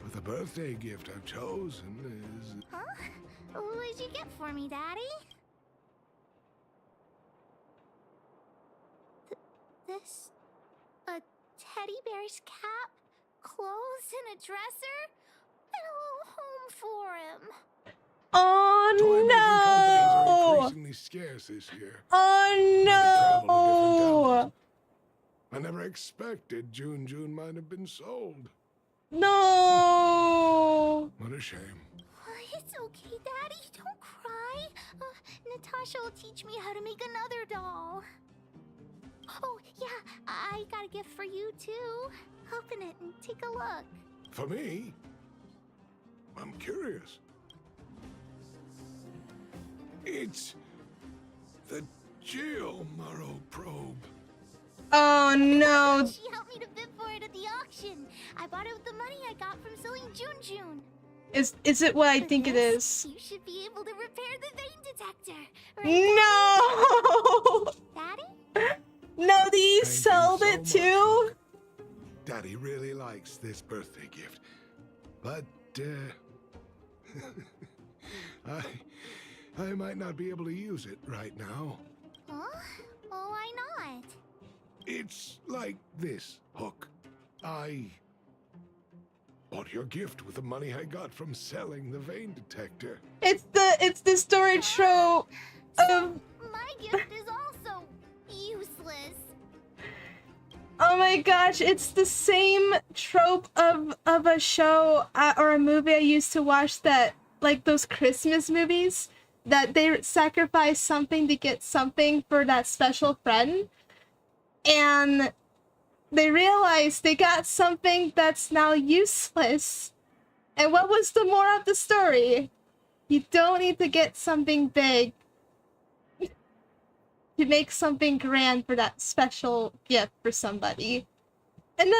But the birthday gift I've chosen is... Huh? What did you get for me, Daddy? This... a teddy bear's cap, clothes, and a dresser? And a little home for him. Oh no! Toy increasingly scarce this year. Oh no! I never expected June might have been sold. No! What a shame. It's okay, Daddy. Don't cry. Natasha will teach me how to make another doll. Oh, yeah. I got a gift for you, too. Open it and take a look. For me? I'm curious. It's the Geomaro probe. Oh no! She helped me to bid for it at the auction. I bought it with the money I got from selling June. Is it what I think it is? You should be able to repair the vein detector. No! Daddy? No, you sold it too? Daddy really likes this birthday gift. But, I might not be able to use it right now. Huh? Oh, why not? It's like this, Hook. I bought your gift with the money I got from selling the vein detector. It's the story trope of... My gift is also useless. Oh my gosh, it's the same trope of a show or a movie I used to watch, that, like those Christmas movies, that they sacrifice something to get something for that special friend. And they realize they got something that's now useless. And what was the moral of the story? You don't need to get something big to make something grand for that special gift for somebody. And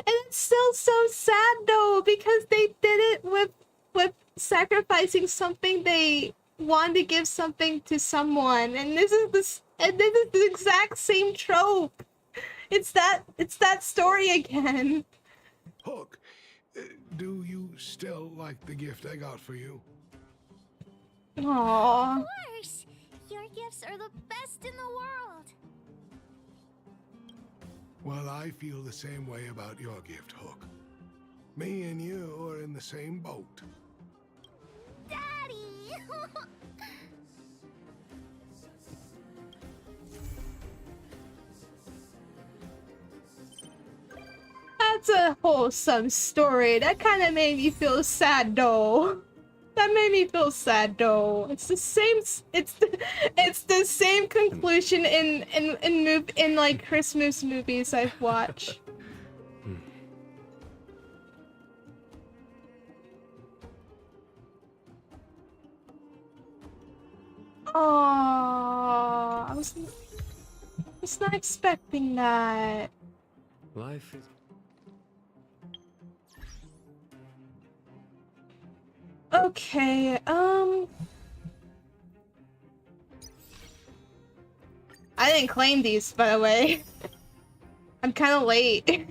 it's still so sad though, because they did it with sacrificing something they wanted to give something to someone. And this is the exact same trope. It's that story again. Hook, do you still like the gift I got for you? Aww. Of course. Your gifts are the best in the world. Well, I feel the same way about your gift, Hook. Me and you are in the same boat. Daddy! That's a wholesome story. That kind of made me feel sad though. That made me feel sad though. It's the same. It's the same conclusion in like Christmas movies I've watched. Oh, I was not expecting that. Life is... Okay, I didn't claim these, by the way. I'm kind of late.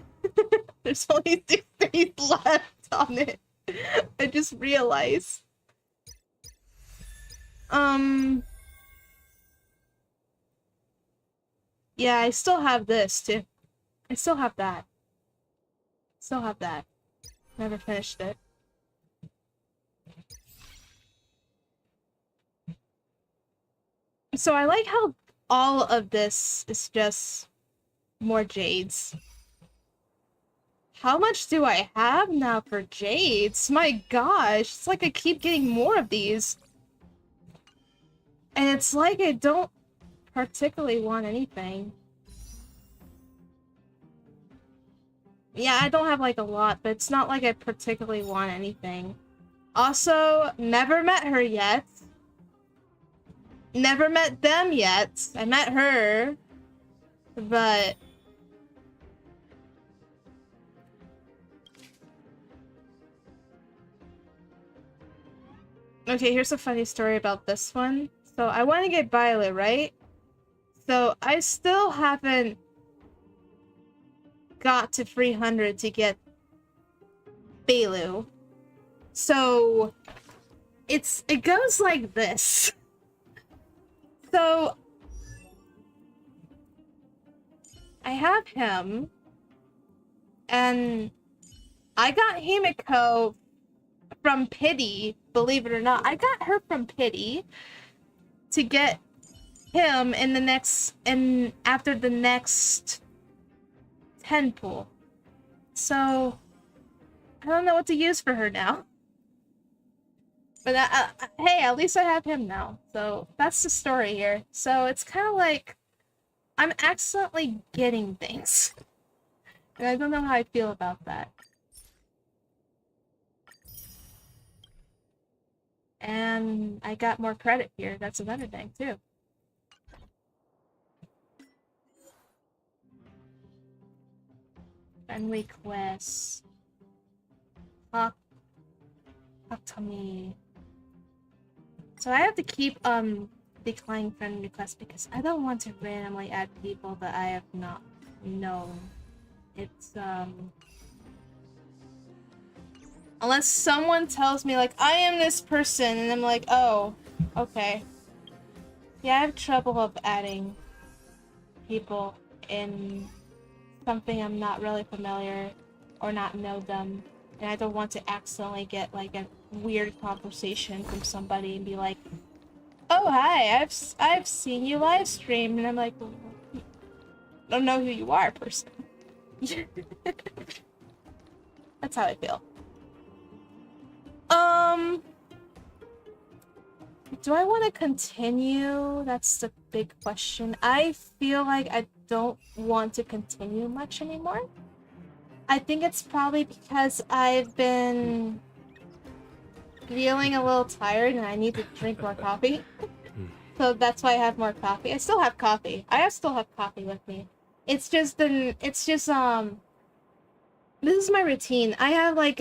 There's only 6 days left on it. I just realized. Yeah, I still have this too. I still have that. Still have that. Never finished it. So I like how all of this is just more jades. How much do I have now for jades? My gosh, it's like I keep getting more of these. And it's like I don't particularly want anything. Yeah, I don't have like a lot, but it's not like I particularly want anything. Also, never met her yet. Never met them yet. I met her, but... Okay, here's a funny story about this one. So I want to get Violet, right? So I still haven't got to 300 to get Bailu. So it goes like this. So I have him, and I got Himiko from Pity, believe it or not. I got her from Pity to get him in the next, and after the next 10 pool. So I don't know what to use for her now. But hey, at least I have him now. So that's the story here. So it's kind of like I'm accidentally getting things. And I don't know how I feel about that. And I got more credit here. That's another thing, too. Friendly quests. Talk to me. So I have to keep declining friend requests because I don't want to randomly add people that I have not known. It's unless someone tells me like I am this person and I'm like, oh, okay. Yeah, I have trouble of adding people in something I'm not really familiar or not know them. And I don't want to accidentally get like a weird conversation from somebody and be like, "Oh hi, I've seen you live stream," and I'm like, I don't know who you are, person. That's how I feel. Do I want to continue? That's the big question. I feel like I don't want to continue much anymore. I think it's probably because I've been feeling a little tired and I need to drink more coffee. So that's why I have more coffee. I still have coffee. Still have coffee with me. It's just this is my routine. I have like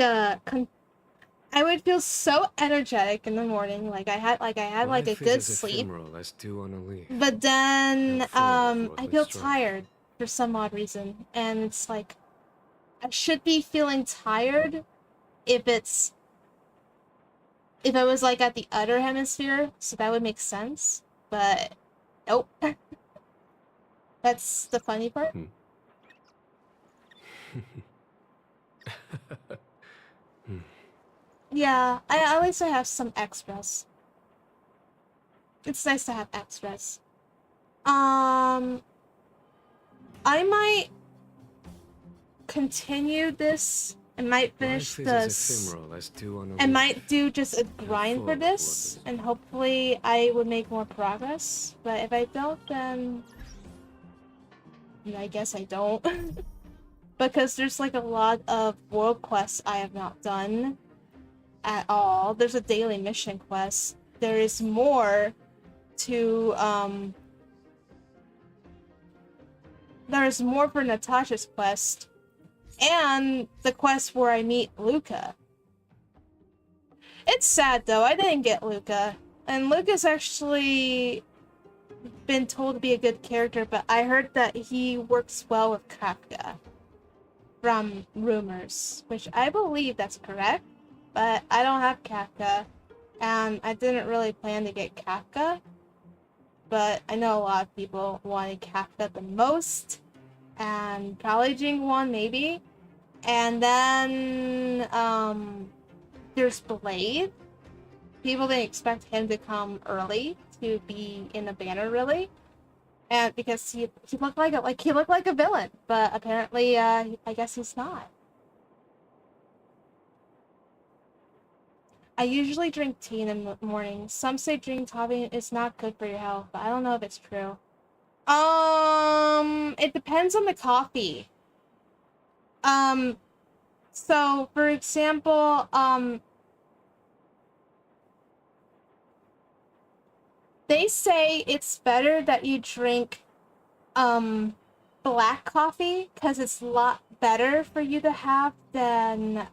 I would feel so energetic in the morning, like I had like a good sleep. But then I feel tired for some odd reason, and it's like I should be feeling tired if I was like at the other hemisphere, so that would make sense. But nope. That's the funny part. Yeah, at least I have some extras. It's nice to have extras. I might continue this. I might finish this. I might do just a grind for this, and hopefully I would make more progress. But if I don't, then I guess I don't. Because there's like a lot of world quests I have not done at all. There's a daily mission quest. There is more to there's more for Natasha's quest and the quest where I meet Luca. It's sad though, I didn't get Luca, and Luca's actually been told to be a good character, but I heard that he works well with Kafka. from rumors, which I believe that's correct, but I don't have Kafka, and I didn't really plan to get Kafka, but I know a lot of people wanted Kafka the most, and probably Jing won maybe, and then there's Blade. People didn't expect him to come early to be in the banner really, and because he looked like a villain, but apparently I guess he's not. I usually drink tea in the morning. Some say drinking coffee is not good for your health, but I don't know if it's true. It depends on the coffee. So for example, they say it's better that you drink black coffee because it's a lot better for you to have than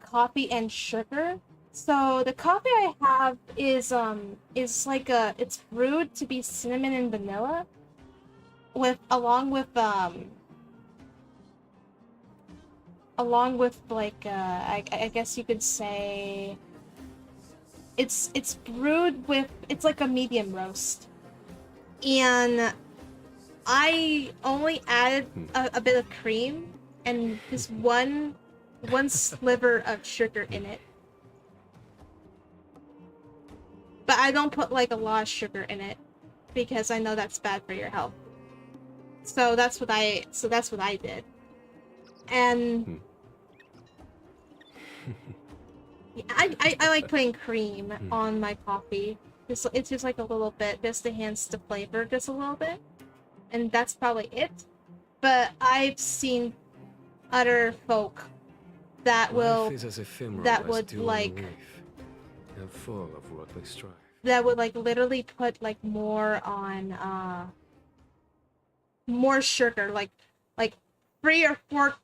coffee and sugar. So the coffee I have is like it's brewed to be cinnamon and vanilla along with like I guess you could say it's brewed with, it's like a medium roast, and I only added a bit of cream and just one sliver of sugar in it. But I don't put like a lot of sugar in it because I know that's bad for your health. So that's what I did. And yeah, I like putting cream on my coffee. It's just like a little bit, just to enhance the flavor just a little bit. And that's probably it. But I've seen other folk that would like and full of worldly strife. That would like literally put like more on more sugar, like 3 or 4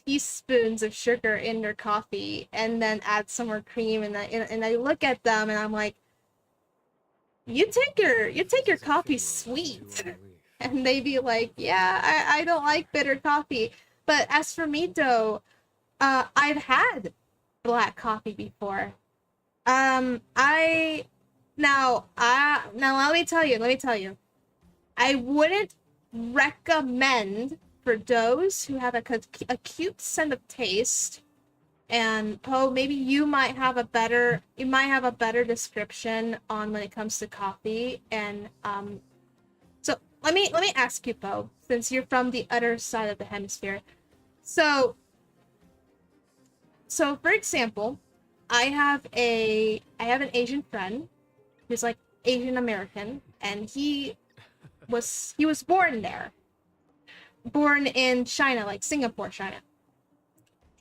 teaspoons of sugar in their coffee, and then add some more cream, and I look at them and I'm like, you take your coffee sweet. And they be like, yeah, I don't like bitter coffee. But as for me though, I've had black coffee before. Now let me tell you, I wouldn't recommend for those who have a cute sense of taste. And Poe, maybe you might have a better description on when it comes to coffee. And so let me ask you, Poe, since you're from the other side of the hemisphere. So for example, I have an Asian friend who's like Asian American, and he was born there. Born in China, like Singapore, China.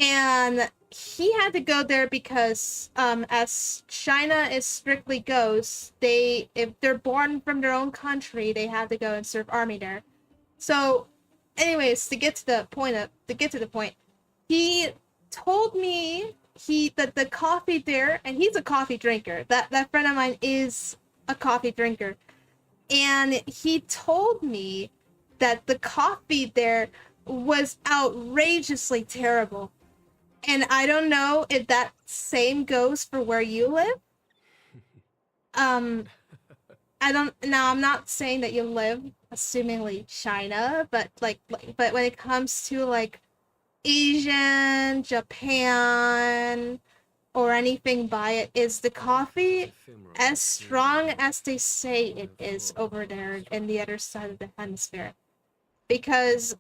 And he had to go there because as China is strictly goes, if they're born from their own country, they have to go and serve army there. So anyways, to get to the point, he told me that the coffee there, and he's a coffee drinker. That friend of mine is a coffee drinker. And he told me that the coffee there was outrageously terrible. And I don't know if that same goes for where you live. I'm not saying that you live assumingly China, but but when it comes to like Asian, Japan, or anything by it, is the coffee as strong as they say it is over there in the other side of the hemisphere? Because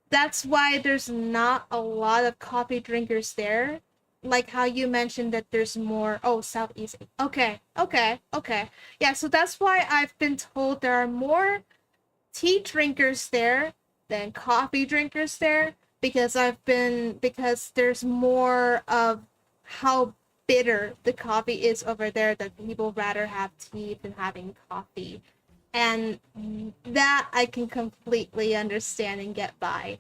that's why there's not a lot of coffee drinkers there. Like how you mentioned that there's more... Oh, Southeast. Okay. Yeah, so that's why I've been told there are more tea drinkers there than coffee drinkers there. Because there's more of how bitter the coffee is over there, that people rather have tea than having coffee. And that I can completely understand and get by.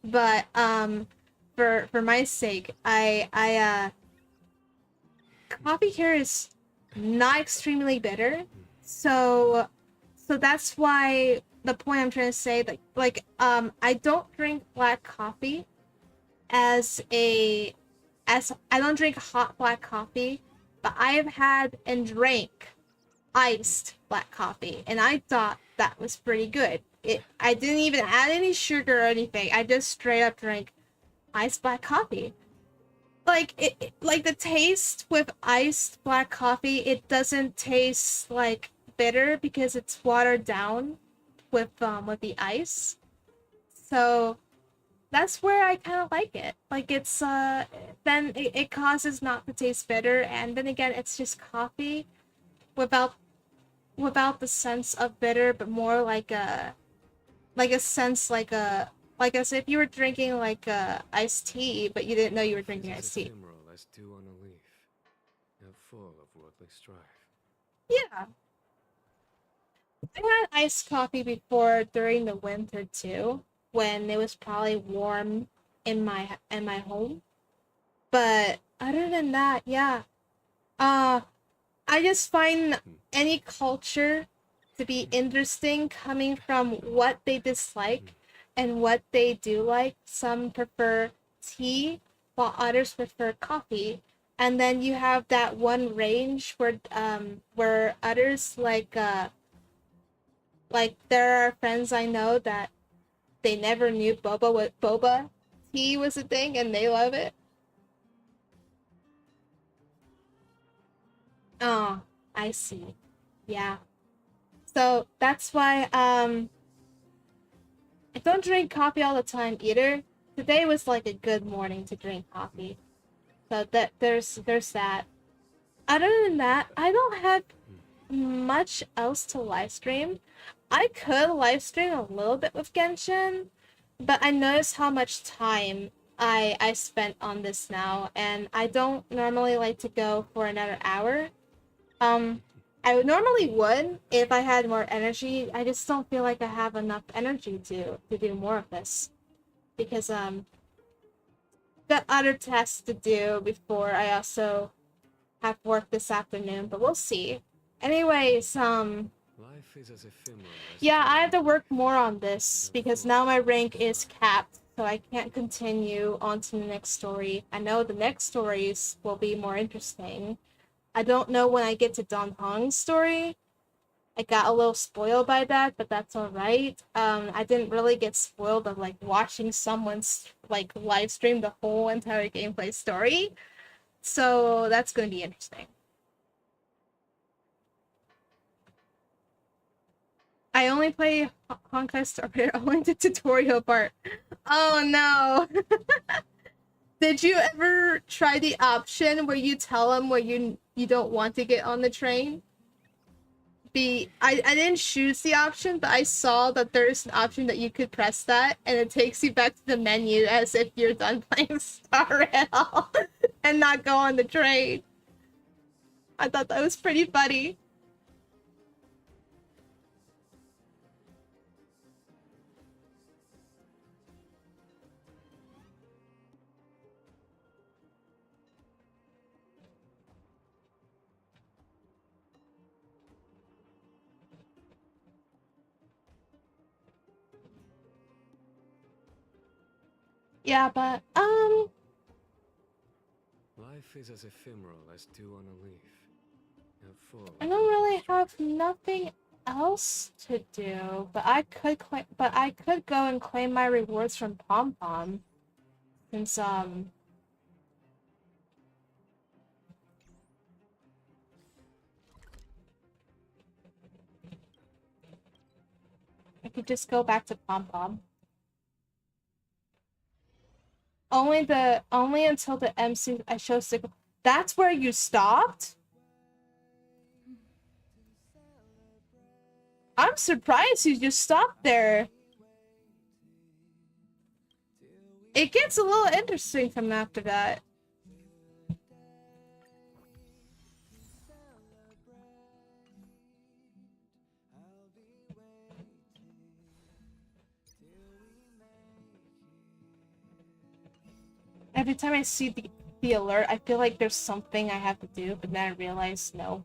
But for my sake, I coffee here is not extremely bitter, so that's why the point I'm trying to say, I don't drink black coffee as I don't drink hot black coffee, but I have had and drank iced black coffee, and I thought that was pretty good. I didn't even add any sugar or anything. I just straight up drank iced black coffee. Like like the taste with iced black coffee, it doesn't taste like bitter because it's watered down with the ice. So that's where I kind of like it. Like it's then it causes not to taste bitter, and then again it's just coffee without the sense of bitter, but more like a sense like as if you were drinking like iced tea, but you didn't know you were drinking iced tea. As dew on a leaf, yet full of worldly strife. Yeah. I had iced coffee before during the winter too, when it was probably warm in my home. But other than that, yeah. I just find any culture to be interesting coming from what they dislike and what they do like. Some prefer tea, while others prefer coffee. And then you have that one range where others like there are friends I know that they never knew boba tea was a thing and they love it. Oh, I see. Yeah. So that's why I don't drink coffee all the time either. Today was like a good morning to drink coffee. So that there's that. Other than that, I don't have much else to live stream. I could live stream a little bit with Genshin, but I noticed how much time I spent on this now, and I don't normally like to go for another hour. I would normally would if I had more energy. I just don't feel like I have enough energy to do more of this. Because got other tasks to do before I also have work this afternoon, but we'll see. Anyways, Life is as ephemeral as yeah, I have to work more on this because now my rank is capped, so I can't continue on to the next story. I know the next stories will be more interesting. I don't know when I get to Don Hong's story. I got a little spoiled by that, but that's alright. I didn't really get spoiled of like watching someone's like live stream the whole entire gameplay story. So that's gonna be interesting. I only play Honkai Star Rail, only the tutorial part. Oh no! Did you ever try the option where you tell them where you don't want to get on the train? I didn't choose the option, but I saw that there's an option that you could press that, and it takes you back to the menu as if you're done playing Star Rail and not go on the train. I thought that was pretty funny. Yeah, but Life is as ephemeral as dew on a leaf. Yet full I don't really have nothing else to do, but I could go and claim my rewards from Pom Pom, since I could just go back to Pom Pom. Only until the MC I show signal. That's where you stopped? I'm surprised you just stopped there. It gets a little interesting from after that. Every time I see the alert, I feel like there's something I have to do, but then I realize no.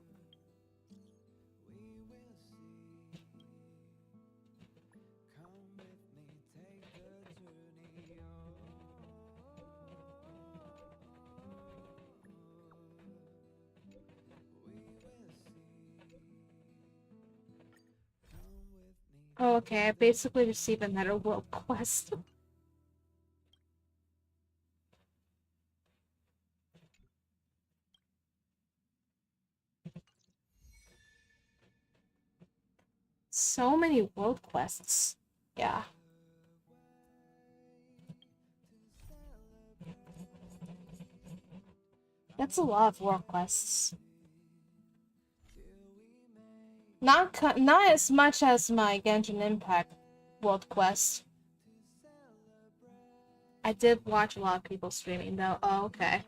Oh, okay, I basically received another world quest. So many world quests. Yeah. That's a lot of world quests. Not as much as my Genshin Impact world quest. I did watch a lot of people streaming though. Oh, okay.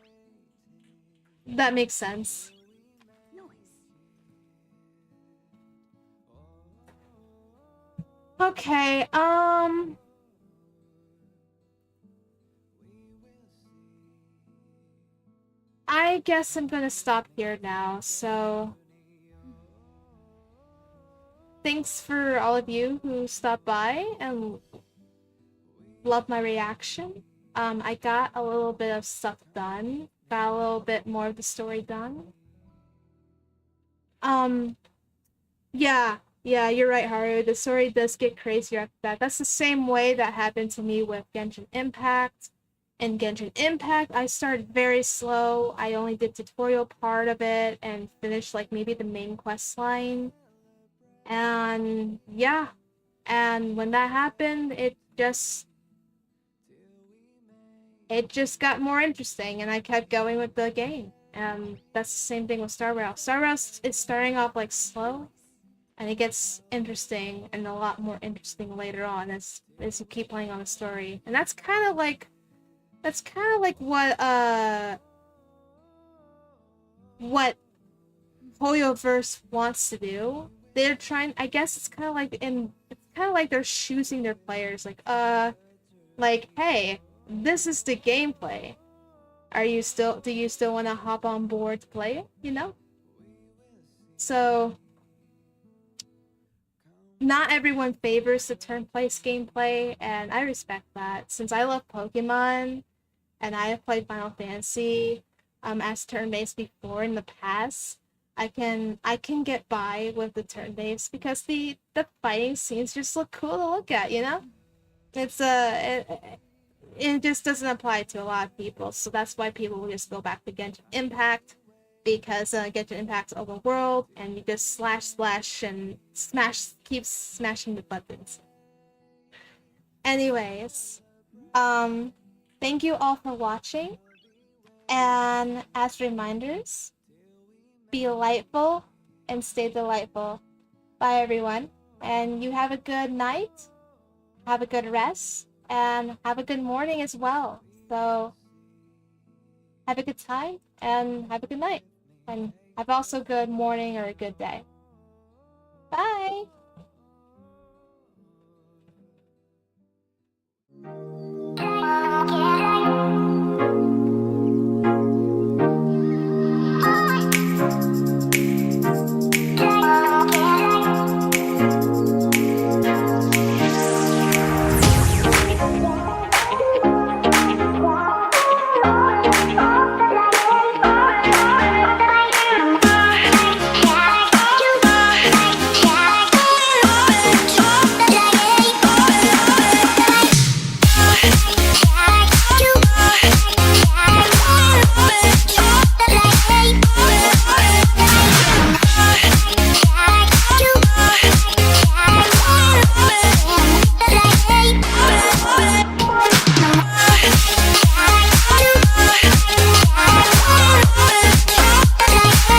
That makes sense. Okay, I guess I'm gonna stop here now, so thanks for all of you who stopped by and loved my reaction. I got a little bit of stuff done, got a little bit more of the story done. Yeah, you're right, Haru. The story does get crazier after that. That's the same way that happened to me with Genshin Impact. In Genshin Impact, I started very slow. I only did tutorial part of it and finished like maybe the main quest line. And yeah, and when that happened, it just got more interesting, and I kept going with the game. And that's the same thing with Star Rail. Star Rail is starting off like slow, and it gets interesting and a lot more interesting later on as you keep playing on the story. And that's kind of like what Hoyoverse wants to do. They're trying, I guess it's kind of like they're choosing their players, like, hey, this is the gameplay. Do you still want to hop on board to play it, you know? So not everyone favors the turn-based gameplay, and I respect that. Since I love Pokemon, and I have played Final Fantasy as turn-based before in the past, I can get by with the turn-based because the fighting scenes just look cool to look at, you know? It's it just doesn't apply to a lot of people, so that's why people will just go back to Genshin Impact, because Genshin Impact's open world, and you just slash and keep smashing the buttons. Anyways, thank you all for watching, and as reminders, be delightful and stay delightful. Bye everyone, and you have a good night, have a good rest, and have a good morning as well. So have a good time and have a good night, and have also a good morning or a good day. Bye.